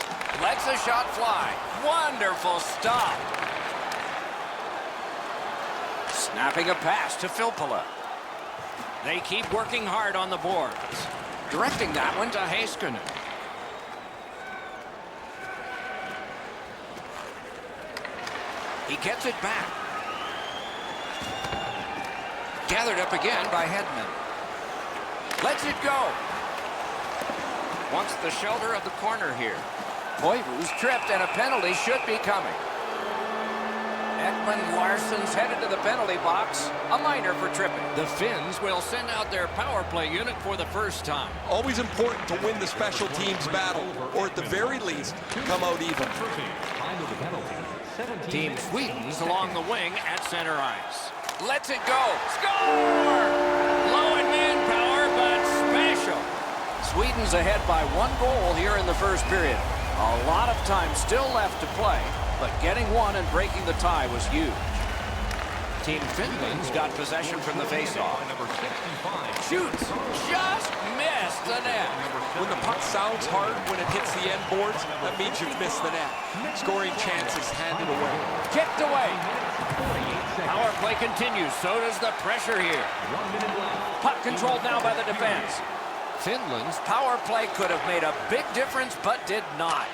Lets a shot fly. Wonderful stop. Snapping a pass to Filppula. They keep working hard on the boards. Directing that one to Heiskanen. He gets it back. Gathered up again by Hedman. Lets it go. Wants the shelter of the corner here. Koivu's tripped and a penalty should be coming. Ekman Larsson's headed to the penalty box. A minor for tripping. The Finns will send out their power play unit for the first time. Always important to win the special teams battle, or at the very least, come out even. Time of the penalty, 17 Team minutes. Sweden's along the wing at center ice. Lets it go. Score! Low in manpower, but special. Sweden's ahead by 1 goal here in the first period. A lot of time still left to play, but getting one and breaking the tie was huge. Team Finland's got possession from the faceoff. Number 65, Shoots. Just missed the net. When the puck sounds hard when it hits the end boards, that means you've missed the net. Scoring chances handed away. Kicked away. 48 seconds. Power play continues. So does the pressure here. 1 minute left. Puck controlled now by the defense. Finland's power play could have made a big difference, but did not.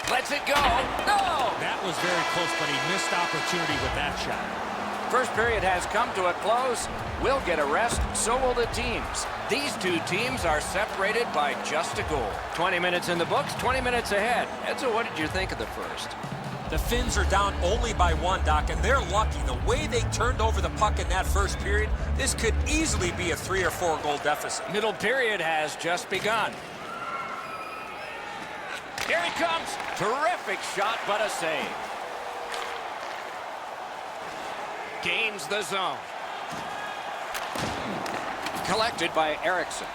Lets it go. No! That was very close, but he missed opportunity with that shot. First period has come to a close. We'll get a rest, so will the teams. These two teams are separated by just a goal. 20 minutes in the books, 20 minutes ahead. Edzo, what did you think of the first? The Finns are down only by 1, Doc, and they're lucky. The way they turned over the puck in that first period, this could easily be a 3 or 4 goal deficit. Middle period has just begun. Here he comes. Terrific shot, but a save. Gains the zone. Collected by Eriksson.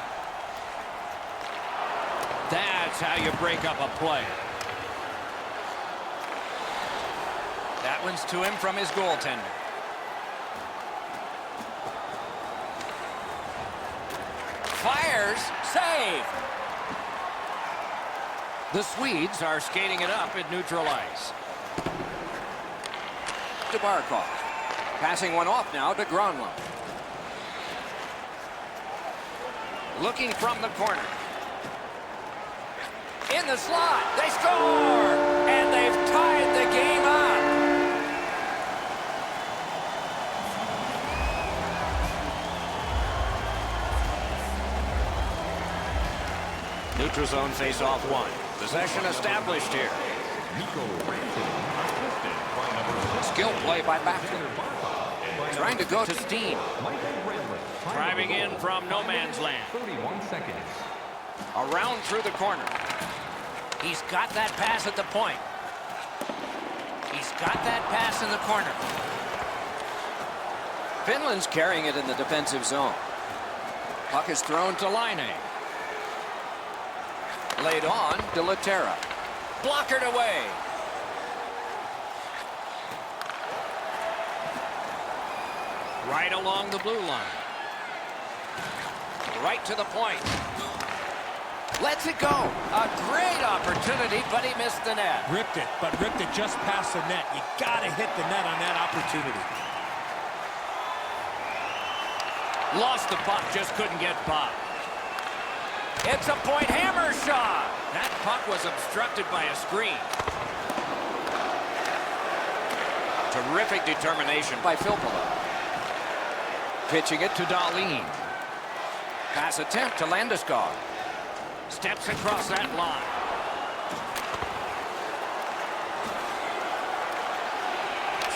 That's how you break up a play. That one's to him from his goaltender. Fires. Save. The Swedes are skating it up at neutral ice. To Barkov. Passing one off now to Granlund. Looking from the corner. In the slot. They score! And they've tied the game up. Neutral zone face-off one. Possession established here. Nico Rantanen, assisted by number 6. Skill play by Backlund. Trying to go to Steen. Michael Renly. Driving in from no man's land. 31 seconds. Around through the corner. He's got that pass at the point. He's got that pass in the corner. Finland's carrying it in the defensive zone. Puck is thrown to Laine. Laid on to Laterra. Blockered away. Right along the blue line. Right to the point. Lets it go. A great opportunity, but he missed the net. Ripped it, but ripped it just past the net. You got to hit the net on that opportunity. Lost the puck, just couldn't get by. It's a point hammer shot. That puck was obstructed by a screen. Terrific determination by Filppula. Pitching it to Dahlin. Pass attempt to Landeskog. Steps across that line.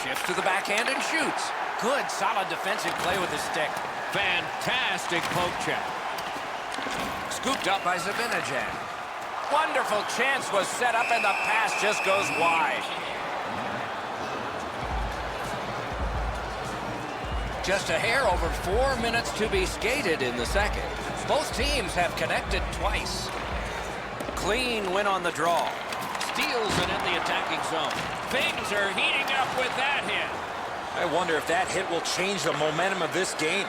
Shifts to the backhand and shoots. Good, solid defensive play with the stick. Fantastic poke check. Scooped up by Zibanejad. Wonderful chance was set up and the pass just goes wide. Just a hair over 4 minutes to be skated in the second. Both teams have connected twice. Clean win on the draw. Steals it in the attacking zone. Things are heating up with that hit. I wonder if that hit will change the momentum of this game.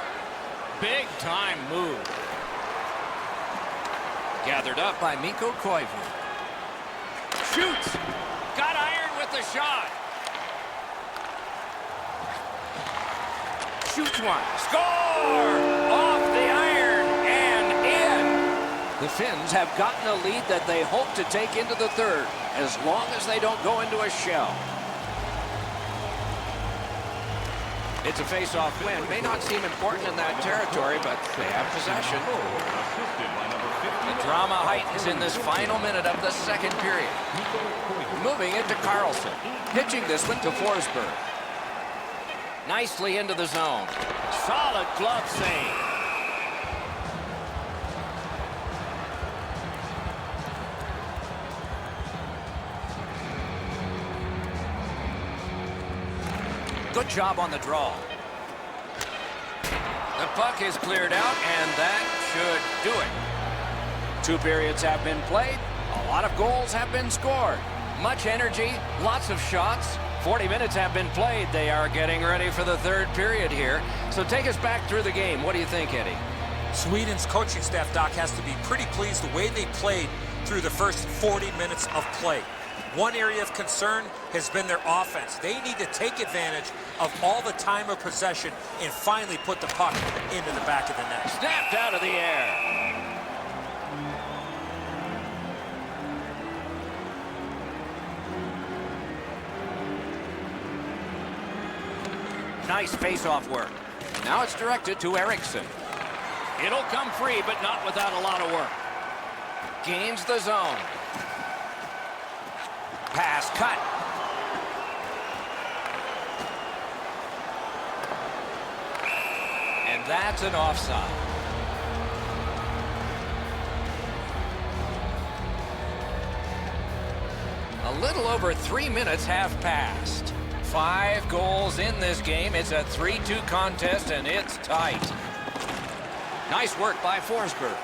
Big time move. Gathered up by Mikko Koivu. Shoots. Got iron with the shot. Shoots one. Score! Off the iron and in. The Finns have gotten a lead that they hope to take into the third, as long as they don't go into a shell. It's a face-off win. May not seem important in that territory, but they have possession. Assisted by number 50. The drama heightens in this final minute of the second period. Moving it to Carlson. Pitching this one to Forsberg. Nicely into the zone. Solid glove save. Good job on the draw. The puck is cleared out, and that should do it. 2 periods have been played. A lot of goals have been scored. Much energy, lots of shots. 40 minutes have been played. They are getting ready for the third period here. So take us back through the game. What do you think, Eddie? Sweden's coaching staff, Doc, has to be pretty pleased the way they played through the first 40 minutes of play. One area of concern has been their offense. They need to take advantage of all the time of possession and finally put the puck into the back of the net. Snapped out of the air. Nice face-off work. Now it's directed to Eriksson. It'll come free, but not without a lot of work. Gains the zone. Pass cut. And that's an offside. A little over 3 minutes have passed. 5 goals in this game. It's a 3-2 contest, and it's tight. Nice work by Forsberg.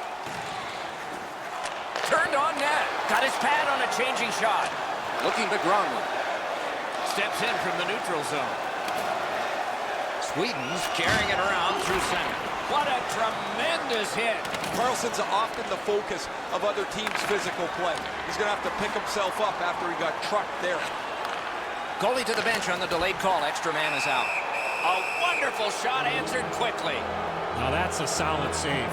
Turned on net. Got his pad on a changing shot. Looking to Granlund. Steps in from the neutral zone. Sweden's carrying it around through center. What a tremendous hit. Carlson's often the focus of other teams' physical play. He's going to have to pick himself up after he got trucked there. Goalie to the bench on the delayed call. Extra man is out. A wonderful shot answered quickly. Now that's a solid save.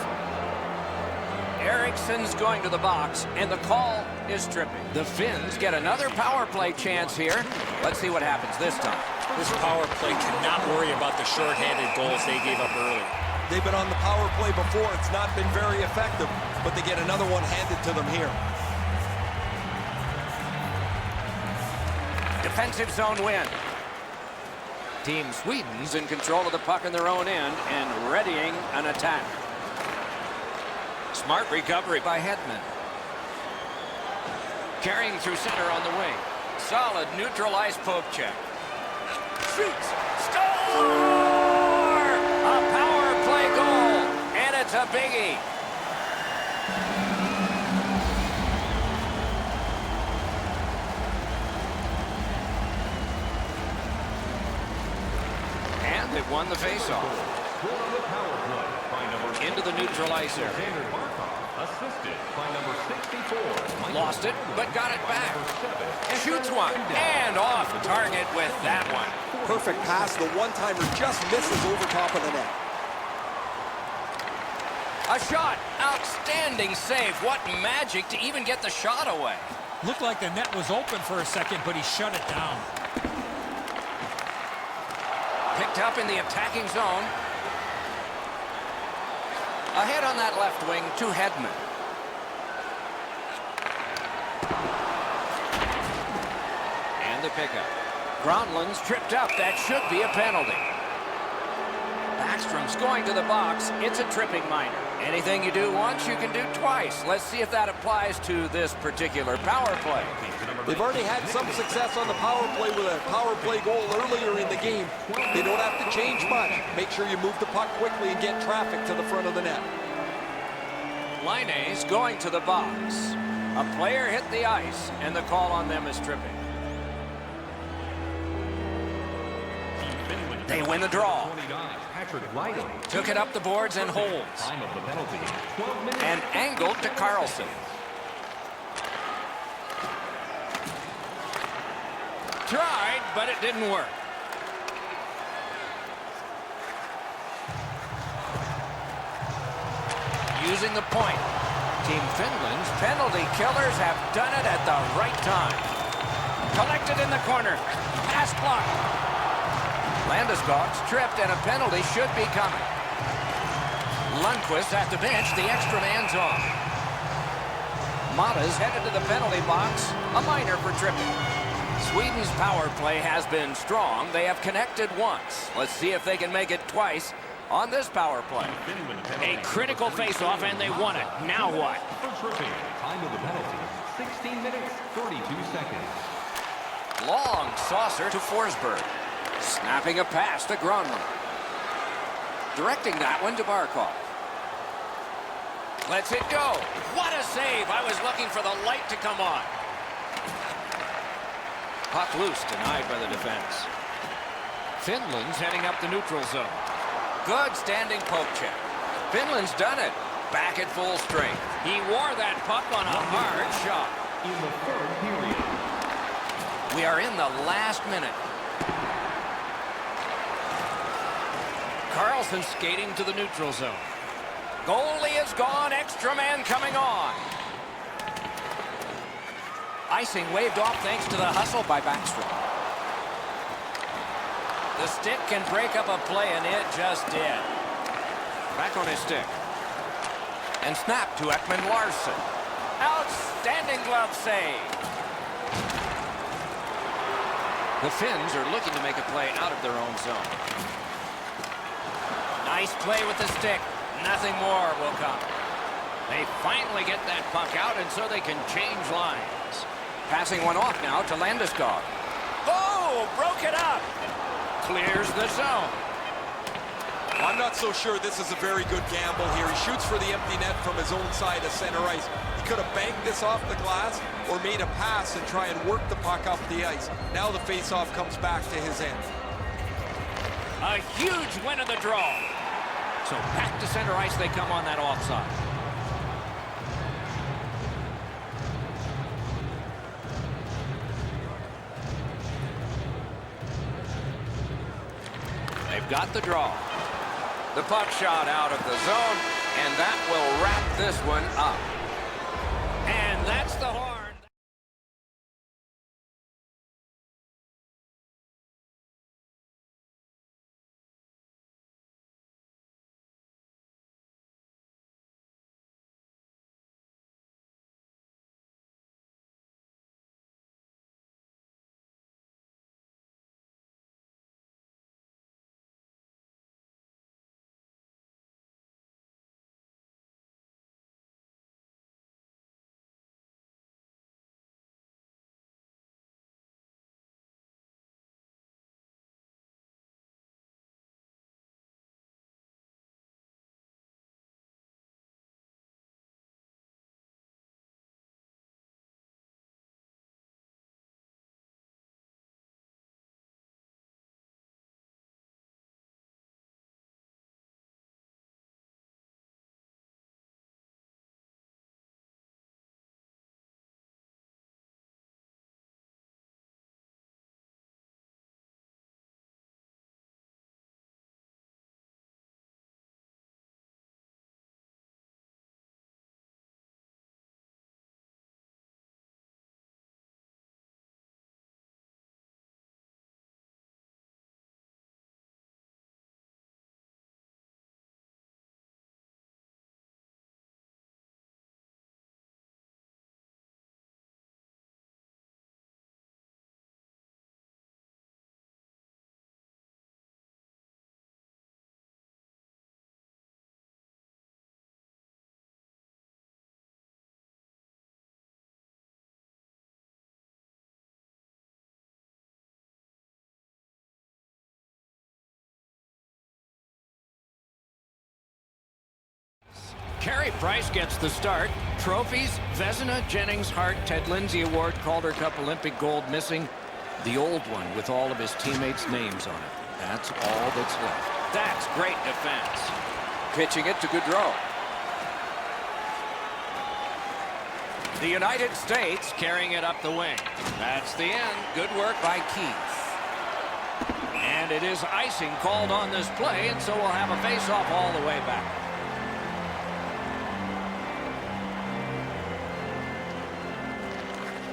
Eriksson's going to the box, and the call is tripping. The Finns get another power play chance here. Let's see what happens this time. This power play cannot worry about the shorthanded goals they gave up early. They've been on the power play before. It's not been very effective, but they get another one handed to them here. Defensive zone win. Team Sweden's in control of the puck in their own end and readying an attack. Smart recovery by Hedman. Carrying through center on the wing. Solid neutralized poke check. Shoots. Score! A power play goal. And it's a biggie. And they've won the faceoff. Into the neutralizer. Assisted by number 64. Lost it, but got it back. Shoots one, and off target with that one. Perfect pass. The one-timer just misses over top of the net. A shot. Outstanding save. What magic to even get the shot away. Looked like the net was open for a second, but he shut it down. Picked up in the attacking zone. Ahead on that left wing to Hedman. And the pickup. Granlund's tripped up. That should be a penalty. Backstrom's going to the box. It's a tripping minor. Anything you do once, you can do twice. Let's see if that applies to this particular power play. They've already had some success on the power play with a power play goal earlier in the game. They don't have to change much. Make sure you move the puck quickly and get traffic to the front of the net. Laine's going to the box. A player hit the ice, and the call on them is tripping. They win the draw. Took it up the boards and holds. Time of the penalty, 12 minutes. And angled to Carlson. Tried, but it didn't work. Using the point. Team Finland's penalty killers have done it at the right time. Collected in the corner. Pass blocked. Landeskog's tripped, and a penalty should be coming. Lundqvist at the bench. The extra man's on. Mata's headed to the penalty box. A minor for tripping. Sweden's power play has been strong. They have connected once. Let's see if they can make it twice on this power play. A critical face-off, and they won it. Now what? For tripping, time of the penalty, 16 minutes, 32 seconds. Long saucer to Forsberg. Snapping a pass to Granlund. Directing that one to Barkov. Lets it go. What a save. I was looking for the light to come on. Puck loose, denied by the defense. Finland's heading up the neutral zone. Good standing poke check. Finland's done it. Back at full strength. He wore that puck on a hard shot. In the third period. We are in the last minute. Carlson skating to the neutral zone. Goalie is gone. Extra man coming on. Icing waved off thanks to the hustle by Backstrom. The stick can break up a play, and it just did. Back on his stick. And snap to Ekman Larsson. Outstanding glove save. The Finns are looking to make a play out of their own zone. Nice play with the stick. Nothing more will come. They finally get that puck out, and so they can change lines. Passing one off now to Landeskog. Oh, broke it up. Clears the zone. I'm not so sure this is a very good gamble here. He shoots for the empty net from his own side of center ice. He could have banked this off the glass or made a pass and try and work the puck up the ice. Now the faceoff comes back to his end. A huge win of the draw. So back to center ice they come on that offside. They've got the draw. The puck shot out of the zone, and that will wrap this one up. And that's the horn. Carey Price gets the start. Trophies, Vezina, Jennings, Hart, Ted Lindsay Award, Calder Cup, Olympic gold missing. The old one with all of his teammates' names on it. That's all that's left. That's great defense. Pitching it to Gaudreau. The United States carrying it up the wing. That's the end. Good work by Keith. And it is icing called on this play, and so we'll have a face-off all the way back.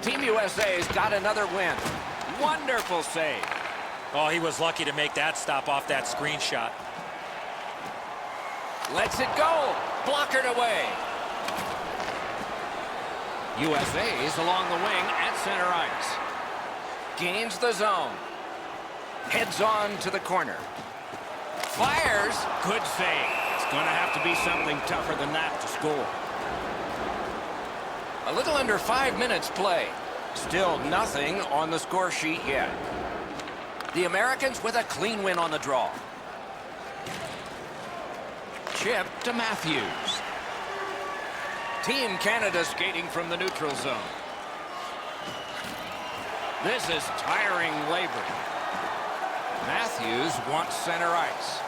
Team USA's got another win. Wonderful save. Oh, he was lucky to make that stop off that screenshot. Lets it go. Blockered away. USA's along the wing at center ice. Gains the zone. Heads on to the corner. Fires. Good save. It's going to have to be something tougher than that to score. A little under 5 minutes play. Still nothing on the score sheet yet. The Americans with a clean win on the draw. Chip to Matthews. Team Canada skating from the neutral zone. This is tiring labor. Matthews wants center ice.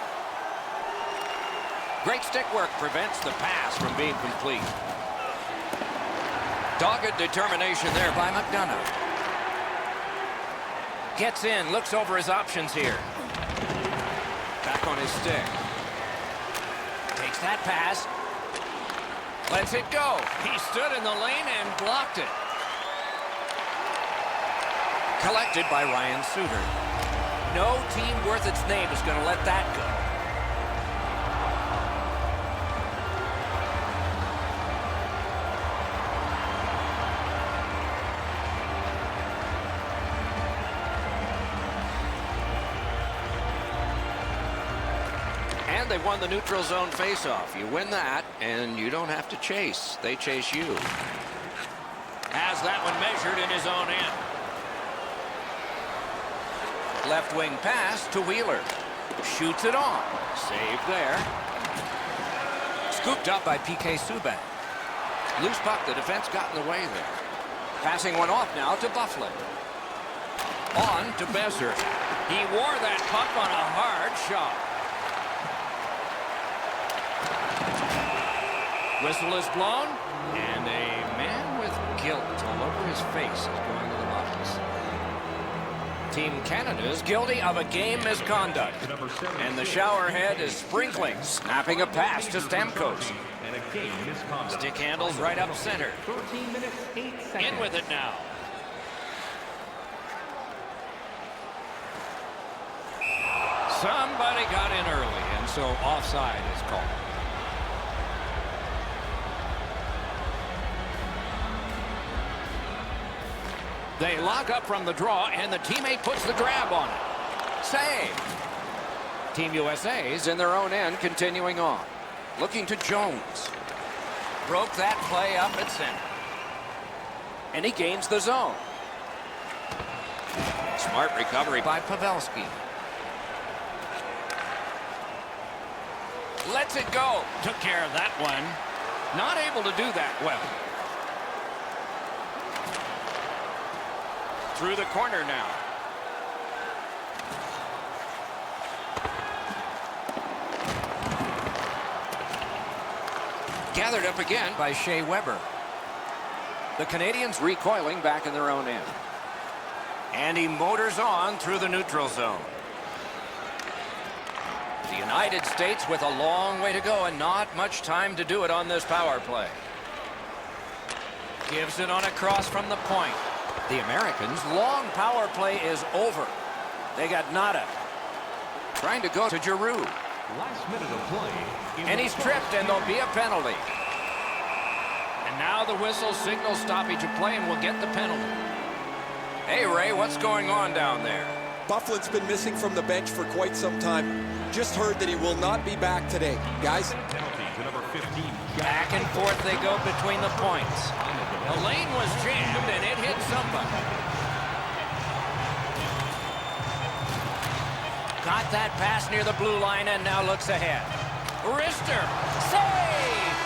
Great stick work prevents the pass from being complete. Dogged determination there by McDonough. Gets in, looks over his options here. Back on his stick. Takes that pass. Lets it go. He stood in the lane and blocked it. Collected by Ryan Suter. no team worth its name is going to let that go. And they won the neutral zone faceoff. You win that, and you don't have to chase. They chase you. Has that one measured in his own end. Left wing pass to Wheeler. Shoots it on. Save there. Scooped up by P.K. Subban. Loose puck. The defense got in the way there. Passing one off now to Buffalo. On to Besser. He wore that puck on a hard shot. Whistle is blown, and a man with guilt all over his face is going to the box. Team Canada is guilty of a game misconduct, and the showerhead is sprinkling, snapping a pass to Stamkos. And a game misconduct. Stick handles right up center. 13 minutes, 8 seconds. In with it now. Somebody got in early, and so offside is called. They lock up from the draw, and the teammate puts the grab on it. Save. Team USA's in their own end, continuing on. Looking to Jones. Broke that play up at center. And he gains the zone. Smart recovery by Pavelski. Lets it go. Took care of that one. Not able to do that well. Through the corner now. Gathered up again by Shea Weber. The Canadians recoiling back in their own end. And he motors on through the neutral zone. The United States with a long way to go and not much time to do it on this power play. Gives it on a cross from the point. The Americans' long power play is over. They got nada. Trying to go to Giroux. Last minute of play. And he's tripped, and there'll be a penalty. And now the whistle signals stoppage of play, and we'll get the penalty. Hey, Ray, what's going on down there? Bufflin's been missing from the bench for quite some time. Just heard that he will not be back today. Guys? Penalty to number 15. Back and forth they go between the points. The lane was jammed, and it hit somebody. Got that pass near the blue line and now looks ahead. Wrister, save!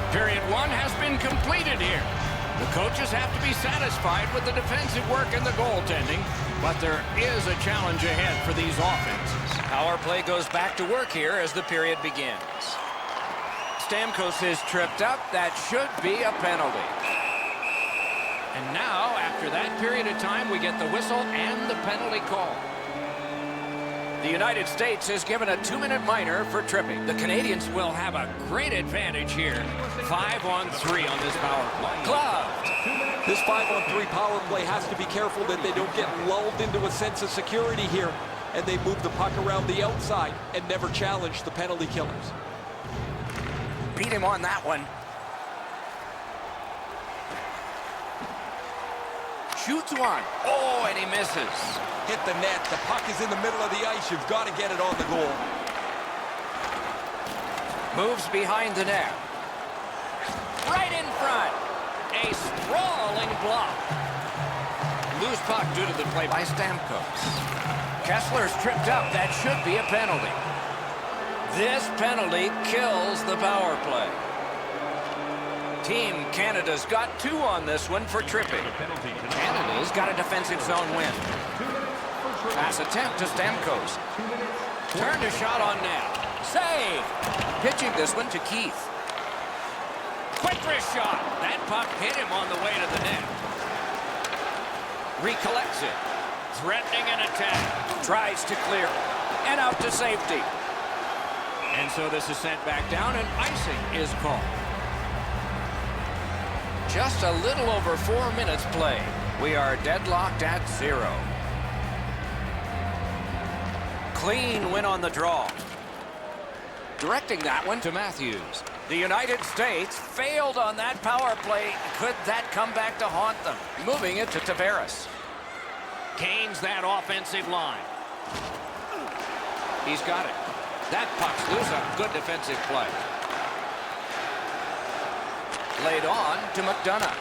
Period one has been completed here. The coaches have to be satisfied with the defensive work and the goaltending, but there is a challenge ahead for these offenses. Power play goes back to work here as the period begins. Stamkos is tripped up. That should be a penalty. And now, after that period of time, we get the whistle and the penalty call. The United States is given a 2-minute minor for tripping. The Canadians will have a great advantage here. 5-on-3 on this power play. Gloved. This 5-on-3 power play has to be careful that they don't get lulled into a sense of security here, and they move the puck around the outside and never challenge the penalty killers. Beat him on that one. Shoots one. Oh, and he misses. Hit the net. The puck is in the middle of the ice. You've got to get it on the goal. Moves behind the net. Right in front. A sprawling block. Loose puck due to the play by Stamkos. Kessler's tripped up. That should be a penalty. This penalty kills the power play. Team Canada's got 2 on this one for tripping. Canada's got a defensive zone win. Pass attempt to Stamkos. Turned a shot on net. Save. Pitching this one to Keith. Quick wrist shot. That puck hit him on the way to the net. Recollects it. Threatening an attack. Tries to clear. And out to safety. And so this is sent back down, and icing is called. Just a little over 4 minutes played. We are deadlocked at 0. clean win on the draw. Directing that one to Matthews. The United States failed on that power play. Could that come back to haunt them? Moving it to Tavares. Gains that offensive line. He's got it. That puck's loose. A good defensive play. Laid on to McDonough.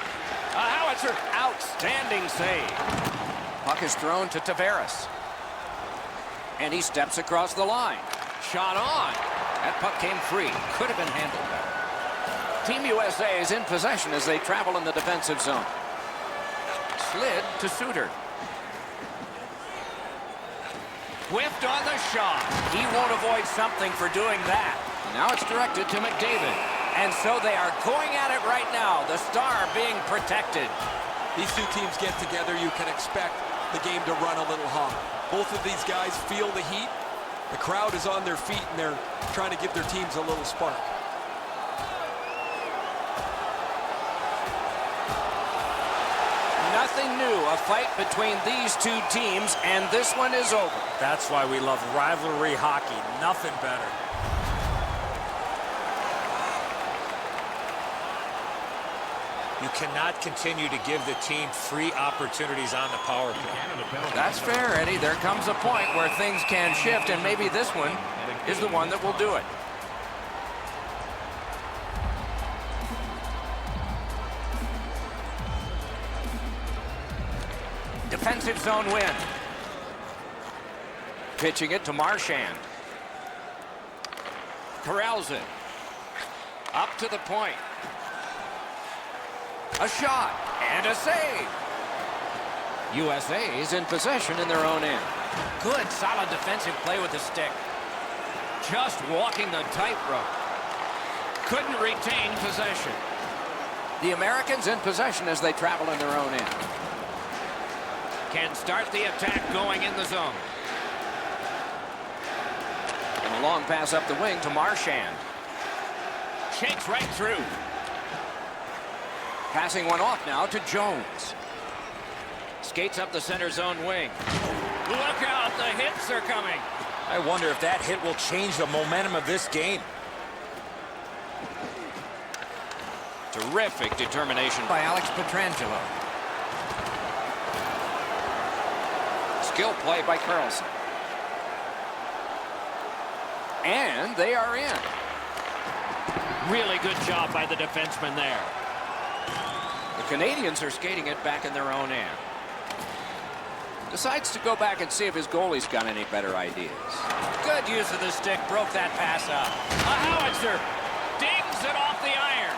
A howitzer. Outstanding save. Puck is thrown to Tavares. And he steps across the line. Shot on. That puck came free. Could have been handled better. Team USA is in possession as they travel in the defensive zone. Slid to Suter. Whiffed on the shot. He won't avoid something for doing that. Now it's directed to McDavid. And so they are going at it right now. The Star being protected. These two teams get together, you can expect the game to run a little hot. Both of these guys feel the heat. The crowd is on their feet, and they're trying to give their teams a little spark. Nothing new. A fight between these two teams, and this one is over. That's why we love rivalry hockey. Nothing better. You cannot continue to give the team free opportunities on the power play. That's fair, Eddie. There comes a point where things can shift, and maybe this one is the one that will do it. Defensive zone win. Pitching it to Marchand. Corrals it. Up to the point. A shot and a save. USA is in possession in their own end. Good, solid defensive play with the stick. Just walking the tightrope. Couldn't retain possession. The Americans in possession as they travel in their own end. Can start the attack going in the zone. And a long pass up the wing to Marchand. Shakes right through. Passing one off now to Jones. Skates up the center zone wing. Look out, the hits are coming. I wonder if that hit will change the momentum of this game. Terrific determination by Alex Pietrangelo. Skill play by Carlson. And they are in. Really good job by the defenseman there. The Canadians are skating it back in their own end. Decides to go back and see if his goalie's got any better ideas. Good use of the stick, broke that pass up. A howitzer dings it off the iron.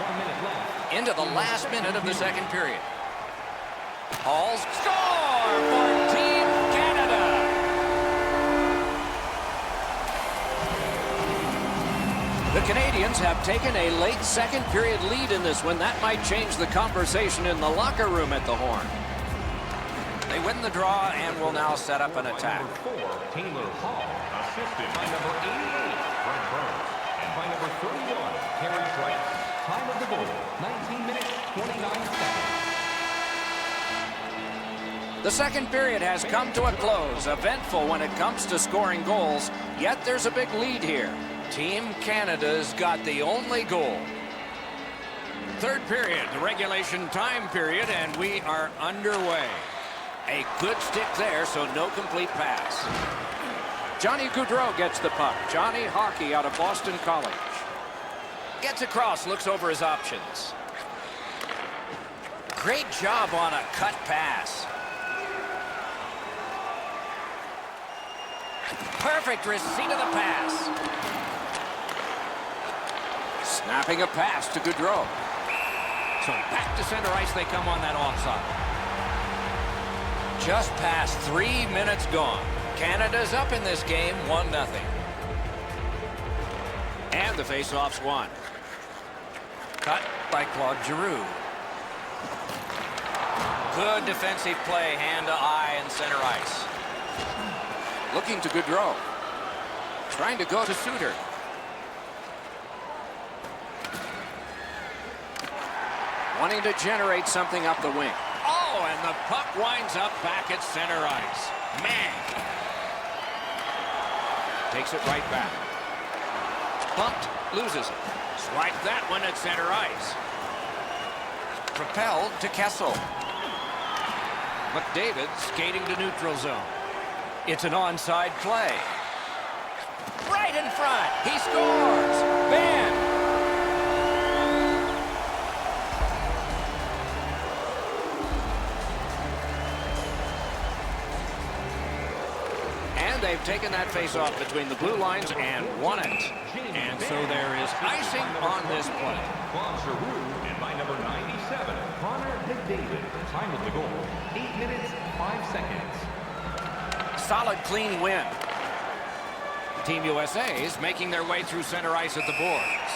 1 minute left. Into the last minute of the second period. Hall's score for Team Canada. The Canadians have taken a late second period lead in this one. That might change the conversation in the locker room at the Horn. They win the draw and will now set up an attack. By number 4, Taylor Hall, assisted by number 88, Brent Burns, and by number 31, Carey Price. Time of the goal, 19 minutes, 29 seconds. The second period has come to a close. Eventful when it comes to scoring goals, yet there's a big lead here. Team Canada's got the only goal. Third period, the regulation time period, and we are underway. A good stick there, so no complete pass. Johnny Gaudreau gets the puck. Johnny Hockey out of Boston College. Gets across, looks over his options. Great job on a cut pass. Perfect receipt of the pass. Snapping a pass to Gaudreau. So back to center ice they come on that offside. Just past 3 minutes gone. Canada's up in this game, 1-0. And the faceoff's won. Cut by Claude Giroux. Good defensive play, hand to eye and center ice. Looking to Gaudreau. Trying to go to Suter. Wanting to generate something up the wing. Oh, and the puck winds up back at center ice. Man, Takes it right back. Bumped, loses it. Swipe that one at center ice. Propelled to Kessel. McDavid skating to neutral zone. It's an onside play. Right in front. He scores. Ben. And they've taken that face-off between the blue lines and won it. And so there is icing on this play. Claude Giroux, and by number 97, Connor McDavid. Time of the goal, 8 minutes, 5 seconds. Solid, clean win. Team USA is making their way through center ice at the boards.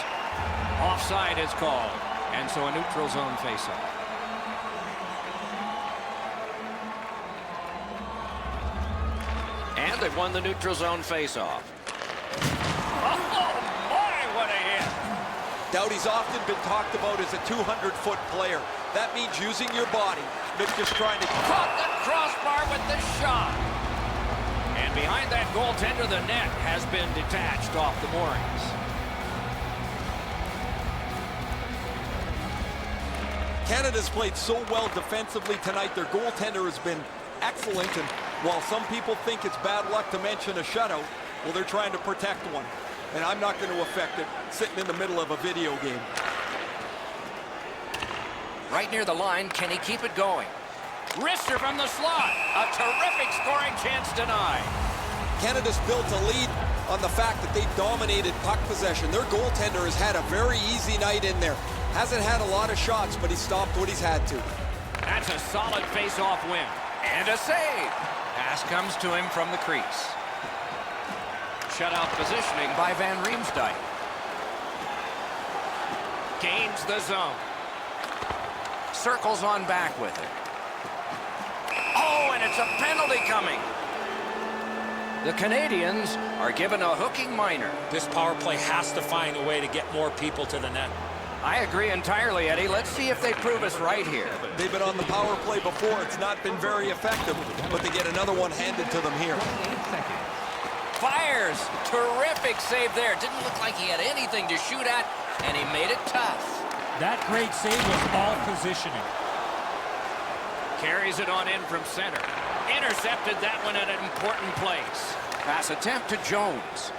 Offside is called, and so a neutral zone faceoff. And they've won the neutral zone faceoff. Oh, boy, what a hit! Doughty's often been talked about as a 200-foot player. That means using your body, not just trying to... Caught the crossbar with the shot. And behind that goaltender, the net has been detached off the moorings. Canada's played so well defensively tonight. Their goaltender has been excellent, and while some people think it's bad luck to mention a shutout, well, they're trying to protect one. And I'm not going to affect it sitting in the middle of a video game. Right near the line, can he keep it going? Wrister from the slot. A terrific scoring chance denied. Canada's built a lead on the fact that they dominated puck possession. Their goaltender has had a very easy night in there. Hasn't had a lot of shots, but he stopped what he's had to. That's a solid face-off win. And a save. Pass comes to him from the crease. Shutout positioning by Van Riemsdyk. Gains the zone. Circles on back with it. Oh, and it's a penalty coming. The Canadians are given a hooking minor. This power play has to find a way to get more people to the net. I agree entirely, Eddie. Let's see if they prove us right here. They've been on the power play before. It's not been very effective, but they get another one handed to them here. Fires. Terrific save there. Didn't look like he had anything to shoot at, and he made it tough. That great save was all positioning. Carries it on in from center. Intercepted that one at an important place. Pass attempt to Jones.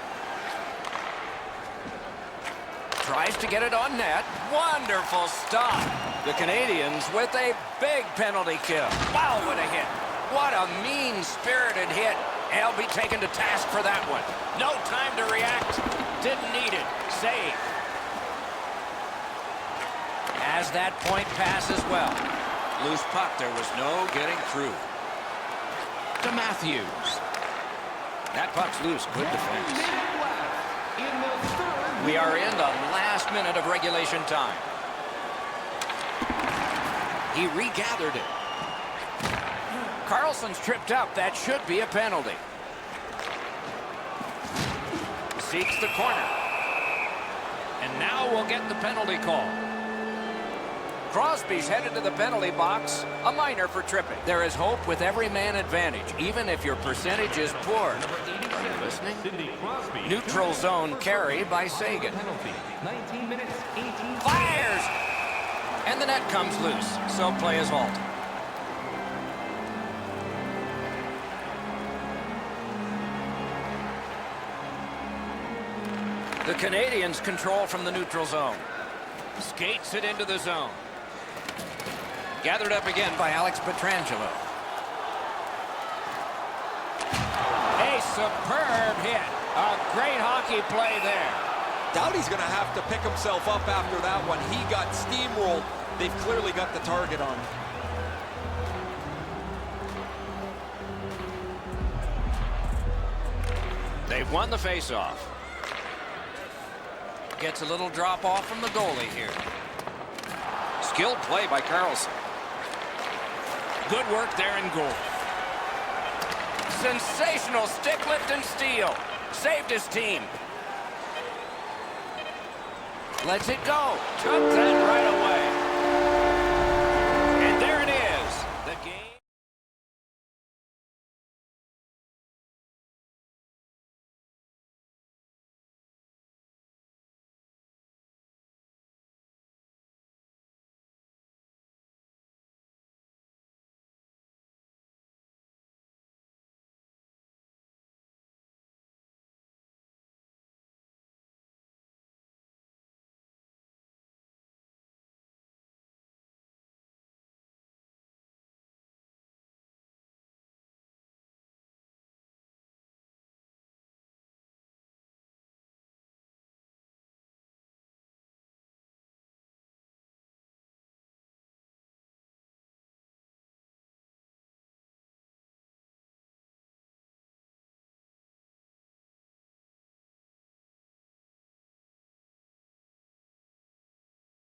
Tries to get it on net. Wonderful stop. The Canadians with a big penalty kill. Wow, what a hit. What a mean-spirited hit. He'll be taken to task for that one. No time to react. Didn't need it. Save. As that point passes well. Loose puck, there was no getting through. To Matthews. That puck's loose. Good defense. We are in the last minute of regulation time. He regathered it. Carlson's tripped up. That should be a penalty. Seeks the corner. And now we'll get the penalty call. Crosby's headed to the penalty box. A minor for tripping. There is hope with every man advantage, even if your percentage is poor. Are you listening? Neutral zone carry by Sagan. 19 minutes, 18 Fires! And the net comes loose, so play is halted. The Canadians control from the neutral zone. Skates it into the zone. Gathered up again by Alex Pietrangelo. A superb hit. A great hockey play there. Doughty's going to have to pick himself up after that one. He got steamrolled. They've clearly got the target on him. They've won the faceoff. Gets a little drop off from the goalie here. Skilled play by Carlson. Good work there in goal. Sensational stick lift and steal. Saved his team. Lets it go. Took that right away.